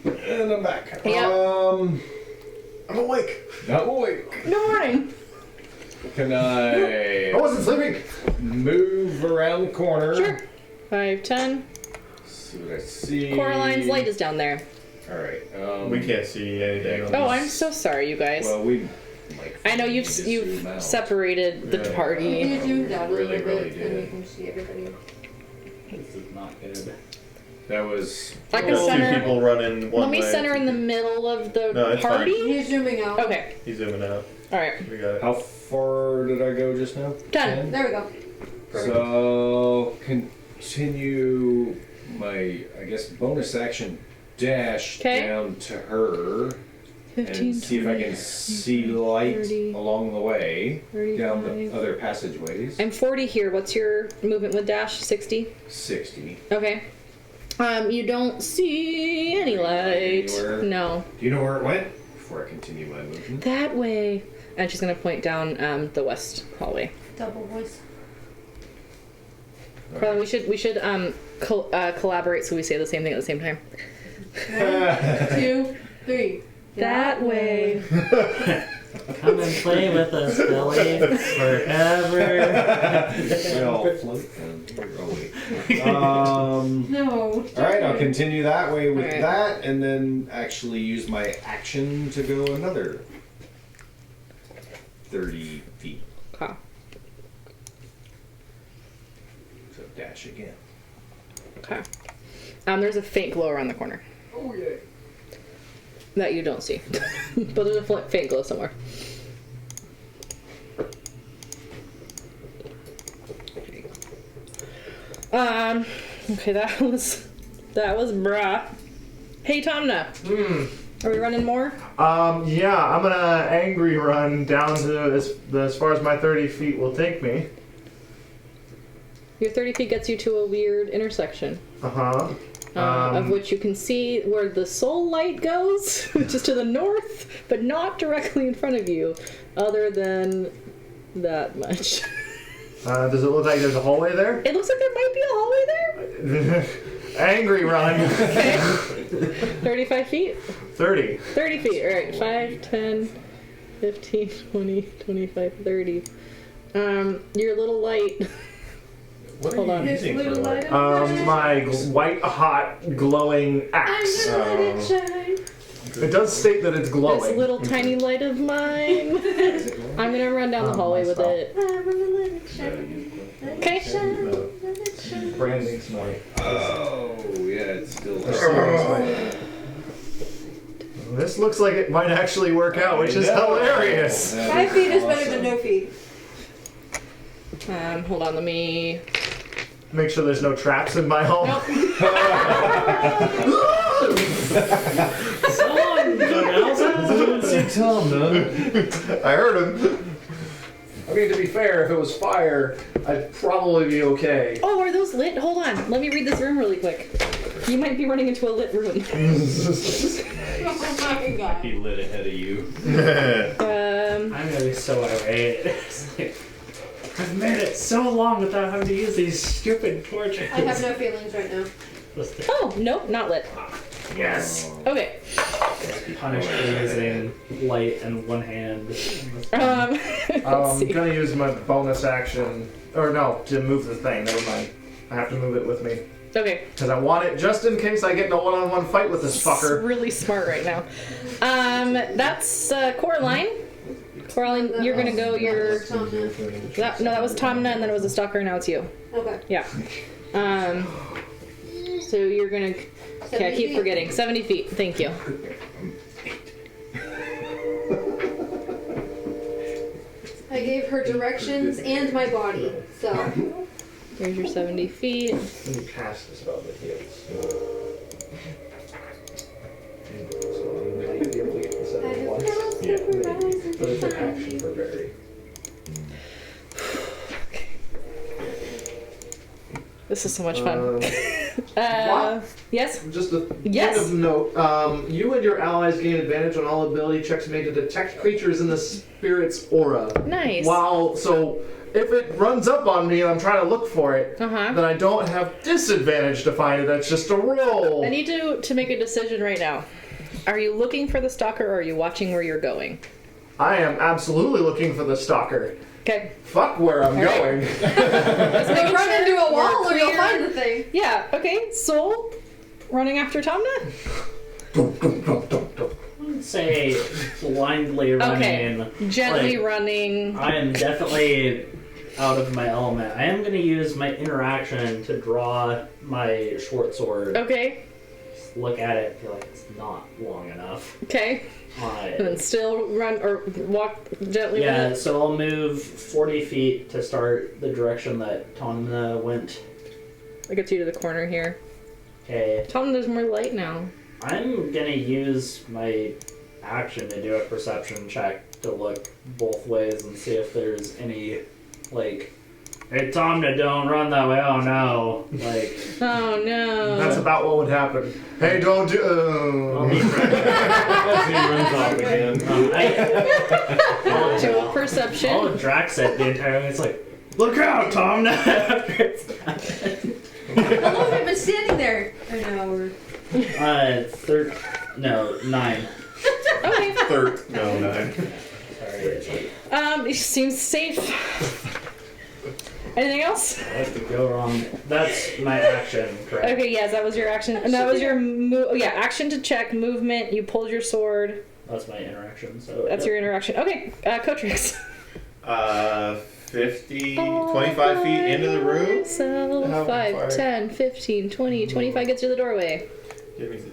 And I'm back. Yep. I'm awake. I'm awake. Good morning. Can I I wasn't sleeping. move around the corner? Sure. 5, 10. See what I see. Coraline's light is down there. Alright. We can't see anything. on Oh, this. I'm so sorry, you guys. Well, we. Like, I know need you've to zoom out. separated the Yeah. party. You do that a Really, little really bit, and you did. can see everybody. This is not good. That was. I can There's two center. people running one Let me way. center in the middle of the No, it's party. He's zooming out. Okay. He's zooming out. All right. We got it. How far did I go just now? 10. There we go. So continue my, I guess, bonus action dash 'Kay. down to her 15, and see if I can 20, see light 30, along the way down the 35. other passageways. I'm 40 here. What's your movement with dash? 60? 60. Okay. You don't see any light. Anywhere? No. Do you know where it went? Before I continue my movement. That way. And she's gonna point down the west hallway. Double voice. Carla, we should collaborate so we say the same thing at the same time. 1, 2, 3. That way. Come and play with us, Billy, forever. We all float down here, oh wait. No. Alright, I'll continue that way with Alright. that and then actually use my action to go another 30 feet. Okay. So dash again. Okay. There's a faint glow around the corner Oh yeah. that you don't see, but there's a faint glow somewhere. Okay, that was bruh. Hey, Tomna. Are we running more? Yeah, I'm gonna angry run down to as far as my 30 feet will take me. Your 30 feet gets you to a weird intersection, Uh-huh. of which you can see where the soul light goes, which is to the north, but not directly in front of you, other than that much. Does it look like there's a hallway there? It looks like there might be a hallway there. Angry run. Okay. 35 feet? 30. 30 feet. All right. 5, 10, 15, 20, 25, 30. Your little light. What Hold are on. you This using for little light? light. My white hot glowing axe. I'm gonna let it shine. It does state that it's This glowing. little tiny light of mine. I'm gonna run down the hallway with it. I'm gonna let it shine. Let it Okay. shine. Let it shine. Branding smart. Oh, yeah, it's still. This looks like it might actually work out, which is hilarious. 5 feet is better than no feet. Hold on, let me. Make sure there's no traps in my home. Nope. See Tom, no? I heard him. I mean, to be fair, if it was fire, I'd probably be okay. Oh, are those lit? Hold on. Let me read this room really quick. You might be running into a lit room. Oh my god. He lit ahead of you. I'm gonna be so irate. It's like, I've made it so long without having to use these stupid torches. I have no feelings right now. Oh, nope, not lit. Yes. Okay. Punished for using light in one hand. Let's I'm see. gonna use my bonus action, or no, to move the thing. Never mind. I have to move it with me Okay. because I want it just in case I get in a one-on-one fight with this It's fucker. really smart right now. That's Coraline. Coraline, you're gonna go your. That was Tomna, and then it was a stalker, now it's you. Okay. Yeah. So you're gonna. Okay, I 70 keep feet. forgetting. 70 feet. Thank you. I gave her directions and my body, so. Here's your 70 feet. When you cast the spell that heals. So you might be able to get the 7 once. But it's an action for Barry. This is so much fun. What? Yes? Just a Yes. end of note. You and your allies gain advantage on all ability checks made to detect creatures in the spirit's aura. Nice. So if it runs up on me and I'm trying to look for it, Uh-huh. then I don't have disadvantage to find it. That's just a roll. I need to make a decision right now. Are you looking for the stalker or are you watching where you're going? I am absolutely looking for the stalker. Okay. Fuck where I'm going. Let's make Run into a wall we're or you'll clear. find the thing. Yeah, okay. Soul, running after Tomna? Say blindly running. Okay. Gently like, running. I am definitely out of my element. I am going to use my interaction to draw my short sword. Okay. Just look at it, feel like it's not long enough. Okay. And then still run or walk gently Yeah, with it? so I'll move 40 feet to start the direction that Tomna went. I'll get you to the corner here. Okay. Tell them there's more light now. I'm gonna use my action to do a perception check to look both ways and see if there's any, like, hey Tomna, don't run that way, oh no. Like, Oh no. That's about what would happen. Hey, don't do. I'll be ready. He runs off again. To a perception. I'll Drax it the entire way. It's like, look out, Tomna! After it's happened. How long have I been standing there? An hour. 9. Okay. No, 9. Sorry. It seems safe. Anything else? What could go wrong? That's my action, correct? Okay, yes, that was your action. And that was your move. Oh, yeah, action to check, movement. You pulled your sword. That's my interaction, so. That's your interaction. Okay, Cotrix. 50, 25 feet into the room. So How 5, far? 10, 15, 20, 25 gets you to the doorway.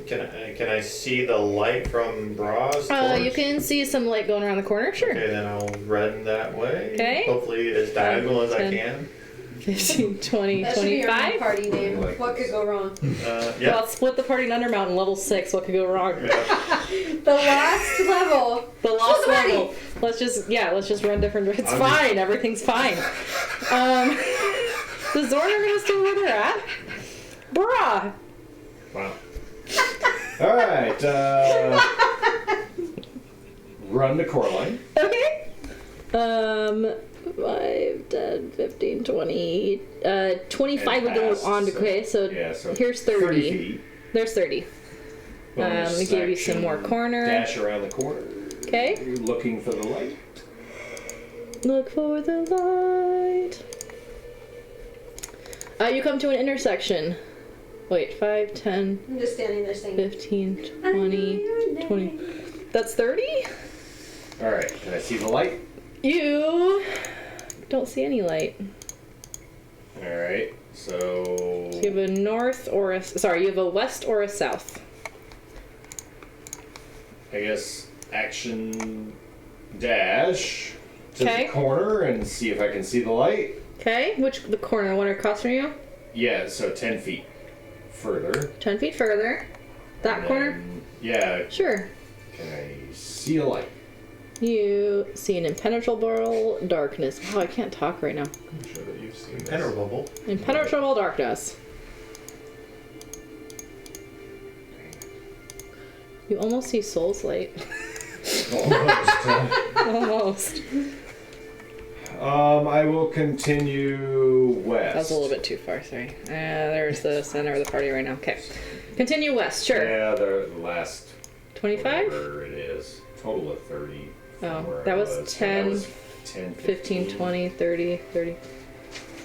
Can I see the light from Bra's torch? You can see some light going around the corner, sure. Okay, then I'll run that way. Okay. Hopefully as diagonal as I 10. can. 15, 20, That should be your 25. party name. What could go wrong? Yeah. Well, split the party in Undermountain, level 6. What could go wrong? The last level. The lost So ready. level. Let's just run different. It's fine. Everything's fine. The Xorn are gonna stay where they're at. Bruh. Wow. All right. Run to Coraline. Okay. 5, 10, 15, 20. 25 would go pass, on to. so- Okay, so, Yeah, so here's 30. feet. There's 30. Bonus We give you some more action, corner. Dash around the corner. Okay. You're looking for the light. Look for the light. You come to an intersection. Wait, 5, 10, I'm just standing there saying, 15, 20, 20. That's 30? Alright, can I see the light? You don't see any light. Alright, so. You have a north or a. Sorry, you have a west or a south. I guess action dash to Okay. the corner and see if I can see the light. Okay, the corner? One across from you? Yeah, so 10 feet further. 10 feet further. That And corner? then, yeah, Sure. can I see a light? You see an impenetrable darkness. Wow, I can't talk right now. I'm sure that you've seen this. Penetrable. Impenetrable darkness. You almost see Soul's light. Almost. I will continue west. That was a little bit too far, sorry. There's the center of the party right now. Okay. Continue west, sure. Yeah, the last 25? whatever it is. Total of 30. from Oh, where that I was So 10, that was 10, 15, 20, 30, 30.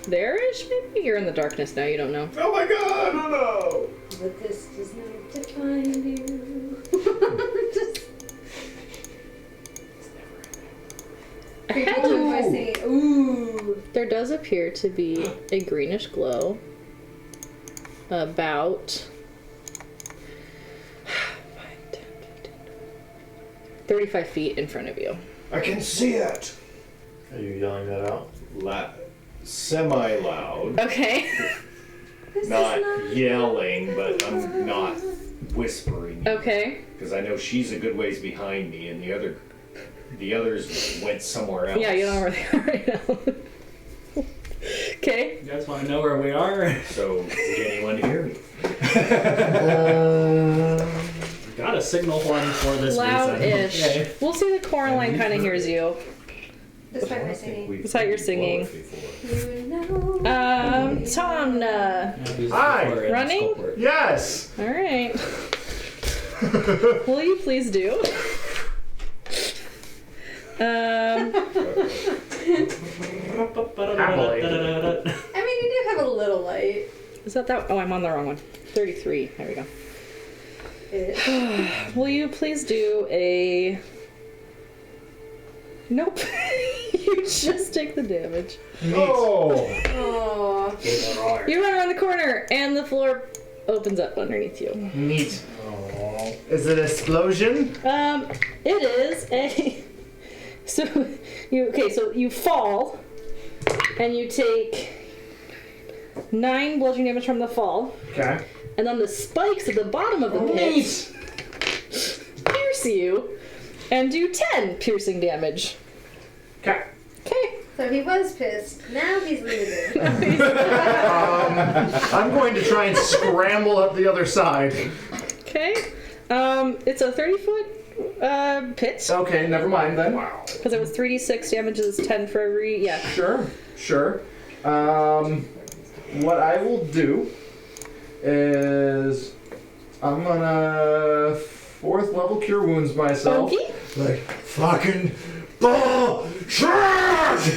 There-ish, maybe? You're in the darkness now, you don't know. Oh my god, oh no! but this does not define you. Just people do by saying, ooh. There does appear to be a greenish glow about 35 feet in front of you. I can see it! Are you yelling that out? Semi-loud. Okay. This Not is not yelling, but I'm not whispering. Okay. Because I know she's a good ways behind me, and the others went somewhere else. Yeah, you don't know where they are right now. Okay. You guys want to know where we are? So, did anyone hear me? Got a signal one for this reason. Loud-ish. Okay. We'll see the corner line kind of hears you. despite my singing. That's how you're singing. You know. Somna. Hi. Running? Yes. All right. Will you please do? Happily. I mean, you do have a little light. Is that? Oh, I'm on the wrong one. 33. There we go. Will you please do a... Nope. You just take the damage. Oh! Oh. You run around the corner, and the floor opens up underneath you. Neat. Is it an explosion? It is a... So you fall, and you take 9 bludgeoning damage from the fall, Okay. and then the spikes at the bottom of the pit pierce you, and do 10 piercing damage. Okay. Okay. So he was pissed. Now he's losing. I'm going to try and scramble up the other side. Okay. It's a 30-foot pit, Okay, never mind then. because it was 3d6 damage is 10 for every... Yeah. Sure. What I will do is I'm gonna 4th level cure wounds myself. Okay. Like fucking ball trash.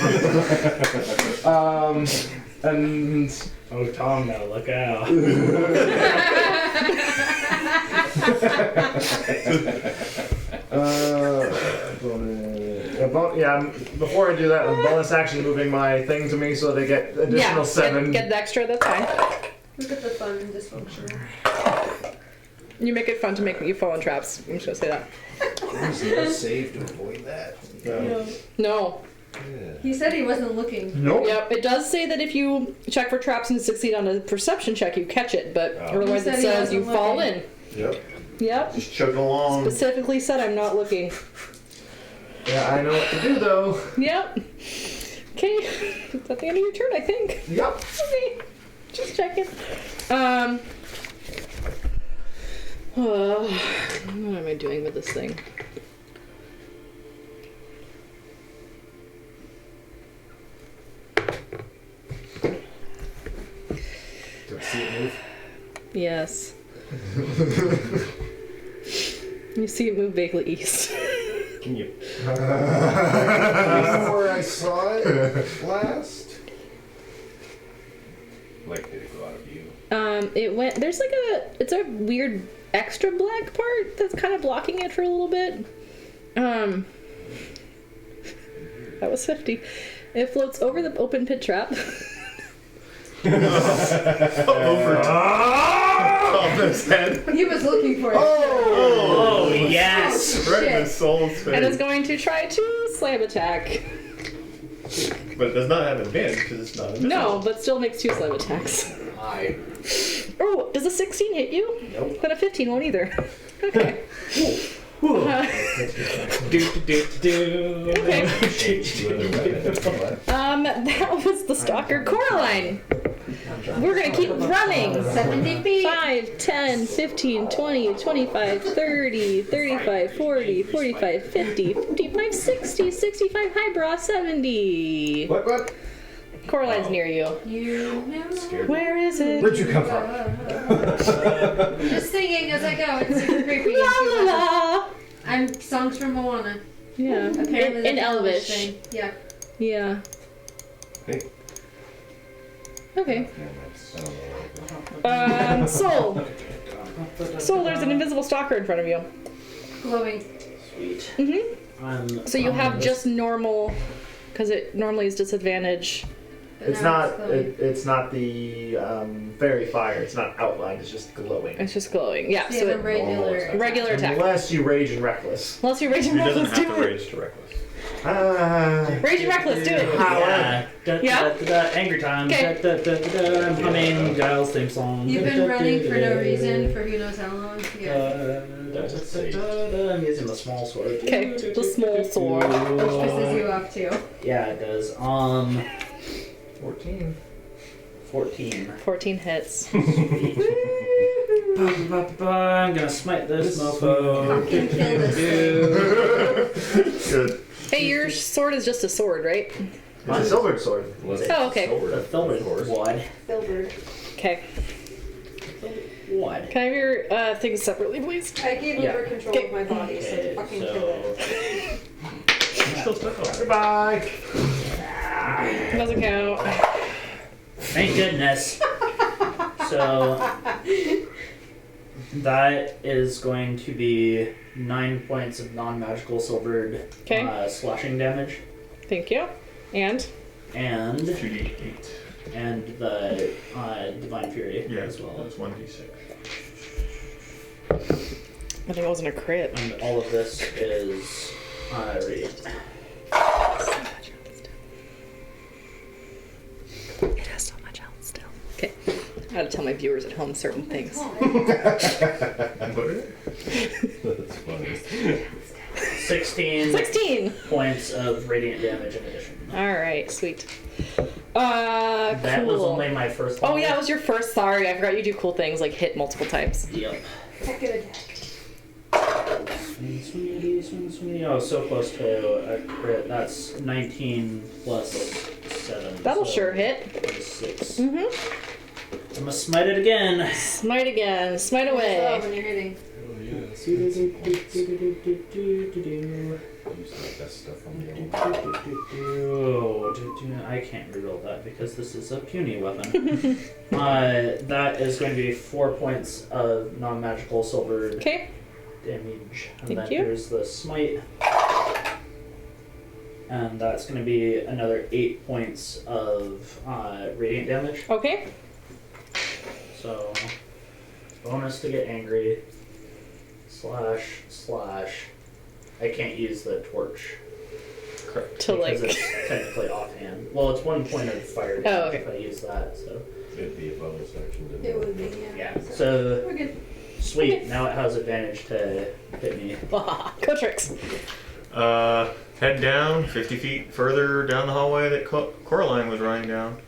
And Oh, Tom, now look out. before I do that, I'm bonus action moving my thing to me so they get additional 7. Get the extra, that's fine. Look at the fun and dysfunction. You make it fun to make you fall in traps. I'm just gonna say that. There's no save to avoid that. No. He said he wasn't looking. Nope. Yep, it does say that if you check for traps and succeed on a perception check, you catch it, but otherwise He it said he says you wasn't fall looking. in. Yep. Yep. Just chugging along. Specifically said I'm not looking. Yeah, I know what to do though. Yep. Okay. It's at the end of your turn, I think. Yep. Okay. Just checking. What am I doing with this thing? move. Yes. You see it move vaguely east. Can you? Where I saw it last. Like, did it go out of view? It went. There's like it's a weird extra black part that's kind of blocking it for a little bit. That was 50. It floats over the open pit trap. Over top of his head. He was looking for it. Oh, yes! Right in the soul's face. And is going to try to slam attack. But it does not have advantage because it's not a missile. No, but still makes 2 slam attacks. Aye. Oh, does a 16 hit you? Nope. Then a 15 won't either. Okay. Okay. That was the stalker Coraline. We're gonna keep running. 70 feet. 5, 10, 15, 20, 25, 30, 35, 40, 45, 50, 55, 60, 65, highbrow, 70. What? Coraline's near you. You know. Where is it? Where'd you come from? Just singing as I go. It's super creepy. La la la. I'm songs from Moana. Yeah. Apparently In that's an Elvish. thing. Yeah. Yeah. Hey. Okay. Soul. Soul, there's an invisible stalker in front of you. Glowing. Sweet. Mm-hmm. So you have just normal, because it normally is disadvantage. But It's now not. glowing. It's not the fairy fire. It's not outlined. It's just glowing. It's just glowing. Yeah. So you So have a it, regular. regular attack. Unless you rage and reckless. Unless you rage and He doesn't reckless, have do to it. rage to reckless. Rage and reckless, do it. Yeah. Yeah? Angry time. Okay. I'm humming Giles' theme song. You've been running for no reason for who knows how long. Yeah. I'm using the small sword. Okay, the small sword. Which pisses you off too. Yeah, it does. 14. 14. 14 hits. I'm gonna smite this mofo. Fucking kill this thing. Good. Hey, your sword is just a sword, right? It's a silvered sword. Oh, okay. The filbert wad. Filbert. Okay. Wad. Can I have your things separately, please? I gave Yeah. over control of my body, so Okay, fucking so- kill it. Goodbye. Doesn't count. Thank goodness. So that is going to be 9 points of non-magical silvered Okay. slashing damage, Thank you. And? and 2d8. the divine fury Yeah, as well. that's 1d6. I think it wasn't a crit. And all of this is radiant. It has so much health still. Okay. I gotta tell my viewers at home certain things. That's funny. 16 16! points of radiant damage in addition. Alright, sweet. That cool. was only my first Oh level. yeah, it was your first. Sorry, I forgot you do cool things like hit multiple times. Yep. Heck of a deck. Swingy. Oh, so close to a crit. That's 19 plus 7. That'll so sure hit. 26. Mm-hmm. I'm gonna smite it again. Smite again. Smite Oh, away. when you're hitting. Oh yeah. Use like that stuff on the I can't reroll that because this is a puny weapon. That is going to be 4 points of non-magical silver Okay. damage. And Thank then you. here's the smite. And that's going to be another 8 points of radiant damage. Okay. So, bonus to get angry. / I can't use the torch. Correct. To like. Because it's technically offhand. Well, it's 1 point of fire damage Oh, okay. if I use that, so. It'd be a bonus action. Didn't It would be, yeah. Yeah. So, We're good. sweet. Okay. Now it has advantage to hit me. Go tricks. Head down 50 feet further down the hallway that Coraline was running down.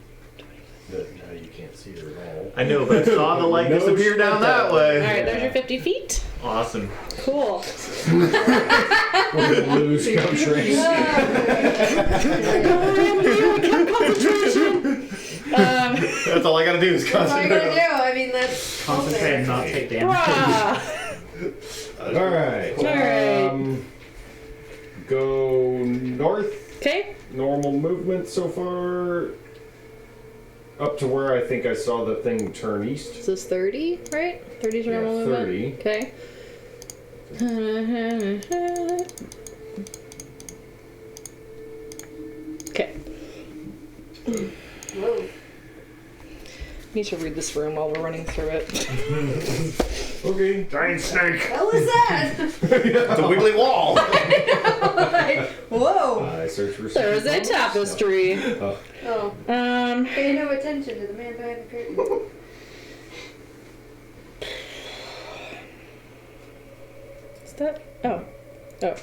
Now you can't see her at all. I know, but I saw the light No disappear shit down that way. Alright, there's your 50 feet. Awesome. Cool. Lose countries. Concentration. That's all I gotta do is That's all you concentrate. gotta do. I mean, that's Concentrate and not take damage. Rah! Alright. Alright. Go north. Okay. Normal movement so far. Up to where I think I saw the thing turn east. This is 30, right? 30 is your Yeah, normal movement? 30. Okay. Okay. Whoa. Need to read this room while we're running through it. Okay. Giant snake. What was that? It's a wiggly wall. Like, whoa. I search for There's a something else. tapestry. No. Oh. Pay no attention to the man behind the curtain. Is that? Oh. Oh.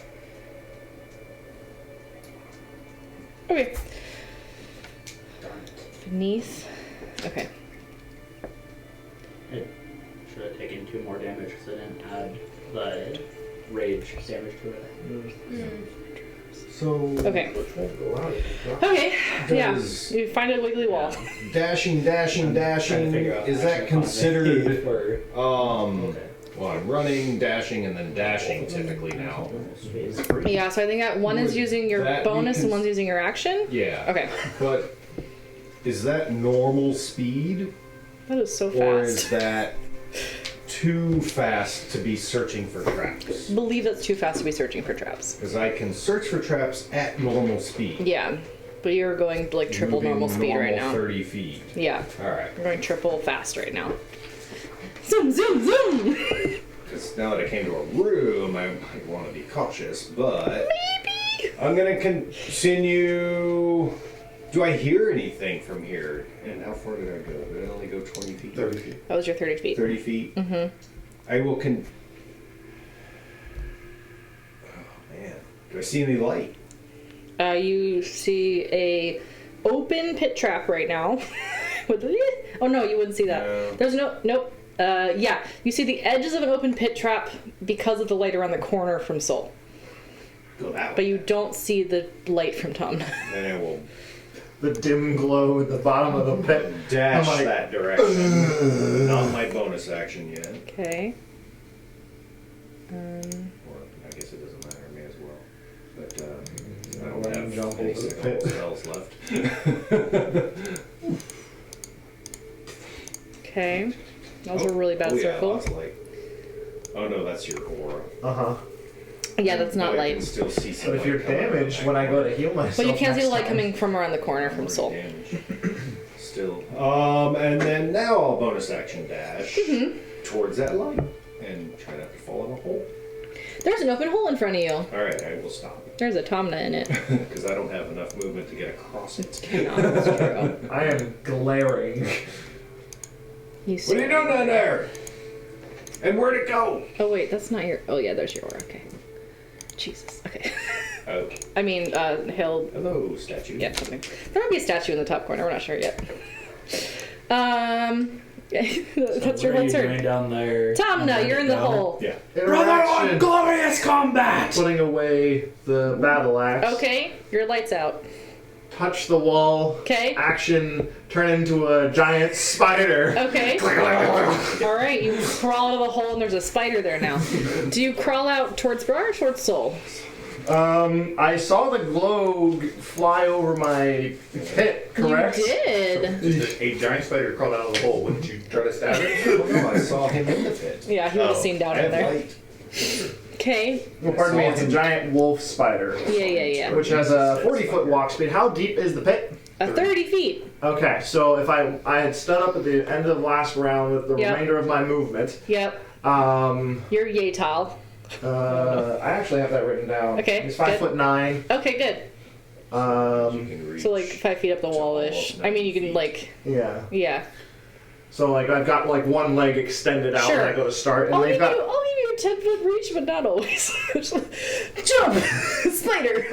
Okay. Beneath. Okay. It should have taken 2 more damage because I didn't add the rage damage to it. So. Okay. Which won't go out. Okay. Yeah. Does You find a wiggly wall. dashing. Trying to figure out Is how I that should find considered? it for- Okay. Well, I'm running, dashing, and then dashing typically now. Yeah, so I think that one is Would using your that be bonus and cons- one's using your action. Yeah. Okay. But is that normal speed, That is so or is fast. that too fast to be searching for traps? Believe that's too fast to be searching for traps. Because I can search for traps at normal speed. Yeah, but you're going like triple Moving normal speed right normal now. 30 feet. Yeah, All right. you're going triple fast right now. Zoom, zoom, zoom! Because now that I came to a room, I might want to be cautious, but maybe I'm gonna continue. Do I hear anything from here? And how far did I go? Did I only go 20 feet? 30 feet. That was your 30 feet. 30 feet. Mm-hmm. I will Oh man, do I see any light? You see a open pit trap right now. Oh no, you wouldn't see that. No. There's nope. Yeah, you see the edges of an open pit trap because of the light around the corner from Soul. Go that way. But you don't see the light from Tom. Then I will The dim glow at the bottom of the pit. dash I'm like, that direction. Not my bonus action yet. Okay. Or I guess it doesn't matter to me as well. But I don't Let him have jump any over the second pit. spells left. Okay. That was a really bad Oh, yeah, circle. lost light. Oh no, that's your aura. Uh-huh. Yeah, that's not But I can light. still see some But if you're light coming out of damaged that when I go corner. to heal myself But you can't see the next light time. coming from around the corner from Soul. Damage. Still. And then now I'll bonus action dash towards that light and try not to fall in a hole. There's an open hole in front of you. Alright, I will stop. There's a Tomna in it. Because I don't have enough movement to get across it. No, that's true. I am glaring. You What are you doing down there? And where'd it go? Oh wait, that's not your. Oh yeah, there's your aura. Okay. Jesus. Okay. Oh, I mean, he'll. hello, statue. Yeah, something. There might be a statue in the top corner. We're not sure yet. That's your What are whole you turn. doing down there? Tomna, you're in the hole. Yeah. Interaction. glorious combat! Putting away the battle axe. Okay, your light's out. Touch the wall. Okay. Action. Turn into a giant spider. Okay. All right, you crawl out of the hole and there's a spider there now. Do you crawl out towards Brar or towards Soul? I saw the glow fly over my pit, correct? You did. Just a giant spider crawled out of the hole. Wouldn't you try to stab it? Oh, no, I saw him in the pit. Yeah, he would have seen down I in have there. light. Okay. Well, pardon me, it's a giant wolf spider. Yeah. Which has a 40-foot walk speed. How deep is the pit? 30 feet. Okay, so if I had stood up at the end of the last round with the Yep. remainder of my movement, Yep. You're Yatal. I actually have that written down. Okay, It's 5'9". Okay, good. You can reach. So like 5 feet up the wall-ish. I mean, you can like, Yeah. yeah. So like I've got like one leg extended out Sure. when I go to start, and I'll they've give got. you a 10-foot reach, but not always. Jump! Spider!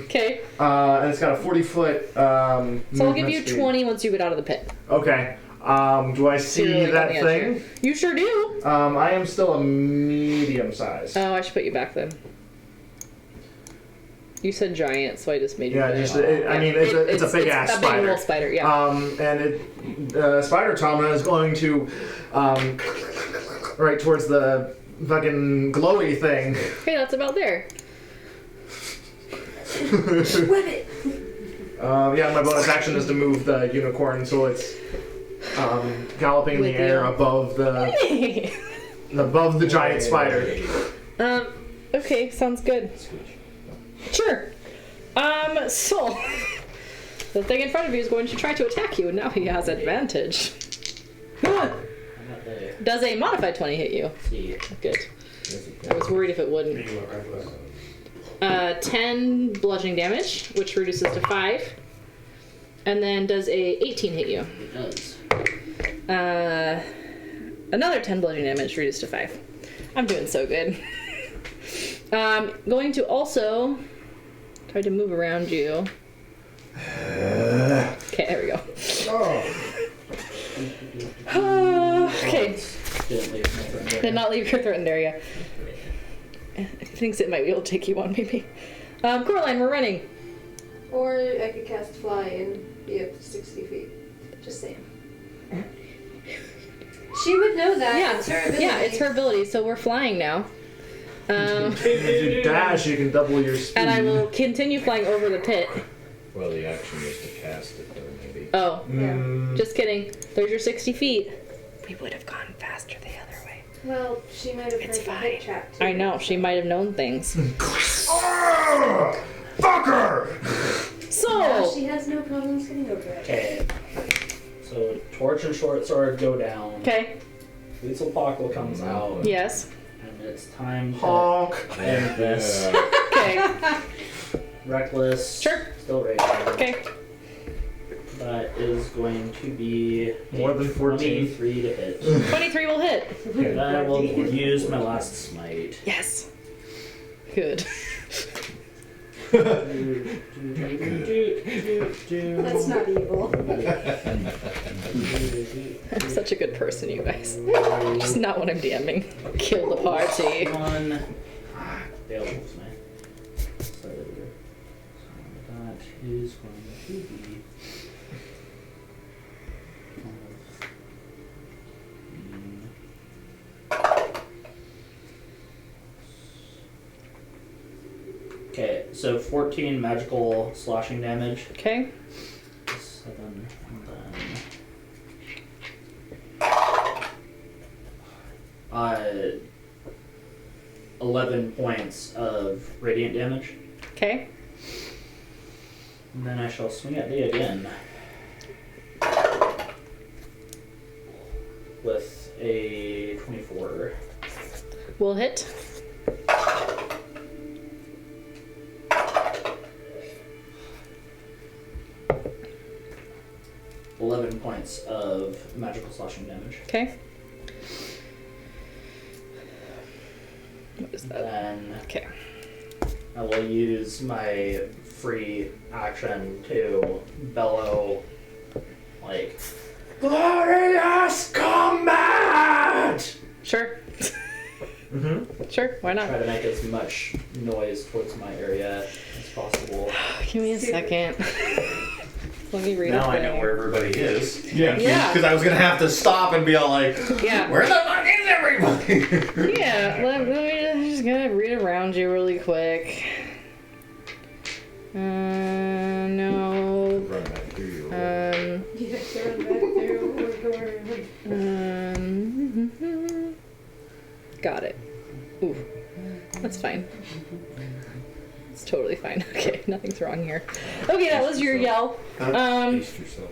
Okay. And it's got a 40-foot. So I'll give you 20 once you get out of the pit. Okay. Do I see You're, like, on that the edge thing? here. You sure do. I am still a medium size. Oh, I should put you back then. You said giant, so I just made it. Yeah, giant. just it's a big ass a big spider. little spider, yeah. And Spider Tama is going to right towards the fucking glowy thing. Hey, that's about there. Whip it! Yeah, my bonus action is to move the unicorn so it's galloping in the With air you. above the giant spider. Okay, sounds good. Sure. So the thing in front of you is going to try to attack you, and now he has advantage. Does a modified 20 hit you? Good. I was worried if it wouldn't. 10 bludgeoning damage, which reduces to 5. And then does a 18 hit you? It does. Another 10 bludgeoning damage, reduced to 5. I'm doing so good. Going to also try to move around you. Okay, there we go. Okay. Did not leave your threatened area. It thinks it might be able to take you on, maybe. Coraline, we're running. Or I could cast fly and be up to 60 feet. Just saying. She would know that. Yeah, It's her ability. yeah, it's her ability. So we're flying now. If you dash, you can double your speed. And I will continue flying over the pit. Well, the action was to cast it, though, maybe. Oh, Mm, just kidding. There's your 60 feet. We would have gone faster the other way. Well, she might have It's heard the fine. hit trap too. I know, she might have known things. fucker! Now So, she has no problems getting over it. Okay. So torch and short sword go down. okay, Weaselpockle comes out. yes. And it's time to Honk. end this. Okay, Reckless. Sure. Still raging. okay. That is going to be More than 14. 23 to hit. 23 will hit. And I will use my last smite. Yes. Good. That's not evil. I'm such a good person, you guys. Just not when I'm DMing. Kill the party. One. Failed my. So that is going to be. Okay, so 14 magical slashing damage. Okay. 7 and then 11 points of radiant damage. Okay. And then I shall swing at thee again. With a 24. Will hit. $11 points of magical slashing damage. Okay. What is that? Then Okay. I will use my free action to bellow, like, glorious combat! Sure. Mm-hmm. Sure, why not? Try to make as much noise towards my area as possible. Give me a second. Let me read Now it. I know where everybody is. Yeah. Because I was gonna have to stop and be all like, Yeah. where the fuck is everybody? Yeah, let me just gonna read around you really quick. No. Run back through your You have to run back there. Got it. Ooh, that's fine. It's totally fine. Okay, nothing's wrong here. Okay, that was your yell. Pace yourself.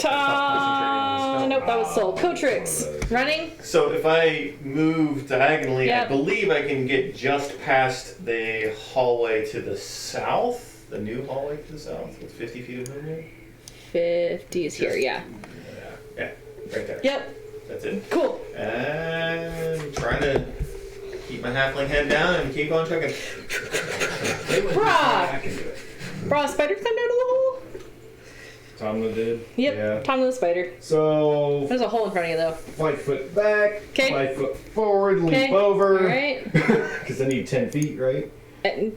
Nope, that was Soul. Cotrix, running. So if I move diagonally, Yep. I believe I can get just past the hallway to the south, the new hallway to the south with 50 feet of movement. 50 is here, yeah. Yeah, right there. Yep, That's it. cool. And trying to keep my halfling head down and keep on chugging. Brah! I can do it. Brah, spider climbed out of the hole? Tomla did? Yep, Yeah. Tom the spider. So, There's a hole in front of you, though. 5 foot back, 'Kay. 5 foot forward, leap Okay. over. Alright. Because I need 10 feet, right?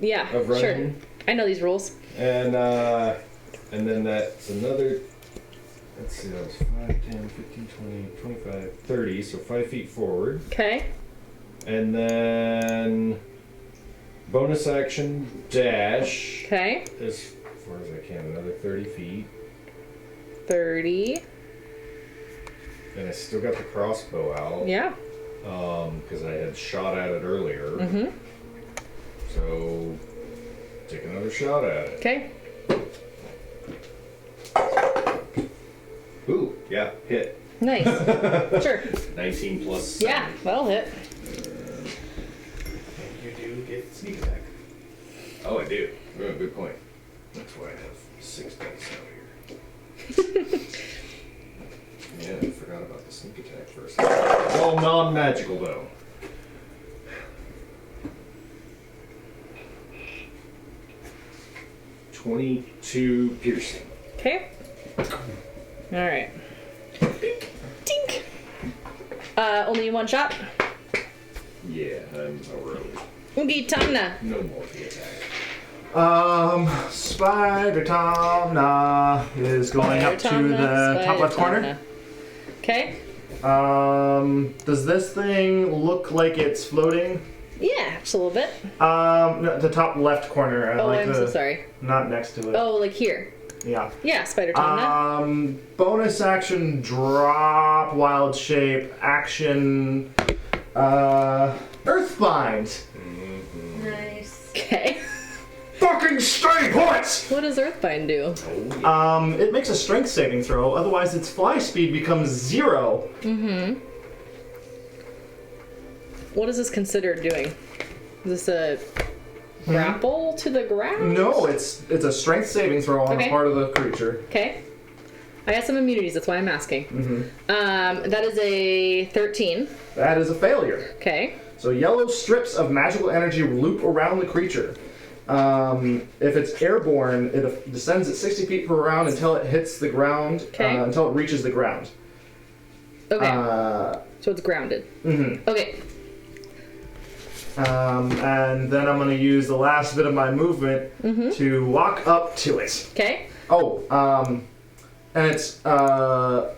Yeah, Of sure. running. I know these rules. And then that's another, let's see, that was 5, 10, 15, 20, 25, 30, so 5 feet forward. Okay. And then bonus action dash. Okay. As far as I can, another 30 feet. 30. And I still got the crossbow out. Yeah. Because I had shot at it earlier. Mm-hmm. So, take another shot at it. Okay. Ooh, yeah, hit. Nice. Sure. 19 plus. Yeah, that'll hit. You do get sneak attack. Oh, I do. Oh, good point. That's why I have 6 dice out here. Yeah, I forgot about the sneak attack for a second. All non-magical though. .22 piercing. Okay. All right. Tink. Only one shot. Yeah, I'm a rogue. Oogie Tamna. No more the attack. Spider Tamna is going up to the top left corner. Okay. Does this thing look like it's floating? Yeah, just a little bit. No, the top left corner. Oh, I'm so sorry. Not next to it. Oh, like here. Yeah. Yeah, Spider Tamna. Bonus action, drop, wild shape, action, Earthbind. Nice. Okay. Fucking stay put! What does Earthbind do? It makes a strength saving throw, otherwise its fly speed becomes 0. Mm-hmm. What is this considered doing? Is this a grapple to the ground? No, it's a strength saving throw on Okay. the part of the creature. Okay. I got some immunities, that's why I'm asking. Mm-hmm. That is a 13. That is a failure. Okay. So yellow strips of magical energy loop around the creature. If it's airborne, it descends at 60 feet per round until it hits the ground, Okay. until it reaches the ground. Okay. So it's grounded. Mm-hmm. Okay. And then I'm going to use the last bit of my movement to walk up to it. Okay. Oh, and it's the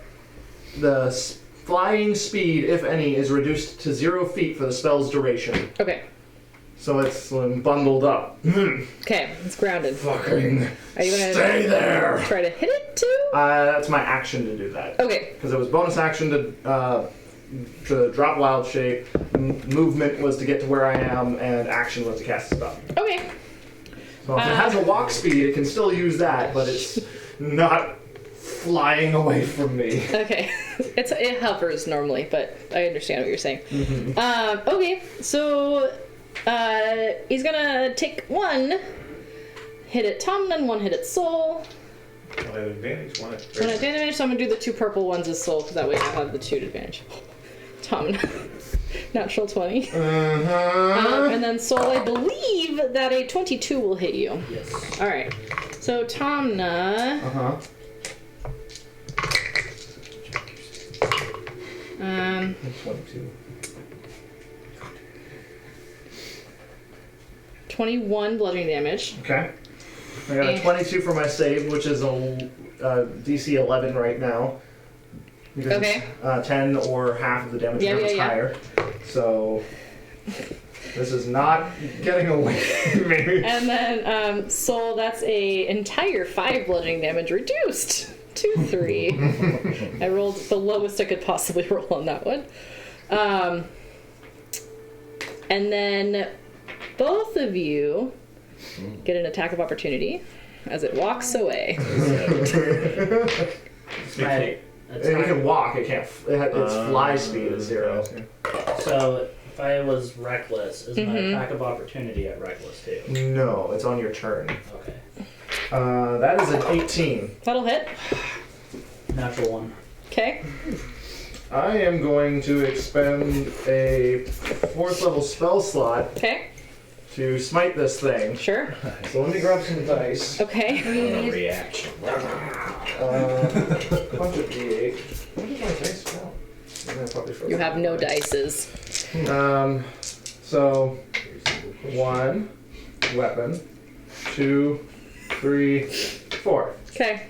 flying speed, if any, is reduced to 0 feet for the spell's duration. Okay. So it's bundled up. Okay, it's grounded. Fucking Are you gonna stay there! try to hit it too? That's my action to do that. Okay. Because it was bonus action to drop wild shape, movement was to get to where I am, and action was to cast a spell. Okay. So if it has a walk speed, it can still use that, but it's not flying away from me. Okay. It hovers normally, but I understand what you're saying. Okay, so he's gonna take one hit at Tom, and one hit at Soul. I'll have advantage. One One advantage, so I'm gonna do the 2 purple ones as Soul, because that way I'll have the 2 advantage. Tom, natural 20. And then Soul, I believe that a 22 will hit you. Yes. Alright. So Tomna. 22. 21 bludgeoning damage. Okay. I got a 22 for my save, which is a DC 11 right now. Because Okay. it's 10 or half of the damage Yeah, if it's yeah. higher. So this is not getting away from me. And then Soul, that's a entire 5 bludgeoning damage reduced to 3. I rolled the lowest I could possibly roll on that one. And then both of you get an attack of opportunity as it walks away. Right. It can walk, it can't. Its fly speed is 0. So if I was reckless, is my attack of opportunity at reckless too? No, it's on your turn. Okay. That is an 18. That'll hit. Natural 1. Okay. I am going to expend a 4th level spell slot Okay. to smite this thing. Sure. So let me grab some dice. Okay. Reaction. Bunch of D8. Where did my dice go? I probably forgot. You have no dices. So 1 weapon, 2, 3, 4. Okay.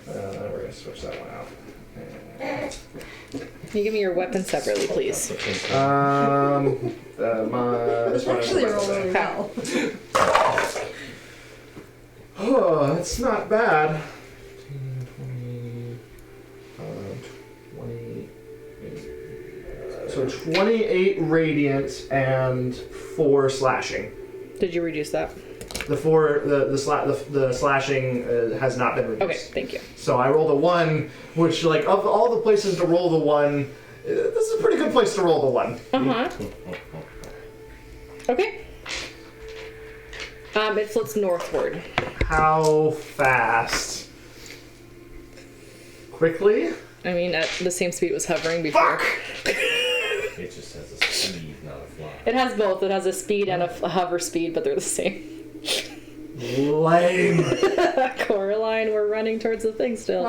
We're gonna switch that one out. Can you give me your weapon separately, please? This one is Actually, roll really well. Oh, that's not bad. 28. So 28 radiant and 4 slashing. Did you reduce that? The slashing has not been reduced. Okay, thank you. So I rolled a 1, which, like, of all the places to roll the 1, this is a pretty good place to roll the 1. Uh-huh. Okay. It flips northward. How fast? Quickly? I mean, at the same speed it was hovering before. Fuck! It just has a speed, not a fly. It has both. It has a speed and a hover speed, but they're the same. Lame. Coraline, we're running towards the thing still.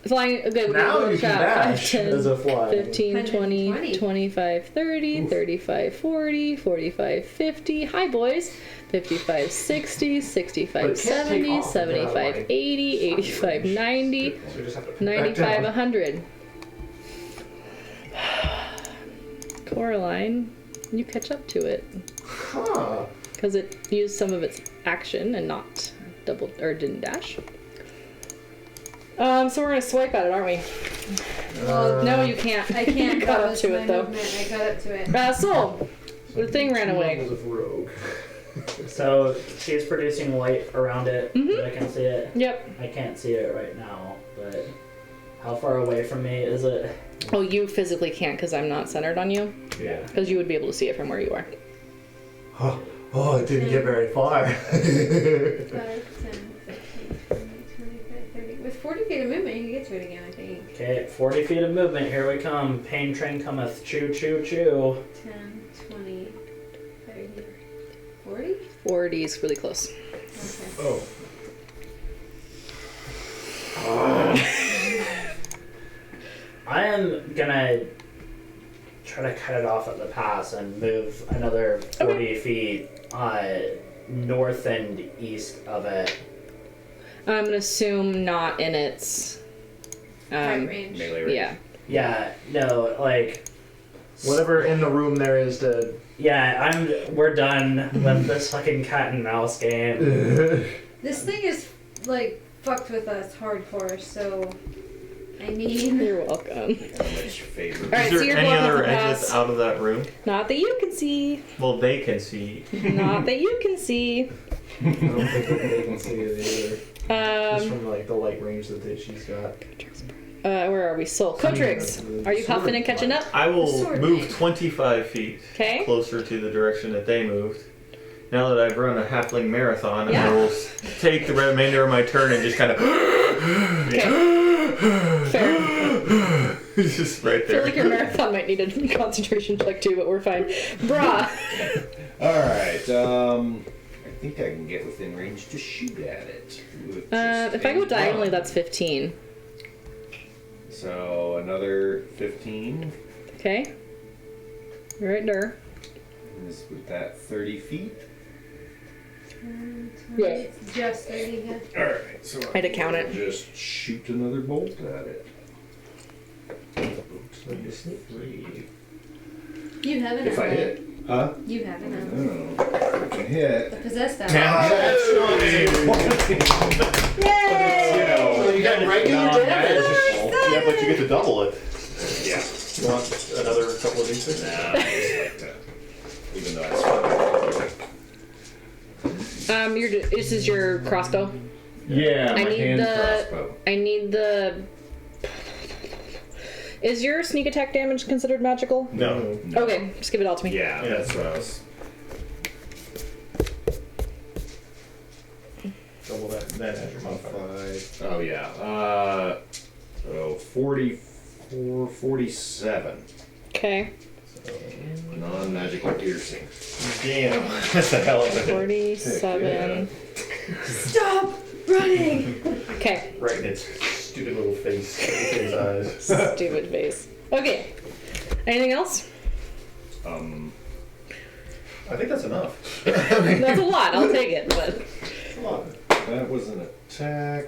Flying, okay, we Now can you can dash 5, 10, as a fly. 15, 20, 120. 25, 30, 35, 40, 45, 50. Hi, boys. 55, 60, But 65, it can't take 70, off without, 75, like, 80, 85, 90, So we just have to put it back 95, down. 100. Coraline, you catch up to it. Huh. Because it used some of its action and not double, or didn't dash. So we're gonna swipe at it, aren't we? Well, No, you can't. I can't. You got That up was to my it though. movement. I got up to it. Soul, the thing ran away. Levels of rogue. So she's producing light around it. Mhm. I can see it. Yep. I can't see it right now, but how far away from me is it? Oh, you physically can't because I'm not centered on you. Yeah. Because you would be able to see it from where you are. Oh, it didn't get very far. 5, 10, 15, 20, 25, 30. With 40 feet of movement, you can get to it again, I think. Okay, 40 feet of movement. Here we come. Pain train cometh. Choo, choo, choo. 10, 20, 30, 40? 40 is really close. Okay. Oh. I am gonna try to cut it off at the pass and move another 40 feet north and east of it. I'm gonna assume not in its. Right range. Melee range. Yeah. Yeah, no, like, Whatever in the room there is to. yeah, we're done with this fucking cat and mouse game. This thing is, like, fucked with us hardcore, so I need... You're welcome. What's your favorite? All right, Is so there you're any going other up the exits pass. out of that room? Not that you can see. Well, they can see. Not that you can see. I don't think they can see it either. Just Um, from like the light range that she's got. where are we? Soul. Cotrix, are you huffing and catching up? I will Sword move thing. 25 feet Okay. closer to the direction that they moved. Now that I've run a halfling marathon, Yeah. I will take the remainder of my turn and just kind of Okay. Fair. just right I feel there. like your marathon might need a concentration check too, but we're fine. Brah. Alright, I think I can get within range to shoot at it. with just If I go a diagonally, run. that's 15. So another 15 Okay. Right there. is with that 30 feet. 10, 20, Yeah. It's just 30, yeah. Alright, so I had to count it. Just shoot another bolt at it. You have it If I now. hit. Huh? You have it now. Oh, I can hit. The possessed out. Yay! So you got regular damage. Yeah, but you get to double it. Yeah. You want another couple of these things? Nah, I just like to. Even though it's This is your crossbow. Yeah, I my need hand the- crossbow. I need the. Is your sneak attack damage considered magical? No. No. Okay, just give it all to me. Yeah, Yeah. that's what I was. Double that as your modifier. Oh yeah. So 44, 47. Okay. Non-magical piercing. Damn. That's a hell of a hit. 47. Stop running! Okay. Right in its stupid little face. His eyes. Stupid face. Okay. Anything else? I think that's enough. That's a lot. I'll take it, but That was an attack.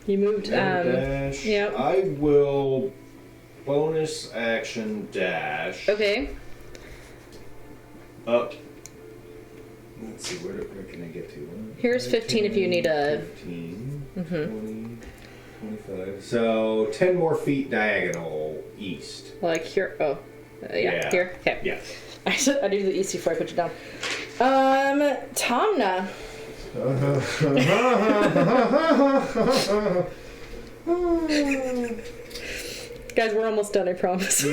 You moved. Dash. Yep. I will bonus action dash. Okay. Up. Let's see, where can I get to? Here's 15 if you need a. 15, 20, 25. So 10 more feet diagonal east. Like here. Oh. Yeah. Here. Okay. Yeah. I do the east before I put you down. Tomna. Guys, we're almost done, I promise.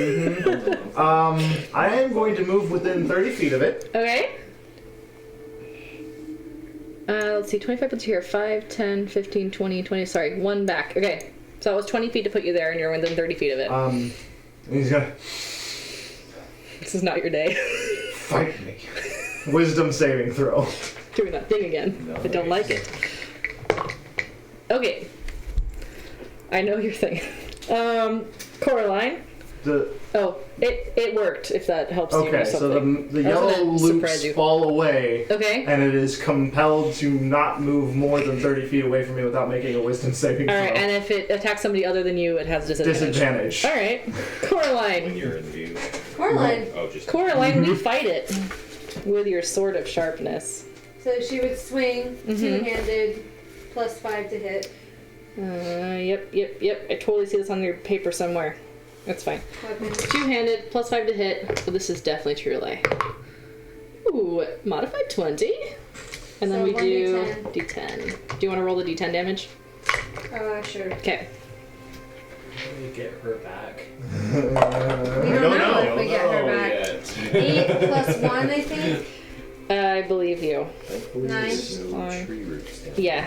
I am going to move within 30 feet of it. Okay. Let's see, 25 puts you here. 5, 10, 15, 20, 20. Sorry, one back. Okay. So that was 20 feet to put you there, and you're within 30 feet of it. He's gonna This is not your day. fight me. Wisdom saving throw. Doing that thing again. No, I don't like it. Okay. I know your thing. Coraline. It worked, if that helps you or Okay, so something. the I was yellow gonna surprise loops you. fall away, Okay. and it is compelled to not move more than 30 feet away from me without making a wisdom saving throw. Alright, and if it attacks somebody other than you, it has disadvantage. Alright. When Coraline. you're in view. Coraline. Oh, just. Coraline, we fight it. With your sword of sharpness. So she would swing two-handed, +5 to hit. Yep. I totally see this on your paper somewhere. That's fine. Weapon. Two-handed, +5 to hit. So this is definitely truly. Ooh, modified 20. And then So we one do D10. D10. Do you want to roll the D10 damage? Sure. Okay. We get her back. We don't know if we get her back. Yet. 8 plus 1, I think. I believe you. Thankfully, 9. there's no Fine. tree roots down. Yeah.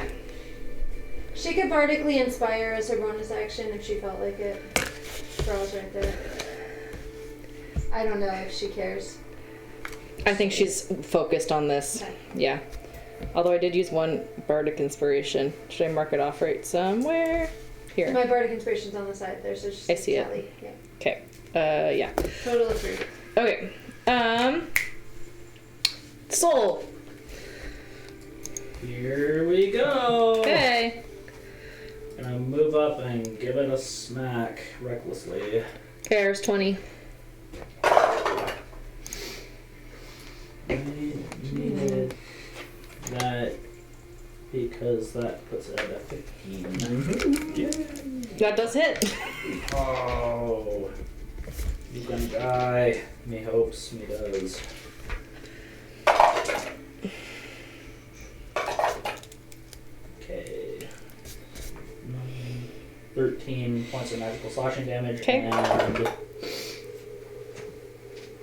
She could bardically inspire as her bonus action if she felt like it. Sprawl's right there. I don't know if she cares. I think she's focused on this. Okay. Yeah. Although I did use one bardic inspiration. Should I mark it off right somewhere? Here. My bardic inspiration's on the side there, so she's I see it. tally. Yeah. Okay. Yeah. Total of 3. Okay. Soul. Here we go. Okay. Gonna move up and give it a smack recklessly. Cares 20. Needed that because that puts it at a 15. That does hit. Oh, you gonna die. Me hopes, me does. Okay. 13 points of magical slashing damage. Okay.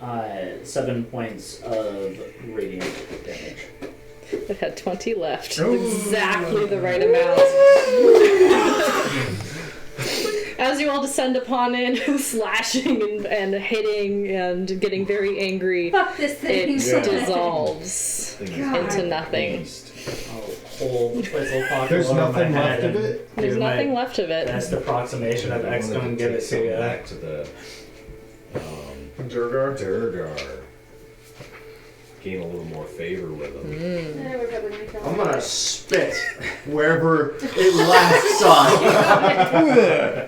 And 7 points of radiant damage. It had 20 left. Exactly the right amount. As you all descend upon it, slashing and hitting and getting very angry, Fuck this thing. it dissolves God. into nothing. Whole little pocket There's over nothing my left head of and it? There's do nothing my left of it. best approximation of X gonna give it to you. Back to the Durgar. Durgar. Gain a little more favor with him. We're probably gonna kill I'm her. gonna spit wherever it last saw.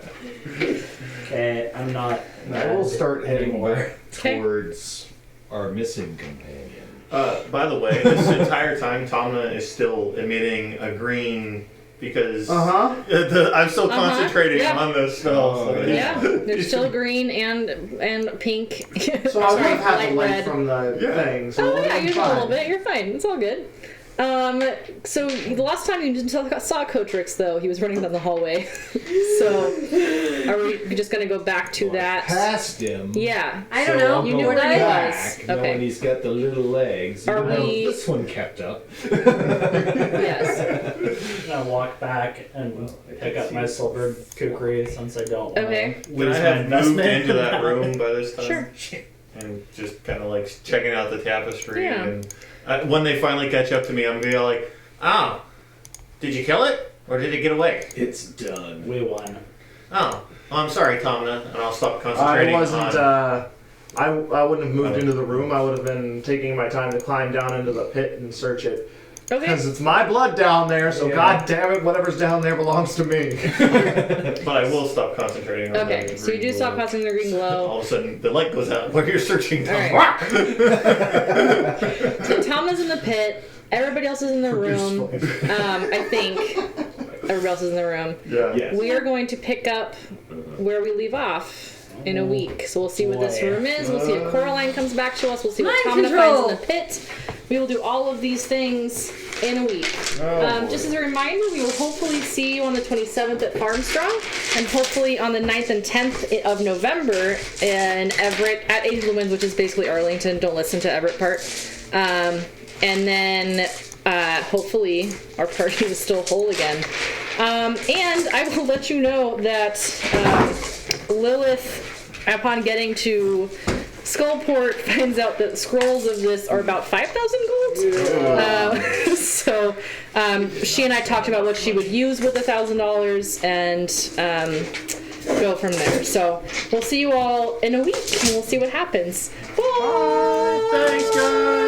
Okay, I'm not. Now we'll start heading anymore. back towards our missing companion. By the way, this entire time Tomna is still emitting a green because I'm still concentrating yeah. on the spell. Oh, so it's- Yeah, there's still green and pink. So I would Sorry, have had light the light red. from the thing. So Oh yeah, I'm you did a little fine. bit. You're fine. It's all good. So the last time you saw Cotrix, though, he was running down the hallway. So are we just gonna go back to that? Past him. Yeah. I don't know. I'll You go knew where he back, was. knowing Okay. he's got the little legs. Are even though we- This one kept up. Yes. I'm gonna walk back and pick up my silver kukri since I don't Okay. want to Would I lose my have moved investment. into that room by this time? Sure. And just kind of like checking out the tapestry. Yeah. And when they finally catch up to me, I'm gonna be like, "Oh, did you kill it, or did it get away?" It's done. We won. Oh, I'm sorry, Tomna, and I'll stop I concentrating wasn't. on. I wouldn't have moved into the room. I would have been taking my time to climb down into the pit and search it Okay. Because it's my blood down there, so god damn it, whatever's down there belongs to me. But I will stop concentrating on Okay, the so you do green stop glow. concentrating the green glow. All of a sudden, the light goes out while you're searching. All Tom. right. So Tom is in the pit. Everybody else is in the room. I think everybody else is in the room. Yeah. Yes. We are going to pick up where we leave off in a week. So we'll see what this room is. We'll see if Coraline comes back to us. We'll see what Mind Tomna control. finds in the pit. We will do all of these things in a week. Just as a reminder, we will hopefully see you on the 27th at Farmstrong, and hopefully on the 9th and 10th of November in Everett at Age of the Winds, which is basically Arlington. Don't listen to Everett part. And then hopefully our party is still whole again. And I will let you know that Lilith, upon getting to Skullport, finds out that scrolls of this are about 5,000 gold. So she and I talked about what she would use with $1,000 and go from there. So we'll see you all in a week and we'll see what happens. Bye! Thanks, guys.